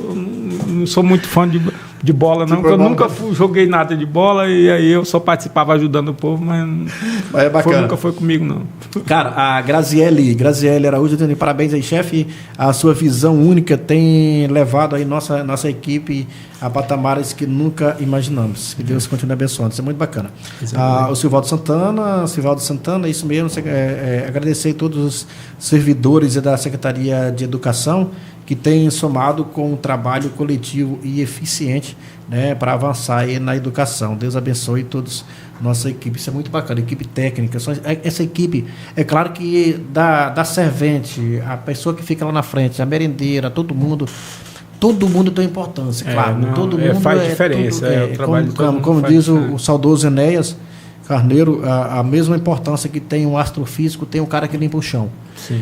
S2: não sou muito fã de bola, não, porque eu nunca joguei nada de bola e aí eu só participava ajudando o povo, mas
S3: é bacana.
S2: Nunca foi comigo, não.
S3: Cara, a Graziele Araújo, parabéns aí, chefe. A sua visão única tem levado aí nossa equipe a patamares que nunca imaginamos. Que Deus continue abençoando. Isso é muito bacana. O Silvaldo Santana, isso mesmo. Agradecer a todos os servidores da Secretaria de Educação que tem somado com um trabalho coletivo e eficiente, né, para avançar aí na educação. Deus abençoe todos, nossa equipe. Isso é muito bacana, equipe técnica. Essa equipe, é claro que da servente, a pessoa que fica lá na frente, a merendeira, todo mundo tem importância, claro. Todo mundo
S2: faz diferença. O trabalho
S3: como diz o saudoso Enéas Carneiro, a mesma importância que tem um astrofísico, tem um cara que limpa o chão.
S2: Sim.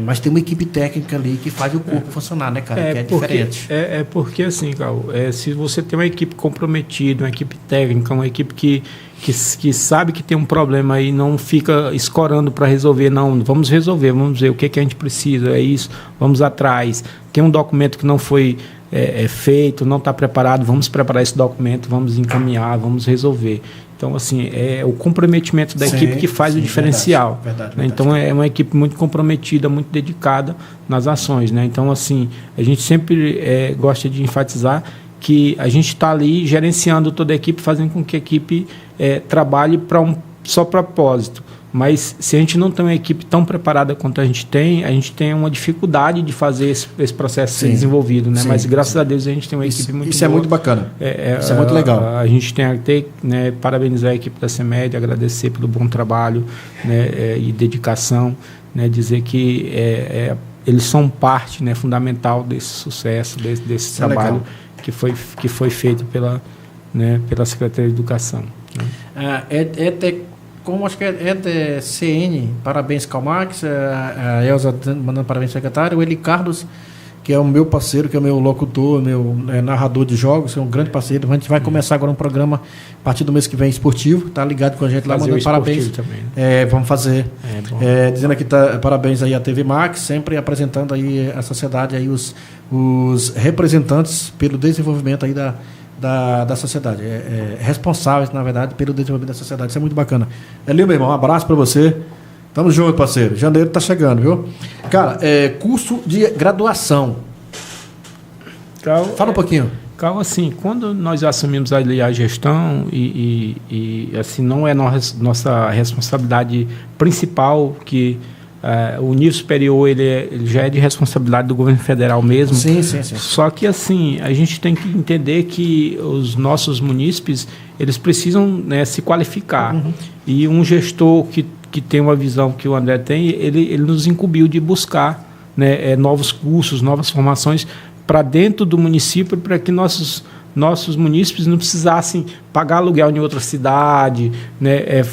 S3: Mas tem uma equipe técnica ali que faz o corpo funcionar, né, cara? Que é diferente.
S2: Porque assim, Carl, se você tem uma equipe comprometida, uma equipe técnica, uma equipe que sabe que tem um problema aí, não fica escorando para resolver, não, vamos resolver, vamos ver o que a gente precisa, é isso, vamos atrás. Tem um documento que não foi feito, não está preparado, vamos preparar esse documento, vamos encaminhar, vamos resolver. Então, assim, é o comprometimento da equipe que faz o diferencial.
S3: Verdade.
S2: Então, é uma equipe muito comprometida, muito dedicada nas ações, né? Então, assim, a gente sempre gosta de enfatizar que a gente está ali gerenciando toda a equipe, fazendo com que a equipe trabalhe para um só propósito. Mas se a gente não tem uma equipe tão preparada quanto a gente tem uma dificuldade de fazer esse processo ser desenvolvido, né? Mas graças a Deus a gente tem uma equipe muito boa.
S3: Isso é muito bacana. Isso é muito legal.
S2: A gente tem que parabenizar a equipe da CEMED, agradecer pelo bom trabalho, né, e dedicação, né, dizer que eles são parte, né, fundamental desse sucesso, desse trabalho que foi feito pela Secretaria de Educação. Né?
S3: Como acho que é de CN, parabéns Calmax, a Elza mandando parabéns ao secretário, o Eli Carlos, que é o meu parceiro, que é o meu locutor, meu narrador de jogos, que é um grande parceiro. A gente vai começar agora um programa a partir do mês que vem esportivo, tá ligado com a gente lá, mandando parabéns.
S2: Também,
S3: né? Vamos fazer. Dizendo aqui, parabéns aí à TV Max, sempre apresentando aí a sociedade, aí os representantes pelo desenvolvimento aí da sociedade, responsáveis, na verdade, pelo desenvolvimento da sociedade. Isso é muito bacana. Elio, meu irmão, um abraço para você. Tamo junto, parceiro. Janeiro tá chegando, viu? Cara, curso de graduação. Fala um pouquinho.
S2: Carl, assim, quando nós assumimos ali a gestão e assim, não é nossa responsabilidade principal, que o nível superior ele já é de responsabilidade do governo federal mesmo.
S3: Sim.
S2: Só que assim, a gente tem que entender que os nossos munícipes, eles precisam, né, se qualificar. Uhum. E um gestor que tem uma visão que o André tem, ele nos incumbiu de buscar, né, novos cursos, novas formações para dentro do município, para que nossos munícipes não precisassem pagar aluguel em outra cidade, né,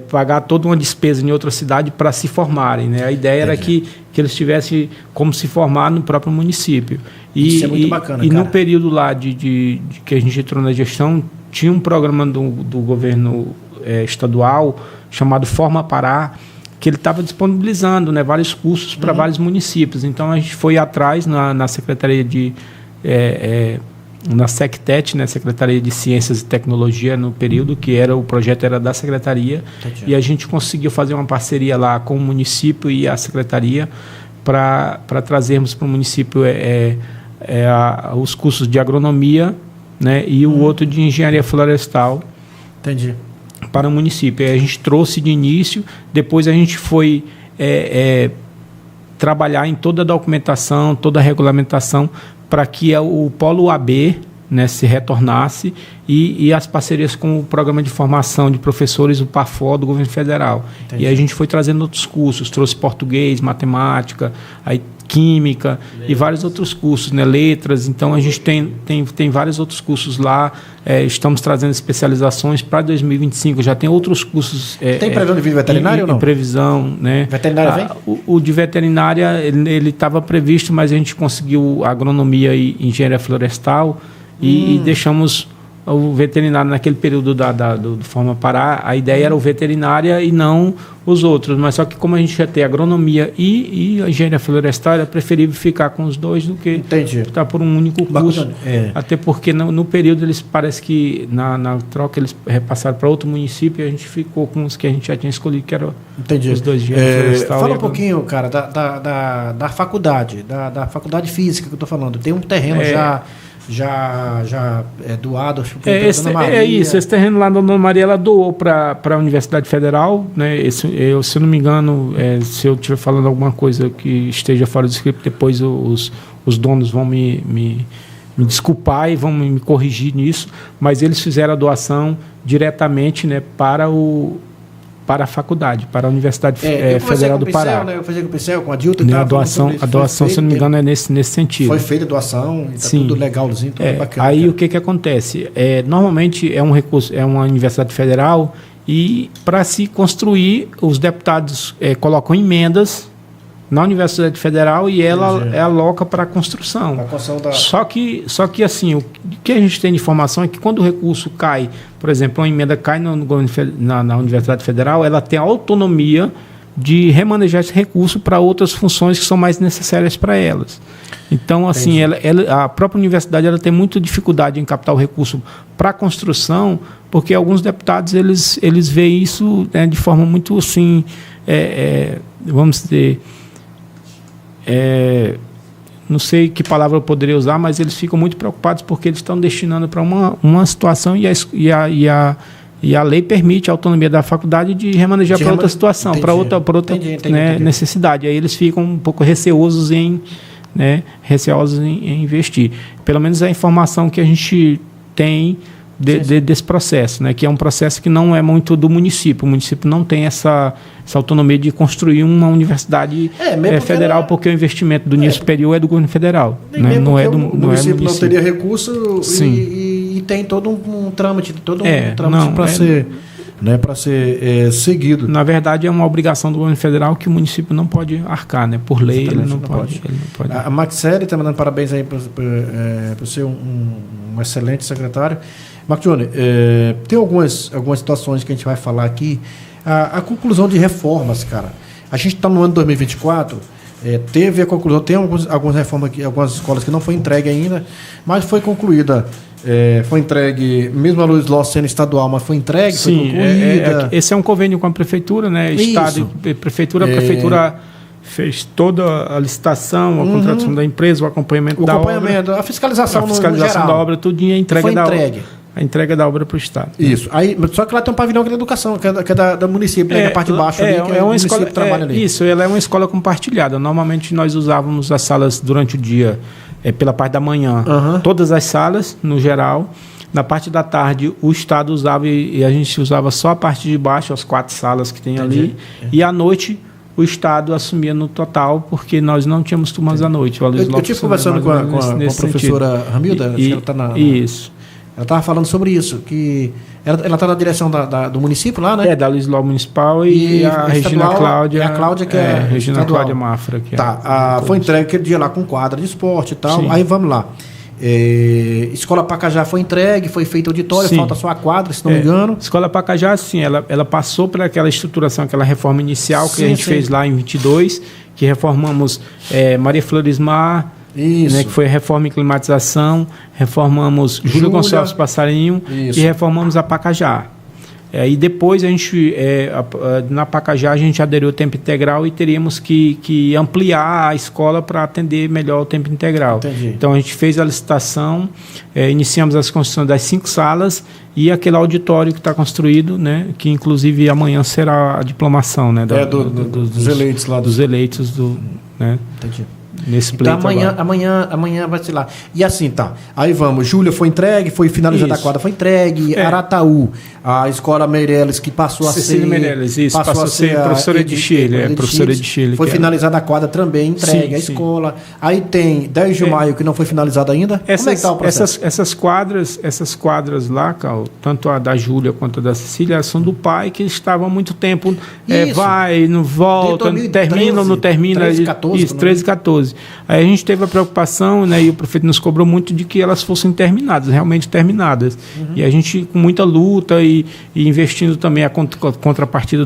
S2: pagar toda uma despesa em outra cidade para se formarem. Né? A ideia era que eles tivessem como se formar no próprio município.
S3: Isso é muito bacana,
S2: cara. No período lá de que a gente entrou na gestão, tinha um programa do governo estadual chamado Forma Pará, que ele estava disponibilizando, né, vários cursos para vários municípios. Então, a gente foi atrás na Secretaria na SECTET, né, Secretaria de Ciências e Tecnologia, no período que o projeto era da Secretaria. Entendi. E a gente conseguiu fazer uma parceria lá com o município e a Secretaria para trazermos para o município os cursos de agronomia, né, e o outro de engenharia florestal.
S3: Entendi.
S2: para o município. A gente trouxe de início, depois a gente foi trabalhar em toda a documentação, toda a regulamentação, para que o Polo AB, né, se retornasse e as parcerias com o Programa de Formação de Professores, o PAFO, do Governo Federal. Entendi. E aí a gente foi trazendo outros cursos, trouxe português, matemática, aí química e vários outros cursos, né, letras. Então a gente tem vários outros cursos lá. Estamos trazendo especializações para 2025. Já tem outros cursos.
S3: Tem previsão de vir veterinário ou não?
S2: Previsão, né?
S3: Veterinária vem?
S2: O de veterinária ele estava previsto, mas a gente conseguiu agronomia e engenharia florestal e deixamos o veterinário naquele período do Forma Pará. A ideia era o veterinária e não os outros, mas só que como a gente já tem agronomia e a engenharia florestal, era preferível ficar com os dois do que estar por um único curso. Até porque no período eles parece que na troca eles repassaram para outro município e a gente ficou com os que a gente já tinha escolhido, que eram os dois de engenharia florestal.
S3: Fala um pouquinho, cara, da faculdade, da faculdade física que eu estou falando. Tem um terreno já é doado, acho que
S2: esse terreno lá da Dona Maria, ela doou para a Universidade Federal, né? Se eu não me engano, se eu estiver falando alguma coisa que esteja fora do script, depois os donos vão me desculpar e vão me corrigir nisso, mas eles fizeram a doação diretamente, né, para a faculdade, para a Universidade Federal do Pará.
S3: Eu fazia com o Pincel, com a Dilton.
S2: A doação, se eu não me engano, é nesse sentido.
S3: Foi feita a doação, está tudo legalzinho, tudo bacana.
S2: Aí o que acontece? Normalmente é um recurso, é uma Universidade Federal, e para se construir, os deputados colocam emendas na Universidade Federal e ela aloca para a construção. Só que assim, o que a gente tem de informação é que quando o recurso cai, por exemplo, uma emenda cai na Universidade Federal, ela tem a autonomia de remanejar esse recurso para outras funções que são mais necessárias para elas. Então, assim, a própria universidade ela tem muita dificuldade em captar o recurso para a construção, porque alguns deputados eles veem isso, né, de forma muito assim, vamos dizer, não sei que palavra eu poderia usar, mas eles ficam muito preocupados porque eles estão destinando para uma situação e a lei permite a autonomia da faculdade de remanejar para outra situação, para outra necessidade. Aí eles ficam um pouco receosos em investir. Pelo menos a informação que a gente tem desse processo, né, que é um processo que não é muito do município. O município não tem essa autonomia de construir uma universidade federal, porque o investimento do nível superior é do governo federal. Né? Não é do município.
S3: Não teria recurso e tem todo um trâmite, para ser seguido.
S2: Na verdade, é uma obrigação do governo federal que o município não pode arcar, né? Por lei, ele não pode.
S3: A Maxele está mandando parabéns aí por ser um excelente secretário. Marco Johnny, tem algumas situações que a gente vai falar aqui. A conclusão de reformas, cara. A gente está no ano 2024, teve a conclusão, tem algumas reformas aqui, algumas escolas que não foi entregue ainda, mas foi concluída. Foi entregue, mesmo a Luiz Ló sendo estadual, mas foi entregue, foi concluída.
S2: Esse é um convênio com a prefeitura, né? Estado e prefeitura. A prefeitura fez toda a licitação, a contratação da empresa, o acompanhamento da obra.
S3: A fiscalização
S2: da obra, tudo e a entrega da obra para o Estado.
S3: Isso. Aí, só que lá tem um pavilhão que é da educação, que é da município, da parte de baixo.
S2: Uma escola que trabalha ali. Isso, ela é uma escola compartilhada. Normalmente nós usávamos as salas durante o dia, pela parte da manhã, todas as salas, no geral. Na parte da tarde, o Estado usava e a gente usava só a parte de baixo, as 4 salas que tem ali. E à noite, o Estado assumia no total, porque nós não tínhamos turmas à noite.
S3: Eu estive conversando com a professora Ramilda, acho que ela está
S2: Isso.
S3: Ela estava falando sobre isso, que ela está na direção do município lá, né?
S2: Da Luiz Ló Municipal e a Regina Cláudia.
S3: E a Cláudia, que é
S2: Regina estadual. Cláudia Mafra. Que
S3: foi entregue aquele dia lá com quadra de esporte e tal. Sim. Aí vamos lá. Escola Pacajá foi entregue, foi feito auditório, falta só a quadra, se não me engano.
S2: Escola Pacajá, sim, ela passou por aquela estruturação, aquela reforma inicial que a gente fez lá em 22, que reformamos Maria Floresmar, né, que foi reforma e climatização, reformamos Júlio Gonçalves Passarinho e reformamos a Pacajá. E depois a gente, na Pacajá, a gente aderiu ao tempo integral e teríamos que ampliar a escola para atender melhor o tempo integral.
S3: Entendi.
S2: Então a gente fez a licitação, iniciamos as construções das 5 salas e aquele auditório que está construído, né, que inclusive amanhã será a diplomação, né,
S1: dos eleitos lá.
S2: Dos eleitos né?
S3: Entendi.
S2: Nesse
S3: então amanhã vai ser lá. E assim, tá. Aí vamos, Júlia foi entregue, foi finalizada a quadra, foi entregue. Arataú, a escola Meirelles, que passou
S2: Cecília
S3: a ser...
S2: Meirelles, isso, passou a ser professora de Chile. Professora de Chile.
S3: Foi finalizada a quadra também, entregue a escola. Aí tem 10 de maio, que não foi finalizada ainda. Como é que está o processo?
S2: Essas quadras lá, Cal, tanto a da Júlia quanto a da Cecília, são do pai, que estava há muito tempo. Vai, não volta, termina ou não termina.
S3: 13, 14.
S2: Isso, 13 e 14. Aí a gente teve a preocupação, né, e o prefeito nos cobrou muito de que elas fossem terminadas, realmente terminadas. E a gente, com muita luta e investindo também a contrapartida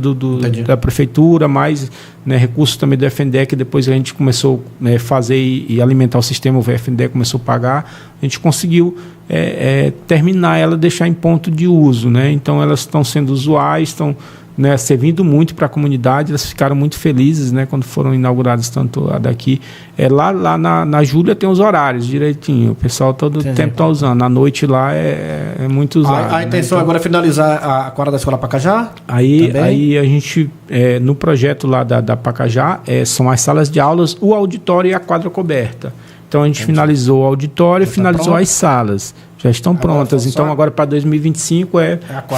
S2: da prefeitura, mais, né, recursos também do FNDE, que depois a gente começou a fazer e alimentar o sistema, o FNDE começou a pagar, a gente conseguiu terminar ela, deixar em ponto de uso, né? Então elas estão sendo usuais, estão, né, servindo muito para a comunidade, elas ficaram muito felizes, né, quando foram inauguradas, tanto a daqui. Lá na Júlia tem os horários direitinho, o pessoal todo o tempo está usando, à noite lá é muito usado.
S3: A intenção agora é finalizar a quadra da Escola Pacajá?
S2: Aí a gente, no projeto lá da Pacajá, são as salas de aulas, o auditório e a quadra coberta. Então a gente finalizou o auditório e finalizou as salas. Já estão prontas. Então, agora para 2025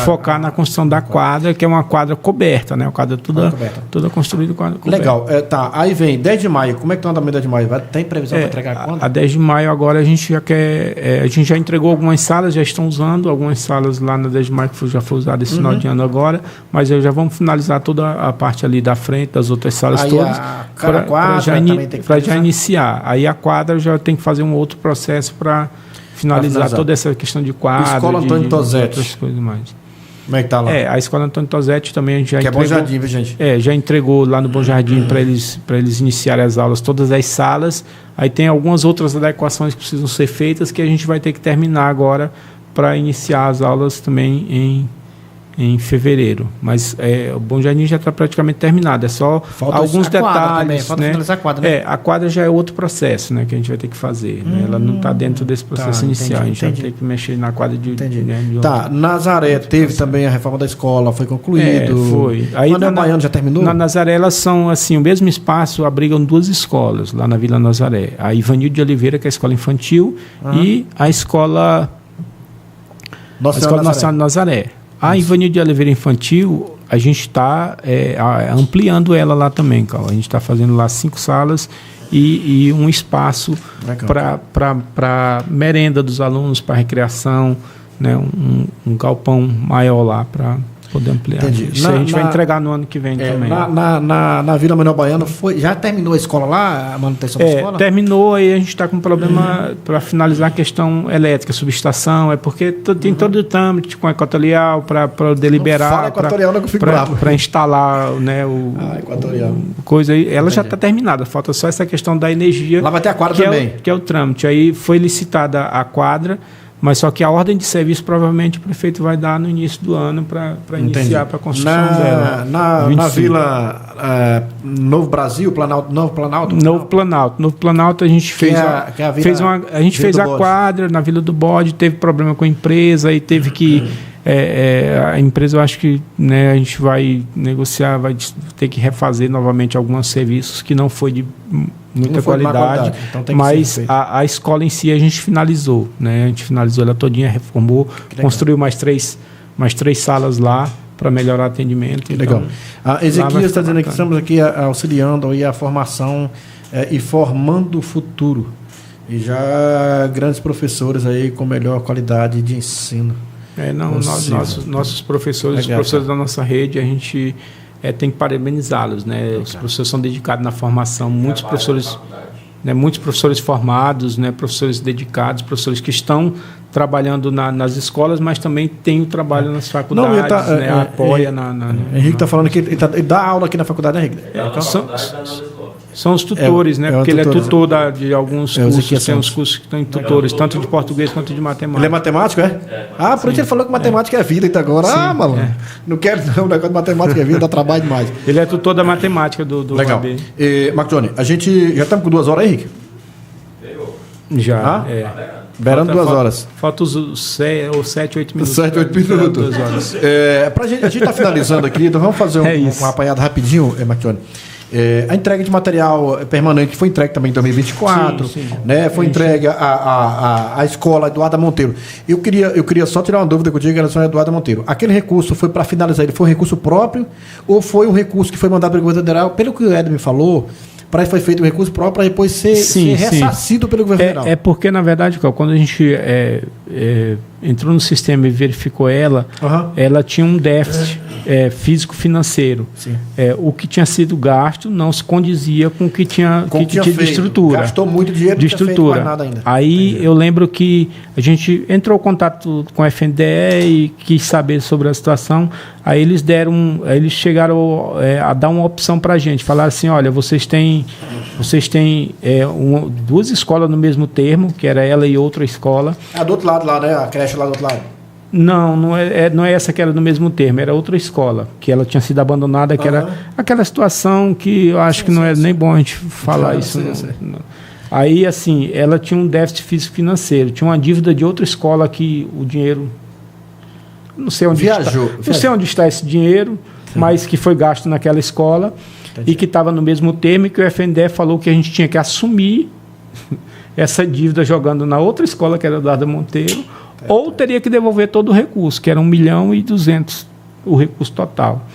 S2: focar na construção da quadra, que é uma quadra coberta, né? Uma quadra toda construída com a quadra coberta.
S3: Legal. Aí vem 10 de maio. Como é que está o andamento da 10 de maio? Tem previsão para entregar quando?
S2: A 10 de maio agora a gente já quer... a gente já entregou algumas salas, já estão usando algumas salas lá na 10 de maio, que já foi usada esse final de ano agora, mas já vamos finalizar toda a parte ali da frente, das outras salas todas, para já iniciar. Aí a quadra já tem que fazer um outro processo para finalizar toda essa questão de quadro.
S3: Escola Antônio Tosetti.
S2: Outras coisas mais.
S3: Como é que tá lá?
S2: A Escola Antônio Tosetti também a gente já entregou.
S3: É Bom Jardim, viu, gente?
S2: Já entregou lá no Bom Jardim para eles iniciarem as aulas, todas as salas. Aí tem algumas outras adequações que precisam ser feitas que a gente vai ter que terminar agora para iniciar as aulas também em fevereiro, mas o Bom Jardim já está praticamente terminado, é só alguns detalhes,
S3: falta finalizar a quadra, né?
S2: A quadra já é outro processo, né, que a gente vai ter que fazer, né? Ela não está dentro desse processo inicial, a gente vai ter que mexer na quadra de
S3: Nazaré teve também a reforma da escola, foi concluído.
S2: Foi. Aí
S3: Baiano já terminou?
S2: Na Nazaré elas são assim, o mesmo espaço, abrigam 2 escolas lá na Vila Nazaré, a Ivanildo de Oliveira, que é a escola infantil, e a escola Nossa Senhora de Nazaré. A Ivanildo de Oliveira Infantil, a gente está ampliando ela lá também, Carl. A gente está fazendo lá 5 salas e um espaço para merenda dos alunos, para recreação, né? Um galpão maior lá para poder ampliar. Isso a gente vai entregar no ano que vem também.
S3: Na Vila Manuel Baiano, já terminou a escola lá, a manutenção da escola?
S2: Terminou, aí a gente está com problema para finalizar a questão elétrica, subestação, porque tem todo o trâmite com a Equatorial para deliberar, para instalar, né,
S3: Equatorial.
S2: Coisa aí. Ela já está terminada, falta só essa questão da energia.
S3: Lá vai ter a quadra também.
S2: Que é o trâmite. Aí foi licitada a quadra, mas só que a ordem de serviço provavelmente o prefeito vai dar no início do ano para iniciar para a construção dela.
S3: Na Vila Novo Brasil, Novo
S2: Planalto a gente fez a quadra na Vila do Bode, teve problema com a empresa, aí teve que a empresa, eu acho que, né, a gente vai negociar, vai ter que refazer novamente alguns serviços que não foi de muita qualidade, então mas a escola em si a gente finalizou, né? A gente finalizou ela todinha, reformou, construiu mais três salas lá para melhorar o atendimento.
S3: Que legal. A Ezequiel está dizendo que estamos aqui auxiliando aí a formação e formando o futuro. E já grandes professores aí com melhor qualidade de ensino.
S2: Nossos professores, os professores da nossa rede, a gente tem que parabenizá-los, né? Os professores são dedicados na formação, muitos professores formados, né? Professores dedicados, professores que estão trabalhando nas escolas, mas também tem o trabalho nas faculdades, Henrique
S3: está falando que ele dá aula aqui na faculdade, né, Henrique?
S2: São os tutores, né? Porque ele é tutor de alguns cursos, tem uns cursos que estão em tutores, tanto de português quanto de matemática.
S1: Ele é matemático, é? Por isso ele falou que matemática é vida, então agora, malandro, não quero não, o negócio de matemática é vida, dá trabalho demais.
S2: Ele é tutor da matemática do
S1: Legal. Marconi, a gente já estamos com 2 horas aí, Henrique?
S2: Já,
S1: Beirando 2 horas.
S2: Falta os 7, 8 minutos.
S1: 7, 8 minutos. 2 horas. A gente está finalizando aqui, então vamos fazer uma apanhada rapidinho, Marconi. A entrega de material permanente foi entregue também em 2024, sim. Né? Foi entregue à escola Eduarda Monteiro. Eu queria só tirar uma dúvida contigo em relação a Eduarda Monteiro. Aquele recurso foi para finalizar, ele foi um recurso próprio ou foi um recurso que foi mandado pelo governo federal? Pelo que o Ed me falou, para foi feito um recurso próprio para depois ser ressarcido pelo governo federal.
S2: É porque, na verdade, quando a gente entrou no sistema e verificou ela tinha um déficit físico-financeiro. O que tinha sido gasto não se condizia com o que tinha de estrutura.
S1: Gastou muito dinheiro
S2: de estrutura.
S1: Não nada ainda.
S2: Aí eu lembro que a gente entrou em contato com a FNDE e quis saber sobre a situação. Aí eles chegaram a dar uma opção para a gente. Falaram assim, olha, vocês têm 2 escolas no mesmo termo, que era ela e outra escola.
S1: Do outro lado lá, né? A creche lá do outro lado.
S2: Não é essa que era no mesmo termo, era outra escola, que ela tinha sido abandonada, que era aquela situação que eu acho que não é nem bom a gente falar isso. Não. Aí, assim, ela tinha um déficit físico-financeiro, tinha uma dívida de outra escola que o dinheiro... Não sei onde está esse dinheiro, mas que foi gasto naquela escola. Entendi. E que estava no mesmo termo, e que o FNDE falou que a gente tinha que assumir essa dívida jogando na outra escola, que era a Eduarda Monteiro, ou teria que devolver todo o recurso, que era 1.200.000 o recurso total.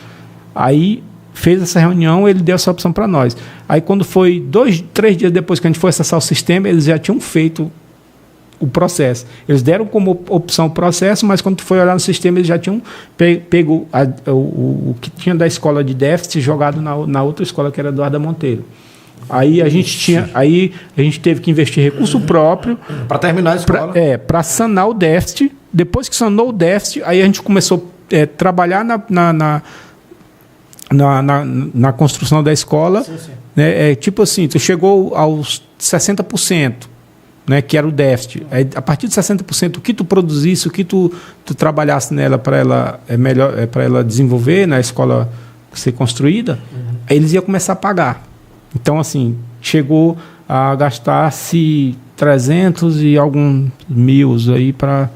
S2: Aí fez essa reunião, ele deu essa opção para nós. Aí quando foi 2, 3 dias depois que a gente foi acessar o sistema, eles já tinham feito o processo. Eles deram como opção o processo, mas quando foi olhar no sistema, eles já tinham pego o que tinha da escola de déficit jogado na outra escola, que era a Eduarda Monteiro. Aí a gente teve que investir recurso próprio
S1: para terminar a escola.
S2: Para sanar o déficit. Depois que sanou o déficit, aí a gente começou a trabalhar na construção da escola. Sim. Né? Tipo assim, tu chegou aos 60%. Né, que era o déficit. Aí, a partir de 60%, o que tu produzisse, o que tu trabalhasse nela para ela para ela desenvolver na escola ser construída, aí eles iam começar a pagar. Então, assim, chegou a gastar-se 300 e alguns mil aí para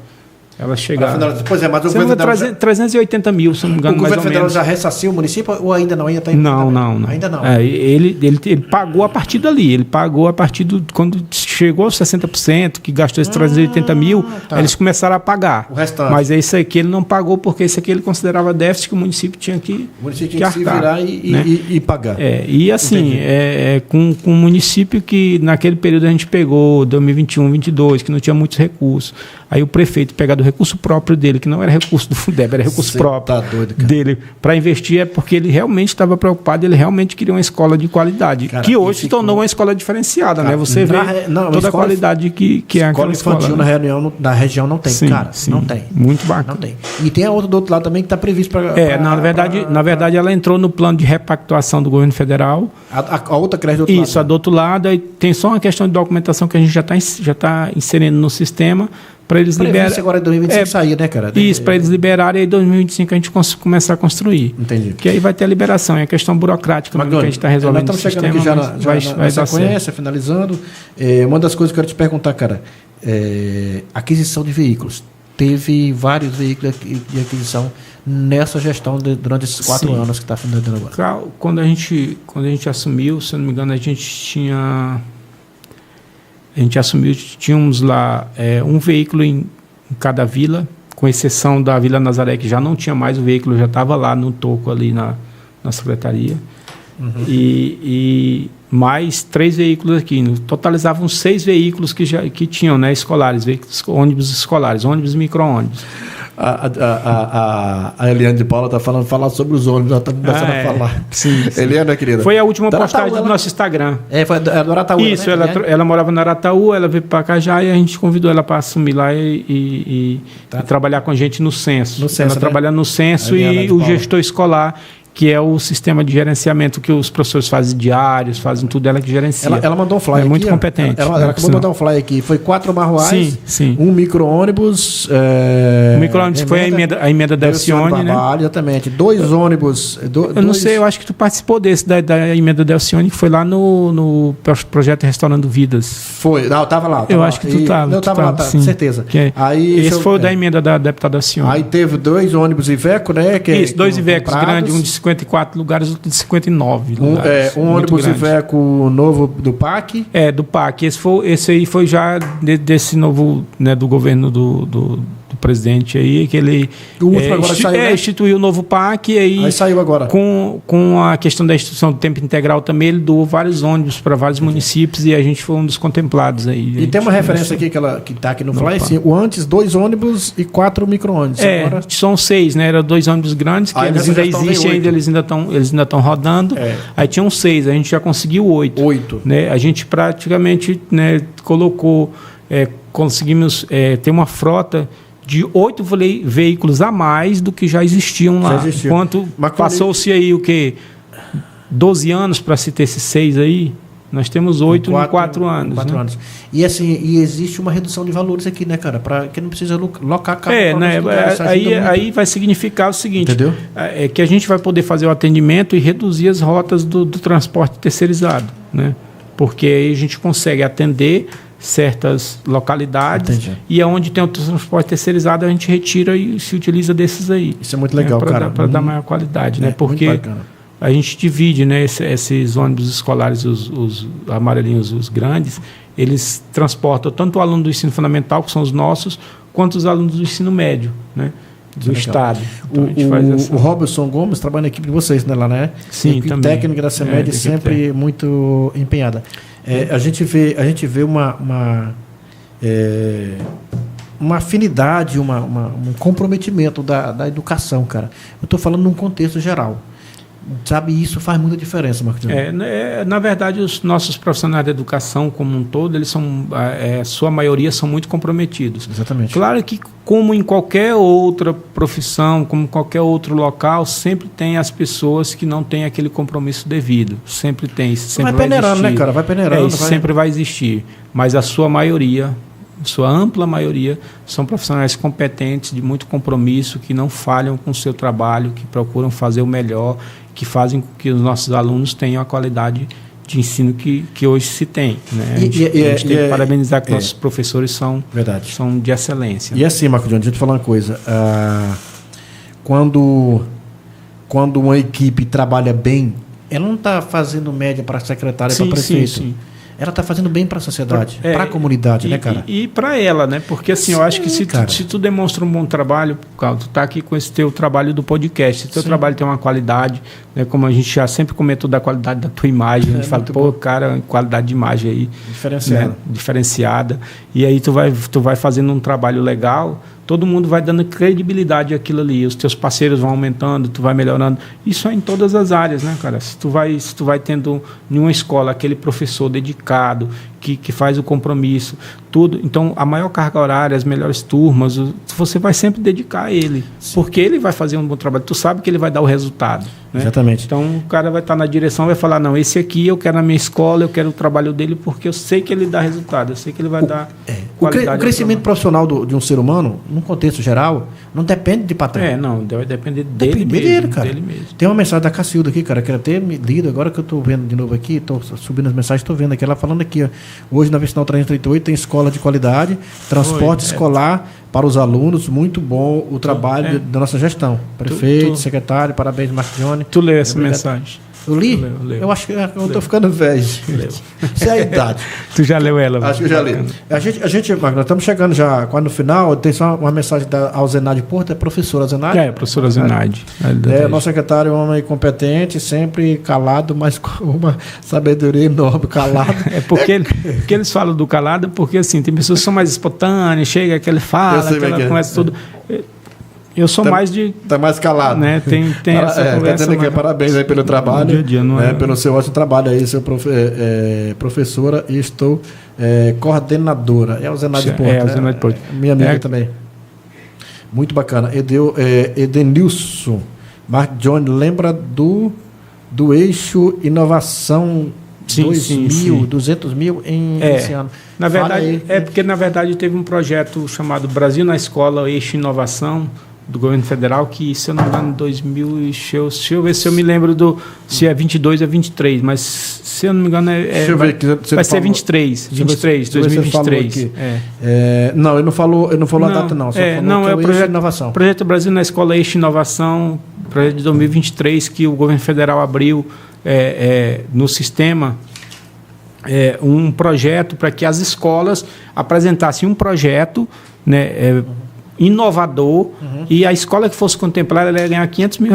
S2: ela chegar.
S1: Pois é, mas o governo federal
S2: 380 mil, se não me engano, mais ou menos. O governo federal
S1: já ressarciu o município ou ainda não? Ainda está
S2: não.
S1: Ainda não.
S2: Ele pagou a partir dali. Ele pagou a partir quando chegou aos 60%, que gastou esses 380 mil, eles começaram a pagar.
S1: O restante.
S2: Mas isso aqui ele não pagou, porque isso aqui ele considerava déficit que o município tinha que
S1: se virar e pagar.
S2: E assim, com um município que naquele período a gente pegou, 2021, 2022, que não tinha muitos recursos. Aí o prefeito pegar do recurso próprio dele, que não era recurso do Fundeb, era recurso próprio dele, para investir, porque ele realmente estava preocupado, ele realmente queria uma escola de qualidade, que hoje se tornou uma escola diferenciada, né? Você vê toda a qualidade que é aquela escola.
S1: Infantil na região não tem,
S2: sim,
S1: não tem.
S2: Muito bacana.
S1: Não tem. E tem a outra do outro lado também que está previsto para...
S2: Na verdade, ela entrou no plano de repactuação do governo federal.
S1: A outra creche do outro lado.
S2: Isso, a do outro lado, aí tem só uma questão de documentação que a gente já tá inserindo no sistema, para eles liberarem.
S1: Agora em 2025 sair, né, cara?
S2: Isso, para eles liberarem, e em 2025 a gente começar a construir.
S1: Entendi.
S2: Que aí vai ter a liberação, é a questão burocrática que a gente está resolvendo.
S1: Nós estamos chegando aqui já na sequência, finalizando. Uma das coisas que eu quero te perguntar, cara, aquisição de veículos. Teve vários veículos de aquisição nessa gestão durante esses 4 anos que está finalizando agora.
S2: Quando a gente assumiu, se eu não me engano, tínhamos lá um veículo em cada vila, com exceção da Vila Nazaré, que já não tinha mais, o veículo já estava lá no toco ali na secretaria. E mais 3 veículos aqui. Totalizavam 6 veículos que tinham, né, escolares, ônibus escolares, ônibus e micro-ônibus.
S1: A Eliane de Paula está falar sobre os ônibus, ela está começando a falar.
S2: Sim.
S1: Eliane, querida.
S2: Foi a última postagem do nosso Instagram.
S1: Foi do Arataú.
S2: Isso, né? ela morava no Arataú, ela veio para cá já e a gente convidou ela para assumir lá e trabalhar com a gente no censo. Ela trabalha no censo e o gestor escolar. que é o sistema de gerenciamento que os professores fazem diários, fazem tudo, ela que gerencia.
S3: Ela mandou um flyer
S2: aqui. É muito competente.
S3: Ela acabou de mandar um flyer aqui. Foi 4 marruais, um micro-ônibus.
S2: O micro-ônibus foi a emenda da Alcione, né?
S3: Exatamente. 2 ônibus.
S2: Eu não sei, eu acho que tu participou desse, da emenda da Alcione, que foi lá no projeto Restaurando Vidas.
S3: Foi, não, eu estava lá.
S2: Eu acho que tu estava.
S3: Eu estava lá, com certeza.
S2: Aí, esse foi o da emenda da deputada Alcione.
S3: Aí teve 2 ônibus Iveco, né?
S2: Isso, 2 Ivecos grandes, um de 54 lugares, outro de 59 lugares.
S3: Um ônibus Iveco novo do PAC.
S2: Do PAC. Esse aí foi já desse novo, né, do governo do presidente aí, que ele instituiu o novo PAC. Aí
S3: saiu agora.
S2: Com a questão da instituição do tempo integral também, ele doou vários ônibus para vários municípios e a gente foi um dos contemplados aí.
S3: E tem uma referência aqui que está aqui no flyer, o antes 2 ônibus e 4 micro-ônibus.
S2: Agora... São 6, né? Eram 2 ônibus grandes, que eles ainda existem ainda, eles ainda estão rodando. Aí tinham 6, a gente já conseguiu 8. Né? A gente praticamente, né, conseguimos ter uma frota de 8 veículos a mais do que já existiam lá. Enquanto passou-se aí o quê? 12 anos para se ter esses 6 aí. Nós temos 8 em 4 anos.
S3: 4 anos. E assim, existe uma redução de valores aqui, né, cara? Para que não precisa locar carro.
S2: Né? Aí vai significar o seguinte:
S3: entendeu?
S2: É que a gente vai poder fazer o atendimento e reduzir as rotas do transporte terceirizado, né? Porque aí a gente consegue atender certas localidades.
S3: Entendi.
S2: E onde tem o transporte terceirizado a gente retira e se utiliza desses aí.
S3: Isso é muito legal, cara.
S2: Para dar maior qualidade, né? Porque a gente divide, né, esses ônibus escolares, os amarelinhos, os grandes, eles transportam tanto o aluno do ensino fundamental, que são os nossos, quanto os alunos do ensino médio, né? Do Estado.
S3: Então, o Robson Gomes trabalha na equipe de vocês, né, lá, né?
S2: Sim,
S3: a
S2: também.
S3: Técnica da CEMED sempre muito empenhada. A gente vê uma afinidade, um comprometimento da educação, cara. Eu estou falando num contexto geral. Sabe, isso faz muita diferença, Marcos.
S2: Na verdade, os nossos profissionais de educação como um todo, eles são, sua maioria são muito comprometidos.
S3: Exatamente.
S2: Claro que, como em qualquer outra profissão, como em qualquer outro local, sempre tem as pessoas que não têm aquele compromisso devido. Sempre tem. Sempre
S3: vai peneirando, né, cara? Vai peneirando.
S2: Sempre vai existir. Mas a sua maioria, sua ampla maioria, são profissionais competentes, de muito compromisso, que não falham com o seu trabalho, que procuram fazer o melhor, que fazem com que os nossos alunos tenham a qualidade de ensino que hoje se tem. Né? A gente tem que parabenizar que nossos professores são de excelência.
S3: E assim, Marco Jones, deixa eu te falar uma coisa. Quando uma equipe trabalha bem, ela não está fazendo média para secretária e para prefeito. Sim. Ela está fazendo bem para a sociedade, para a comunidade, né, cara?
S2: E para ela, né? Porque assim, eu acho que se tu demonstra um bom trabalho, tu está aqui com esse teu trabalho do podcast, se teu trabalho tem uma qualidade, né? Como a gente já sempre comentou da qualidade da tua imagem, a gente fala, cara, qualidade de imagem aí.
S3: Diferenciada.
S2: Né? Diferenciada. E aí tu vai fazendo um trabalho legal, todo mundo vai dando credibilidade àquilo ali, os teus parceiros vão aumentando, tu vai melhorando. Isso é em todas as áreas, né, cara? Se tu vai tendo em uma escola aquele professor dedicado, que faz o compromisso, tudo. Então, a maior carga horária, as melhores turmas, você vai sempre dedicar a ele. Sim. Porque ele vai fazer um bom trabalho. Tu sabe que ele vai dar o resultado. Né?
S3: Exatamente.
S2: Então, o cara vai estar na direção e vai falar, não, esse aqui eu quero na minha escola, eu quero o trabalho dele, porque eu sei que ele dá resultado, eu sei que ele vai dar qualidade.
S3: O crescimento profissional de um ser humano, num contexto geral, não depende de patrão.
S2: Não, deve depender dele mesmo,
S3: cara.
S2: Dele mesmo.
S3: Tem uma mensagem da Cacilda aqui, cara, que era ter me lido, agora que eu estou vendo de novo aqui, estou subindo as mensagens, estou vendo aqui, ela falando aqui, ó, hoje na Vicinal 338 tem escola de qualidade, transporte escolar para os alunos, muito bom o trabalho da nossa gestão. Prefeito, secretário, parabéns, Marcos Jones.
S2: Tu leu essa mensagem?
S3: Eu li? Eu acho que eu estou ficando velho. Isso é a idade.
S2: Tu já leu ela?
S3: Acho que eu já li. A gente, Marcos, nós estamos chegando já quase no final. Tem só uma mensagem da Alzenade Porto, é professora Alzenade?
S2: Professora Alzenade.
S3: Nosso secretário é um homem competente, sempre calado, mas com uma sabedoria enorme, calado.
S2: Porque eles falam do calado, porque assim, tem pessoas que são mais espontâneas, chega que ele fala, que ela conhece tudo. Eu sou mais de...
S3: Está mais calado.
S2: Né? Tem essa conversa.
S3: Tá aqui, parabéns aí pelo trabalho.
S2: Dia,
S3: pelo seu ótimo trabalho aí, seu professora, e estou coordenadora. É o Zenade Porto.
S2: O Zenade Porto.
S3: Minha amiga também. Muito bacana. Edenilson.
S1: Mark Johnny, lembra do eixo inovação 200 mil esse ano?
S2: Na verdade, porque na verdade teve um projeto chamado Brasil na Escola, Eixo Inovação, do governo federal, que, se eu não me engano, em 2000, deixa eu ver se eu me lembro se é 22 ou 23, mas, se eu não me engano, vai ser 23, 2023.
S1: Não, ele não falou a data, não.
S2: É o projeto de inovação. Projeto Brasil na Escola, Eixo Inovação, projeto de 2023, que o governo federal abriu no sistema um projeto para que as escolas apresentassem um projeto, né, inovador, e a escola que fosse contemplada ela ia ganhar R$500 mil.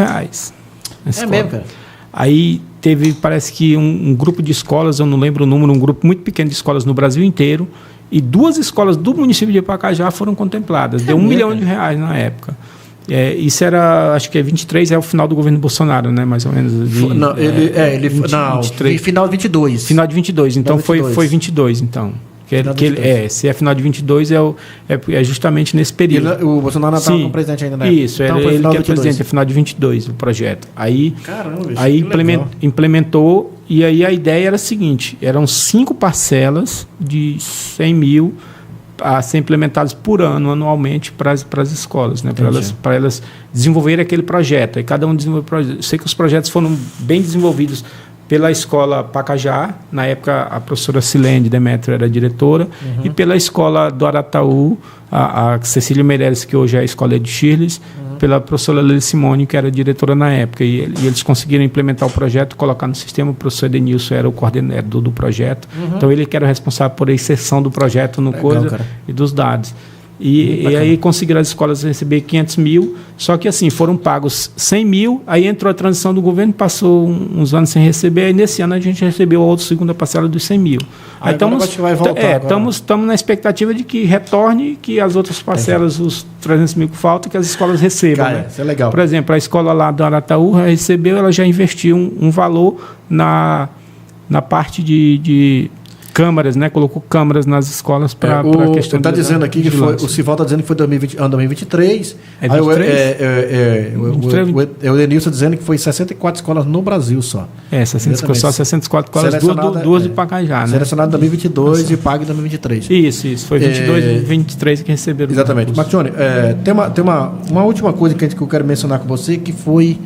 S3: Mesmo, cara?
S2: Aí teve, parece que um grupo de escolas, eu não lembro o número, um grupo muito pequeno de escolas no Brasil inteiro, e 2 escolas do município de Pacajá foram contempladas. Deu R$1 milhão na época. Isso era, acho que 23, é o final do governo Bolsonaro, né? Mais ou menos.
S3: Final de 22.
S2: Final de 22, então foi 22, então. Se é final de 22, é justamente nesse período.
S1: O Bolsonaro não estava como presidente ainda, né?
S2: Isso, então, ele que é presidente, é final de 22, o projeto. Aí implementou, e aí a ideia era a seguinte: eram 5 parcelas de 100 mil a ser implementadas por ano, anualmente, para as escolas, né? Para elas desenvolverem aquele projeto. E cada um desenvolve o projeto. Eu sei que os projetos foram bem desenvolvidos pela escola Pacajá, na época a professora Silene Demetrio era diretora, e pela escola do Arataú, a Cecília Meireles, que hoje é a escola de Shirles, pela professora Lili Simone, que era diretora na época, e eles conseguiram implementar o projeto, colocar no sistema. O professor Edenilson era o coordenador do projeto, então ele que era o responsável por a inserção do projeto no e dos dados. E aí conseguiram as escolas receber 500 mil, só que assim, foram pagos 100 mil, aí entrou a transição do governo, passou uns anos sem receber, e nesse ano a gente recebeu a outra segunda parcela dos 100 mil. Aí estamos na expectativa de que retorne, que as outras parcelas, os 300 mil que faltam, que as escolas recebam. Né?
S1: Isso é legal.
S2: Por exemplo, a escola lá do Arataú recebeu, ela já investiu um valor na parte de câmaras, né? Colocou câmaras nas escolas para a questão.
S1: Está dizendo aqui que foi, o Sival está dizendo que foi 2023.
S2: É 23?
S1: O Edenilson dizendo que foi 64 escolas no Brasil só.
S2: 64 escolas, duas de Pacajá, né?
S1: Selecionado em 2022 e pago em 2023.
S2: Isso. Foi 22 e 23 que receberam.
S1: Exatamente. Marcione, tem uma última coisa que eu quero mencionar com você, que foi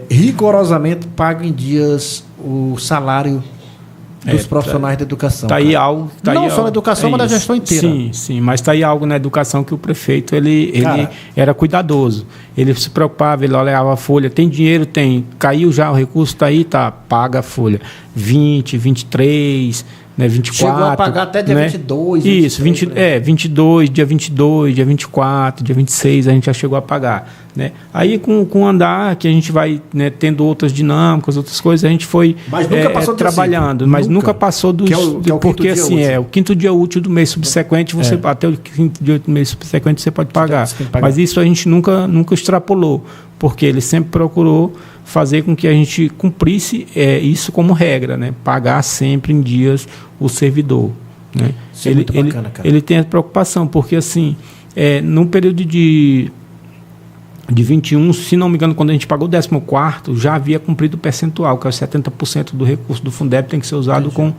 S1: rigorosamente pago em dias o salário dos profissionais da educação.
S2: Não
S1: só na educação, mas na gestão inteira.
S2: Sim, mas está aí algo na educação que o prefeito ele era cuidadoso. Ele se preocupava, ele olhava a folha, tem dinheiro, caiu já o recurso, está aí, paga a folha. 20, 23, né, 24.
S3: Chegou a pagar até dia 22.
S2: Isso, 22, dia 22, dia 24, dia 26, a gente já chegou a pagar. Né? Aí com o andar, que a gente vai, né, tendo outras dinâmicas, outras coisas, a gente foi trabalhando, mas nunca passou dos... porque assim, o quinto dia útil do mês subsequente, até o quinto dia útil do mês subsequente você pode pagar. Mas isso a gente nunca extrapolou, porque ele sempre procurou fazer com que a gente cumprisse isso como regra, né? Pagar sempre em dias o servidor. Né?
S3: Isso é muito bacana, cara.
S2: Ele tem a preocupação, porque assim, num período de 21, se não me engano, quando a gente pagou o 14º, já havia cumprido o percentual, que é os 70% do recurso do Fundeb tem que ser usado com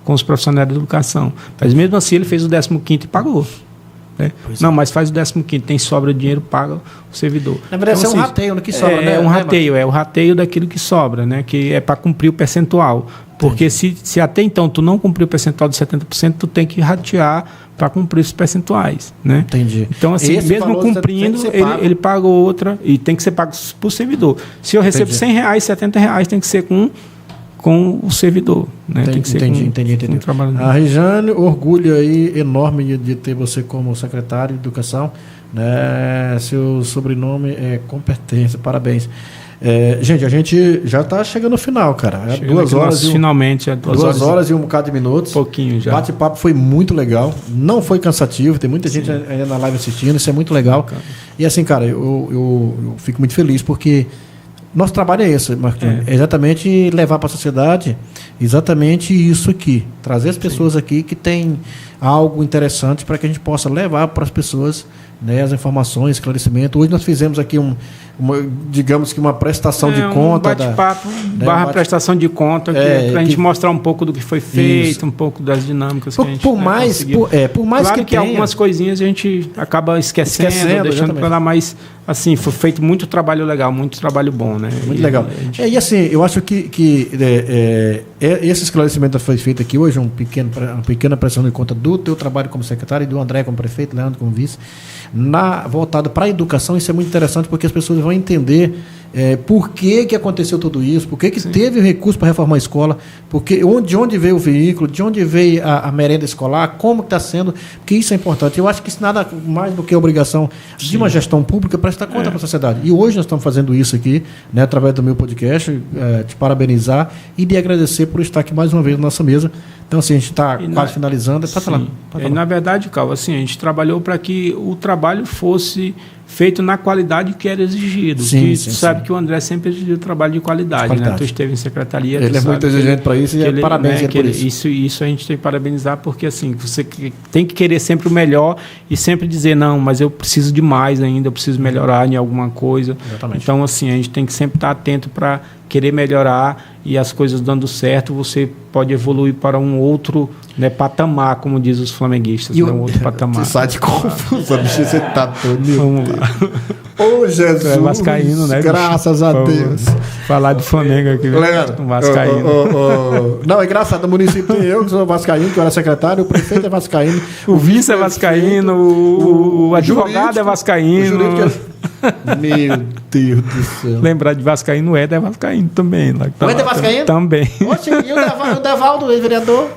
S2: os profissionais da educação. Mas mesmo assim ele fez o 15º e pagou. Né? Não, mas faz o 15º, tem sobra de dinheiro, paga o servidor.
S3: Na verdade, então, é um rateio do que sobra, né?
S2: É o rateio daquilo que sobra, né? Que é para cumprir o percentual. Porque se até então tu não cumpriu o percentual de 70%, tu tem que ratear para cumprir os percentuais, né?
S1: Entendi.
S2: Então, assim, esse mesmo cumprindo, ele paga outra e tem que ser pago por servidor. Se eu recebo R$100, R$70 tem que ser com o servidor, né? Tem que ser
S1: entendi. A Rejane, orgulho aí enorme de ter você como secretário de Educação, né? Seu sobrenome é Competência, parabéns. Gente, a gente já está chegando no final, cara. 2 horas
S2: finalmente,
S1: 2 horas e um bocado de minutos.
S2: Pouquinho já.
S1: Bate-papo foi muito legal, não foi cansativo, tem muita gente ainda na live assistindo, isso é muito legal. Cara. E assim, cara, eu fico muito feliz porque nosso trabalho é esse, Marquinhos. É exatamente levar para a sociedade exatamente isso aqui. Trazer as pessoas aqui que têm algo interessante para que a gente possa levar para as pessoas, né, as informações, esclarecimento. Hoje nós fizemos aqui digamos que uma prestação de conta.
S2: Um bate-papo barra prestação de conta, para a gente mostrar um pouco do que foi feito, um pouco das dinâmicas que a gente
S1: conseguiu. Por mais
S2: claro que algumas coisinhas a gente acaba esquecendo deixando para lá, mas assim, foi feito muito trabalho legal, muito trabalho bom, né?
S1: Muito legal. E assim, eu acho que esse esclarecimento foi feito aqui hoje, uma pequena prestação de conta do teu trabalho como secretário e do André como prefeito, Leandro como vice, voltado para a educação. Isso é muito interessante porque as pessoas vão entender por que aconteceu tudo isso, por que teve o recurso para reformar a escola, de onde veio o veículo, de onde veio a merenda escolar, como está sendo, porque isso é importante. Eu acho que isso nada mais do que a obrigação de uma gestão pública prestar conta para a sociedade. E hoje nós estamos fazendo isso aqui, né, através do meu podcast, te parabenizar e de agradecer por estar aqui mais uma vez na nossa mesa. Então, assim, a gente está quase finalizando.
S2: E, na verdade, Calvo, assim, a gente trabalhou para que o trabalho fosse feito na qualidade que era exigido. Sabe que o André sempre exigiu trabalho de qualidade. Né? Tu esteve em secretaria.
S1: Ele é muito exigente para isso e parabéns por
S2: isso. Isso a gente tem que parabenizar porque assim, você tem que querer sempre o melhor e sempre dizer, não, mas eu preciso de mais ainda, eu preciso melhorar em alguma coisa.
S1: Exatamente.
S2: Então, assim, a gente tem que sempre estar atento para querer melhorar e as coisas dando certo, você pode evoluir para um outro, né, patamar, como diz os flamenguistas, um outro patamar.
S1: Você sai de confusão, bicho, você tá todo.
S2: Vamos lá.
S1: Ô, Jesus!
S2: É vascaíno, né?
S1: Graças a Deus.
S2: Falar de Flamengo aqui,
S1: Leandro,
S2: vascaíno.
S1: Não, é engraçado, o município tem eu, que sou vascaíno, que eu era secretário, o prefeito é vascaíno.
S2: O vice é vascaíno, o advogado é vascaíno.
S1: Meu Deus do céu.
S2: Lembrar de vascaíno, o Éder é vascaíno também.
S1: O Éder é vascaíno?
S2: Também.
S1: Oxe, e o Devaldo, ex-vereador?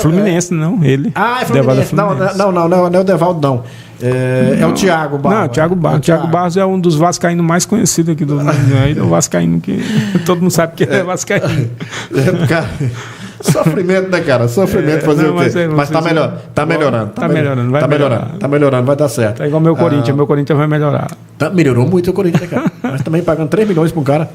S2: Fluminense, não, ele.
S1: É Fluminense. Não é o Devaldo, não. É o Thiago Barros.
S2: Não, o Thiago Barros. O Thiago Barros é um dos vascaínos mais conhecidos aqui do mundo. É o vascaíno que todo mundo sabe que é vascaíno.
S1: Cara, sofrimento, né, cara? Sofrimento fazer o quê? Mas tá melhor. Tá melhorando.
S2: Tá melhorando, vai melhorar.
S1: Tá melhorando, vai dar certo.
S2: Tá igual meu Corinthians. Meu Corinthians vai melhorar.
S1: Melhorou muito o Corinthians, né, cara? Mas também pagando 3 milhões pra um cara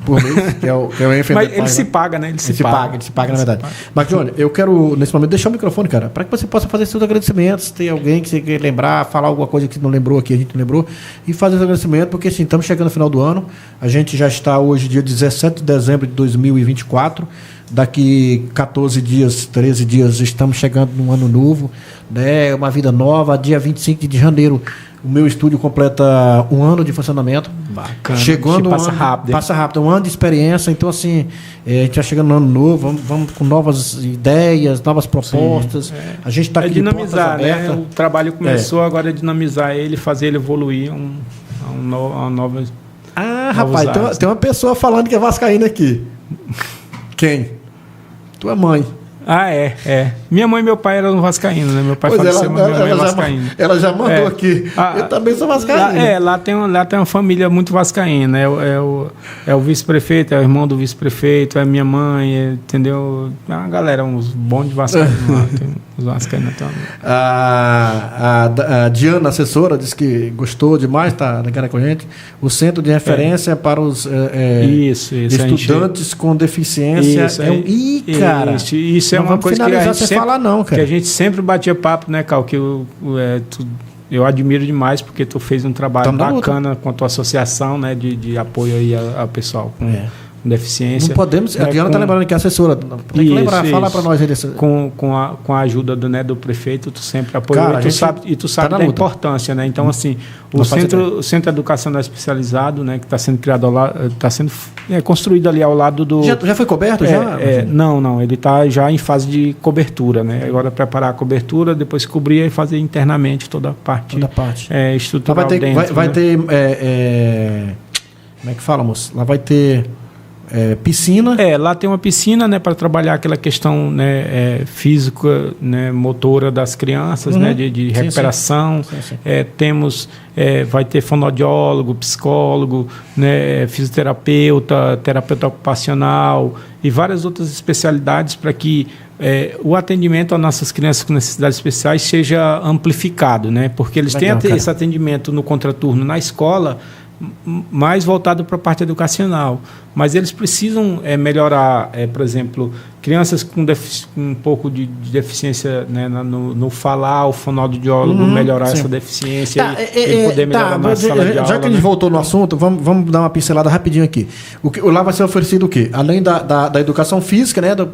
S1: por mês, que é o
S2: Mas ele se paga, né? Ele se paga, na verdade.
S1: Mas, Johnny, eu quero, nesse momento, deixar o microfone, cara, para que você possa fazer seus agradecimentos. Se tem alguém que você quer lembrar, falar alguma coisa que não lembrou aqui, a gente não lembrou, e fazer os agradecimentos, porque, assim, estamos chegando no final do ano. A gente já está hoje, dia 17 de dezembro de 2024. Daqui 14 dias, 13 dias, estamos chegando num ano novo, né? Uma vida nova. Dia 25 de janeiro, o meu estúdio completa 1 ano de funcionamento.
S2: Bacana.
S1: Chegando
S2: passa rápido.
S1: Passa rápido, 1 ano de experiência. Então, assim, a gente está chegando no ano novo, vamos com novas ideias, novas propostas. A gente está aqui
S2: dinamizar, né? O trabalho começou, agora é dinamizar ele, fazer ele evoluir a uma nova.
S1: Rapaz, tem uma pessoa falando que é vascaína aqui. Quem? Tua mãe.
S2: Minha mãe e meu pai eram vascaínos, né? Meu pai faleceu, mas minha mãe é vascaína.
S1: Ela já mandou aqui. Eu também sou vascaíno.
S2: Lá tem uma família muito vascaína. É o vice-prefeito, é o irmão do vice-prefeito, é minha mãe, entendeu? É uma galera, uns bons de vascaínos lá. Tem os vascaínos também.
S1: A Diana, assessora, disse que gostou demais, tá ligada com a gente. O centro de referência para os estudantes com deficiência. Cara.
S2: Isso é uma coisa que a gente sempre
S1: falar, não, cara.
S2: Que a gente sempre batia papo, né, Cal? Que eu admiro demais, porque tu fez um trabalho bacana com a tua associação, né, de apoio aí ao pessoal com deficiência.
S1: Não podemos. A Diana está lembrando que é assessora. Tem que lembrar, fala para nós aí desse.
S2: Com a ajuda do prefeito, tu sempre apoiou. Cara, tu sabe da importância, né? Então, assim, o Centro de Educação Especializado, né, que está sendo criado lá, está sendo construído ali ao lado do.
S1: Já foi coberto?
S2: Não, ele está já em fase de cobertura, né? Agora preparar a cobertura, depois cobrir e fazer internamente toda a parte. Estrutural
S1: vai ter como é que fala, moço? Lá vai ter piscina.
S2: Lá tem uma piscina, né, para trabalhar aquela questão, né, física, né, motora das crianças, né, de recuperação. Sim. Temos, vai ter fonoaudiólogo, psicólogo, né, fisioterapeuta, terapeuta ocupacional e várias outras especialidades para que o atendimento às nossas crianças com necessidades especiais seja amplificado, né, porque eles têm esse atendimento no contraturno na escola, mais voltado para a parte educacional, mas eles precisam melhorar, por exemplo, crianças com um pouco de deficiência, né, no falar, o fonoaudiólogo melhorar essa deficiência e poder melhorar na sala de aula.
S1: Já que a gente voltou no assunto, vamos dar uma pincelada rapidinho aqui. Lá vai ser oferecido o quê? Além da educação física, né, do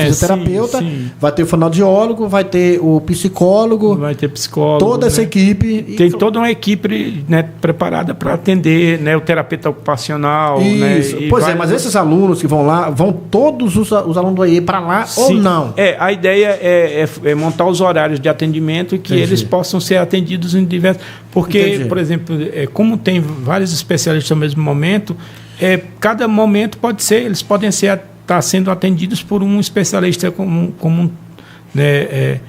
S1: fisioterapeuta, vai ter o fonoaudiólogo, vai ter o psicólogo.
S2: Vai ter psicólogo.
S1: Toda essa equipe.
S2: Tem toda uma equipe, né, preparada para atender, né, o terapeuta ocupacional.
S1: Isso. Né, pois mas esses alunos que vão lá, vão todos os alunos do AIE para lá ou não?
S2: A ideia é montar os horários de atendimento e que eles possam ser atendidos em diversos... Porque, por exemplo, como tem vários especialistas no mesmo momento, cada momento eles podem estar sendo atendidos por um especialista comum, né,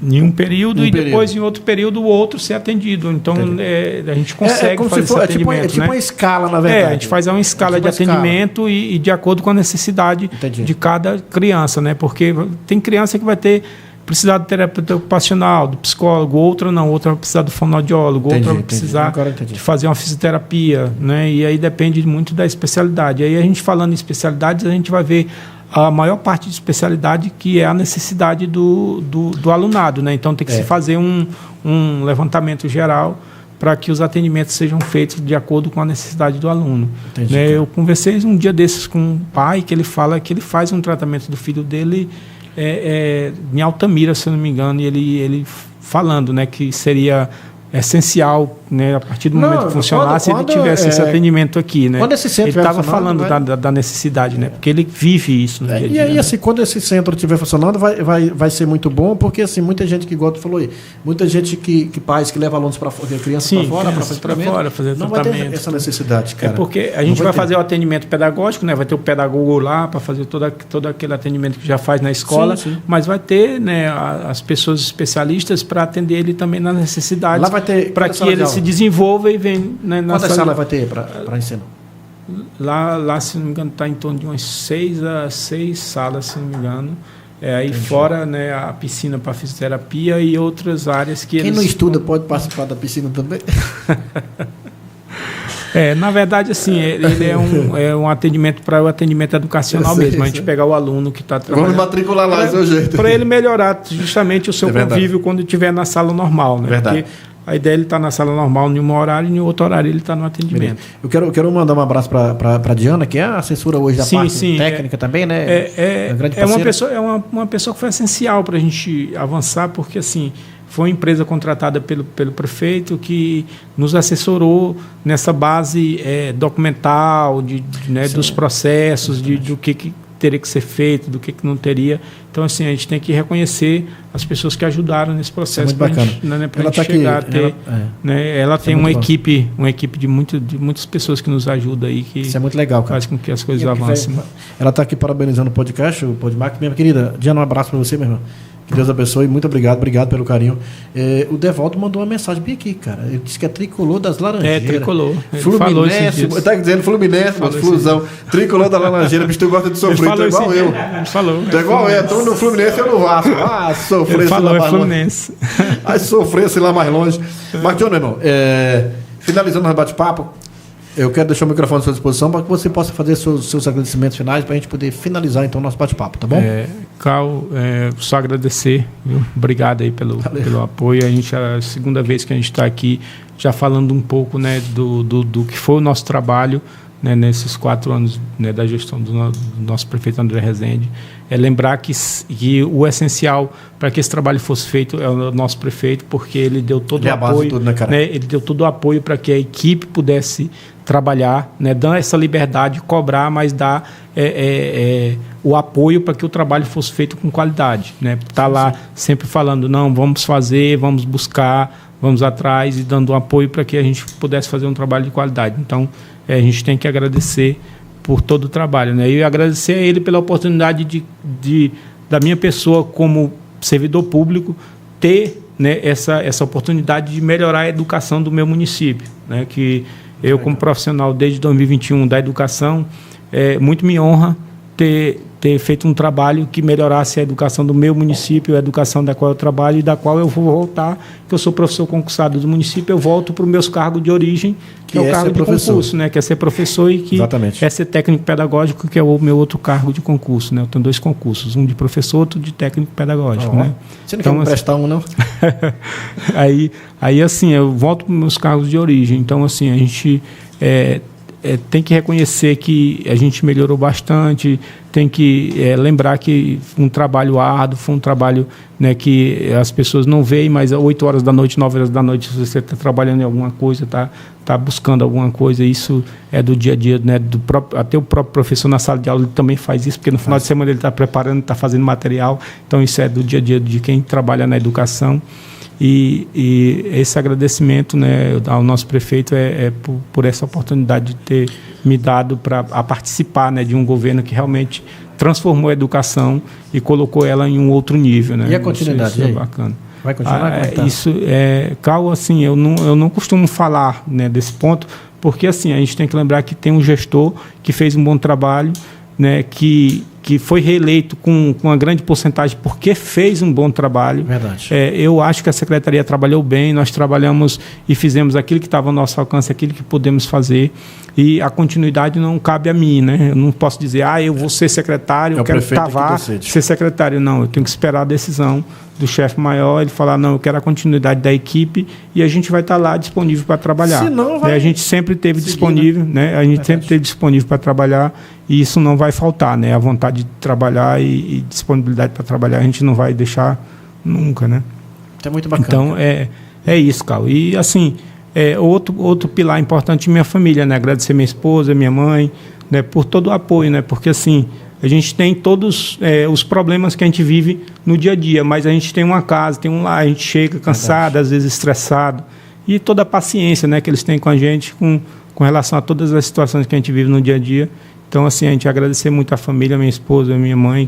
S2: em um período depois em outro período o outro ser atendido. Então a gente consegue fazer esse atendimento.
S1: Tipo uma escala, na verdade.
S2: A gente faz uma escala de atendimento e de acordo com a necessidade de cada criança, né? Porque tem criança que vai precisar do terapeuta ocupacional, do psicólogo, outra vai precisar do fonoaudiólogo, outra vai precisar de fazer uma fisioterapia, né? E aí depende muito da especialidade. Aí a gente falando em especialidades, a gente vai ver a maior parte de especialidade que é a necessidade do alunado, né? Então tem que se fazer um levantamento geral para que os atendimentos sejam feitos de acordo com a necessidade do aluno. Né? Eu conversei um dia desses com um pai que ele fala que ele faz um tratamento do filho dele em Altamira, se eu não me engano, e ele falando, né, que seria essencial, né, a partir do momento que funcionasse, ele tivesse esse atendimento aqui, né?
S1: Quando esse centro
S2: ele estava falando da necessidade, né? Porque ele vive isso no dia a dia.
S1: E aí, assim, quando esse centro estiver funcionando, vai ser muito bom, porque assim, muita gente que gosta, falou aí, muita gente pais que levam alunos para crianças para fora, para fazer tratamento, não vai ter essa necessidade, cara.
S2: Porque a gente vai fazer o atendimento pedagógico, né? Vai ter o pedagogo lá para fazer todo aquele atendimento que já faz na escola, mas vai ter, né, as pessoas especialistas para atender ele também na necessidade.
S1: Lá vai ter
S2: para que ele se desenvolva e venha, né, na
S1: quantas salas vai ter para ensino?
S2: Lá, se não me engano, está em torno de umas 6 salas, se não me engano. Aí fora, né, a piscina para fisioterapia e outras áreas que
S1: quem não estuda pode participar da piscina também?
S2: Na verdade, assim, ele é um atendimento para o atendimento educacional mesmo. A gente pegar o aluno que está trabalhando.
S1: Vamos matricular lá, do jeito.
S2: Para ele melhorar justamente o seu convívio quando estiver na sala normal, né?
S1: Verdade.
S2: Porque a ideia é ele estar na sala normal em um horário e em outro horário ele está no atendimento.
S1: Eu quero mandar um abraço para a Diana, que é a assessora hoje da parte técnica também, né?
S2: Uma pessoa que foi essencial para a gente avançar, porque assim, foi uma empresa contratada pelo prefeito que nos assessorou nessa base documental dos processos, do que teria que ser feito, do que não teria. Então, assim, a gente tem que reconhecer as pessoas que ajudaram nesse processo
S1: para a gente
S2: chegar a ter. Ela tem uma equipe de muitas pessoas que nos ajudam aí, que
S1: isso é muito legal, cara.
S2: Faz com que as coisas avancem.
S1: Ela está aqui parabenizando o podcast, o Podmac. Minha querida, Diana, um abraço para você, meu irmão. Que Deus abençoe, muito obrigado pelo carinho. O Devaldo mandou uma mensagem bem aqui, cara. Ele disse que é tricolor das Laranjeiras.
S2: Tricolor.
S1: Fluminense, está dizendo Fluminense, mas Flusão. Tricolor da Laranjeira, bicho, tu gosta de sofrer, tu é igual eu.
S2: Ele falou.
S1: Tu é igual eu, tu no Fluminense, eu no Vasco. Sofrer.
S2: Ele falou, é Fluminense.
S1: Sofrer, lá mais longe. Mas, meu irmão, finalizando o bate-papo, eu quero deixar o microfone à sua disposição para que você possa fazer seus agradecimentos finais para a gente poder finalizar então o nosso bate-papo, tá bom?
S2: Carl, só agradecer, viu? Obrigado aí pelo apoio. A gente, a segunda vez que a gente está aqui já falando um pouco, né, do que foi o nosso trabalho, né, nesses 4 anos, né, da gestão do nosso prefeito André Rezende. Lembrar que o essencial para que esse trabalho fosse feito é o nosso prefeito, porque ele deu todo o apoio, tudo, né, ele deu todo o apoio para que a equipe pudesse trabalhar, né, dando essa liberdade de cobrar, mas dar o apoio para que o trabalho fosse feito com qualidade, né? Tá lá sempre falando, não, vamos fazer, vamos buscar, vamos atrás e dando um apoio para que a gente pudesse fazer um trabalho de qualidade. Então, a gente tem que agradecer por todo o trabalho, né? E agradecer a ele pela oportunidade da minha pessoa como servidor público ter, né, essa oportunidade de melhorar a educação do meu município, né? Que eu, como profissional desde 2021 da educação, muito me honra ter feito um trabalho que melhorasse a educação do meu município, a educação da qual eu trabalho e da qual eu vou voltar, que eu sou professor concursado do município, eu volto para os meus cargos de origem, que é o cargo de concurso, né? Que é ser professor e que é ser técnico pedagógico, que é o meu outro cargo de concurso, né? Eu tenho 2 concursos, um de professor, outro de técnico pedagógico, né?
S3: Você não quer me prestar um, não?
S2: aí, assim, eu volto para os meus cargos de origem. Então, assim, a gente tem que reconhecer que a gente melhorou bastante, tem que lembrar que um trabalho árduo, foi um trabalho, né, que as pessoas não veem, mas às 8 horas da noite, 9 horas da noite, você está trabalhando em alguma coisa, está buscando alguma coisa, isso é do dia a dia, né, até o próprio professor na sala de aula ele também faz isso, porque no final de semana ele está preparando, está fazendo material, então isso é do dia a dia de quem trabalha na educação. E esse agradecimento, né, ao nosso prefeito por essa oportunidade de ter me dado a participar, né, de um governo que realmente transformou a educação e colocou ela em um outro nível, né?
S3: E a continuidade?
S2: Isso é bacana.
S3: Vai continuar?
S2: Cal, assim, eu não costumo falar, né, desse ponto, porque assim, a gente tem que lembrar que tem um gestor que fez um bom trabalho, né, que foi reeleito com uma grande porcentagem porque fez um bom trabalho.
S3: Verdade.
S2: Eu acho que a Secretaria trabalhou bem, nós trabalhamos e fizemos aquilo que estava ao nosso alcance, aquilo que podemos fazer, e a continuidade não cabe a mim, né? Eu não posso dizer, eu vou ser secretário, eu quero cavar, ser secretário. Não, eu tenho que esperar a decisão do chefe maior, ele falar, não, eu quero a continuidade da equipe e a gente vai estar lá disponível para trabalhar.
S3: Senão vai
S2: a gente sempre teve disponível, né? A gente sempre teve disponível para trabalhar e isso não vai faltar, né? A vontade de trabalhar e disponibilidade para trabalhar a gente não vai deixar nunca, né?
S3: É muito bacana.
S2: Então, é isso, Cal. E, assim, outro pilar importante é minha família, né? Agradecer minha esposa, minha mãe, né? Por todo o apoio, né? Porque, assim, a gente tem todos os problemas que a gente vive no dia a dia, mas a gente tem uma casa, tem um lar, a gente chega cansado, às vezes estressado, e toda a paciência, né, que eles têm com a gente com relação a todas as situações que a gente vive no dia a dia. Então, assim, a gente agradecer muito a família, minha esposa, minha mãe,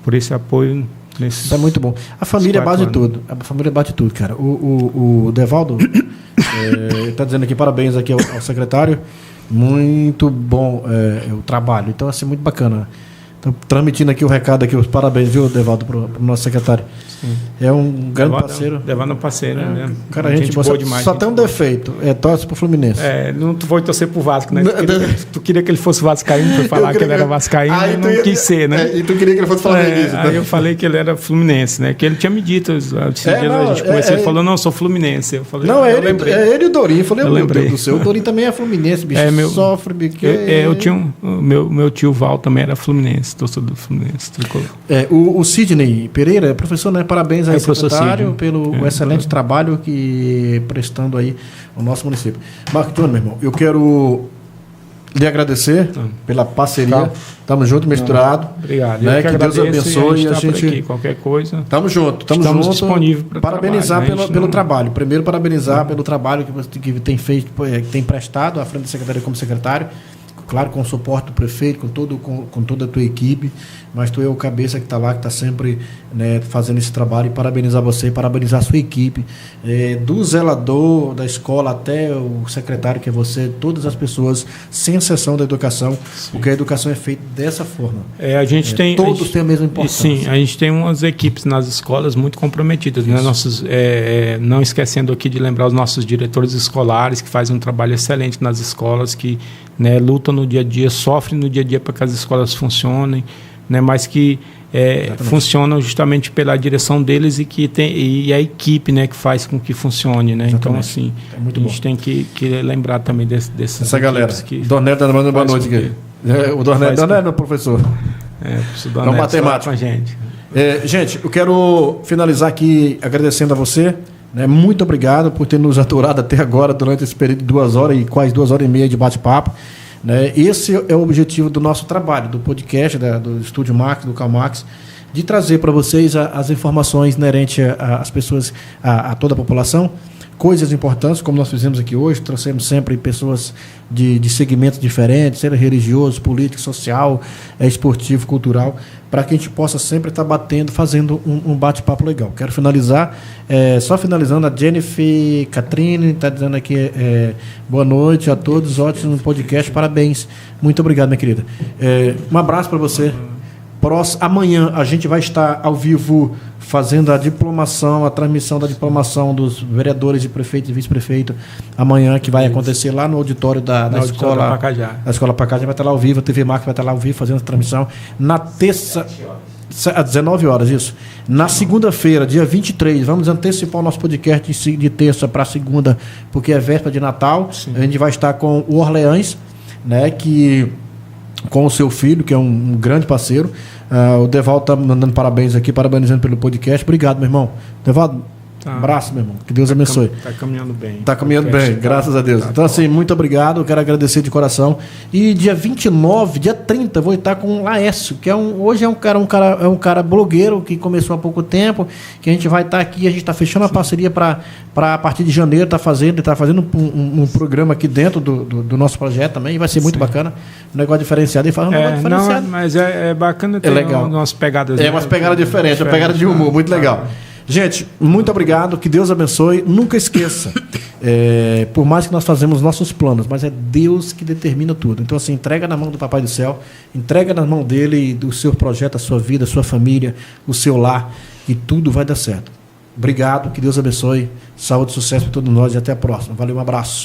S2: por esse apoio.
S3: Isso é muito bom. A família é base de tudo. A família é base de tudo, cara. O Devaldo está dizendo aqui, parabéns aqui ao secretário. Muito bom o trabalho. Então, assim, muito bacana. Então, transmitindo aqui o recado, aqui, os parabéns, viu, Devaldo, para o nosso secretário. Sim. É um grande parceiro.
S2: Devaldo é um parceiro, né?
S3: Cara, a gente boa demais. Só tem um defeito, torce pro Fluminense.
S2: Não foi torcer pro Vasco, né? Tu queria que ele fosse vascaíno para falar que ele era vascaíno e não quis ser, né?
S3: E tu queria que ele fosse flamenguista.
S2: Aí eu falei que ele era fluminense, né? Que ele tinha me dito, a gente conversou, ele falou, não, sou fluminense. Eu falei, eu lembrei.
S3: Ele e o Dorinho. Eu falei, meu Deus do céu, o Dorinho também é fluminense, bicho. Sofre, bicho.
S2: Eu tinha meu tio Val também era fluminense, torcedor do Fluminense.
S3: O Sidney Pereira, professor, né? Parabéns aí, secretário, pelo excelente trabalho que prestando aí ao nosso município. Marco Antônio, meu irmão, eu quero lhe agradecer pela parceria. Tamo junto, misturado.
S2: Obrigado.
S3: Né? Que Deus abençoe.
S2: A gente aqui, qualquer coisa.
S3: Tamo junto.
S2: Estamos disponíveis para
S3: parabenizar pelo trabalho. Primeiro, parabenizar pelo trabalho que você tem feito, que tem prestado à frente da secretaria como secretário. Claro, com o suporte do prefeito, com toda a tua equipe, mas tu é o cabeça que está lá, que está sempre, né, fazendo esse trabalho, e parabenizar você, parabenizar a sua equipe, do zelador da escola até o secretário que é você, todas as pessoas, sem exceção da educação, sim, porque a educação é feita dessa forma. Todos têm a mesma importância.
S2: Sim, a gente tem umas equipes nas escolas muito comprometidas, né? Não esquecendo aqui de lembrar os nossos diretores escolares, que fazem um trabalho excelente nas escolas, que, né, lutam no dia a dia, sofrem no dia a dia para que as escolas funcionem, né, mas que funcionam justamente pela direção deles e a equipe, né, que faz com que funcione, né? Então, assim, a gente tem que lembrar também dessas
S3: essa galera. Dorneto está mandando boa noite aqui. O Dorneto é meu professor.
S2: É um matemático com a gente.
S3: Gente, eu quero finalizar aqui agradecendo a você. Muito obrigado por ter nos aturado até agora durante esse período de 2 horas e quase 2 horas e meia de bate-papo. Esse é o objetivo do nosso trabalho, do podcast, do Estúdio Max, do CalMax, de trazer para vocês as informações inerentes às pessoas, a toda a população,
S1: coisas importantes, como nós fizemos aqui hoje, trouxemos sempre pessoas de segmentos diferentes, seja religioso, político, social, esportivo, cultural, para que a gente possa sempre estar batendo, fazendo um bate-papo legal. Quero finalizar, só finalizando, a Jennifer Catrine está dizendo aqui, boa noite a todos, ótimo podcast, parabéns, muito obrigado, minha querida. Um abraço para você. Amanhã a gente vai estar ao vivo fazendo a transmissão da diplomação dos vereadores e prefeitos e vice-prefeito amanhã, que vai acontecer lá no auditório da escola Pacajá. A escola Pacajá vai estar lá ao vivo, a TV Marca vai estar lá ao vivo fazendo a transmissão na terça, às 19 horas, isso. Na segunda-feira, dia 23, vamos antecipar o nosso podcast de terça para segunda, porque é véspera de Natal. Sim. A gente vai estar com o Orleans, né, com o seu filho, que é um grande parceiro. O Devaldo está mandando parabéns aqui, parabenizando pelo podcast. Obrigado, meu irmão. Devaldo, um abraço, meu irmão. Que Deus abençoe.
S2: Está caminhando bem.
S1: Está caminhando bem, graças a Deus. Então, assim, muito obrigado. Eu quero agradecer de coração. E dia 29, dia 30, vou estar com o Laércio, que hoje é um cara blogueiro que começou há pouco tempo, que a gente vai estar aqui, a gente está fechando a parceria para a partir de janeiro, está fazendo um programa aqui dentro do nosso projeto também, e vai ser muito bacana. Um negócio diferenciado. Ele faz um negócio diferenciado.
S2: Não, mas é bacana ter umas pegadas.
S1: Umas pegadas diferentes, uma pegada de humor, muito legal. Gente, muito obrigado, que Deus abençoe. Nunca esqueça, por mais que nós fazemos nossos planos, mas é Deus que determina tudo. Então, assim, entrega na mão do Papai do Céu, entrega na mão dele, do seu projeto, a sua vida, a sua família, o seu lar, e tudo vai dar certo. Obrigado, que Deus abençoe. Saúde e sucesso para todos nós e até a próxima. Valeu, um abraço.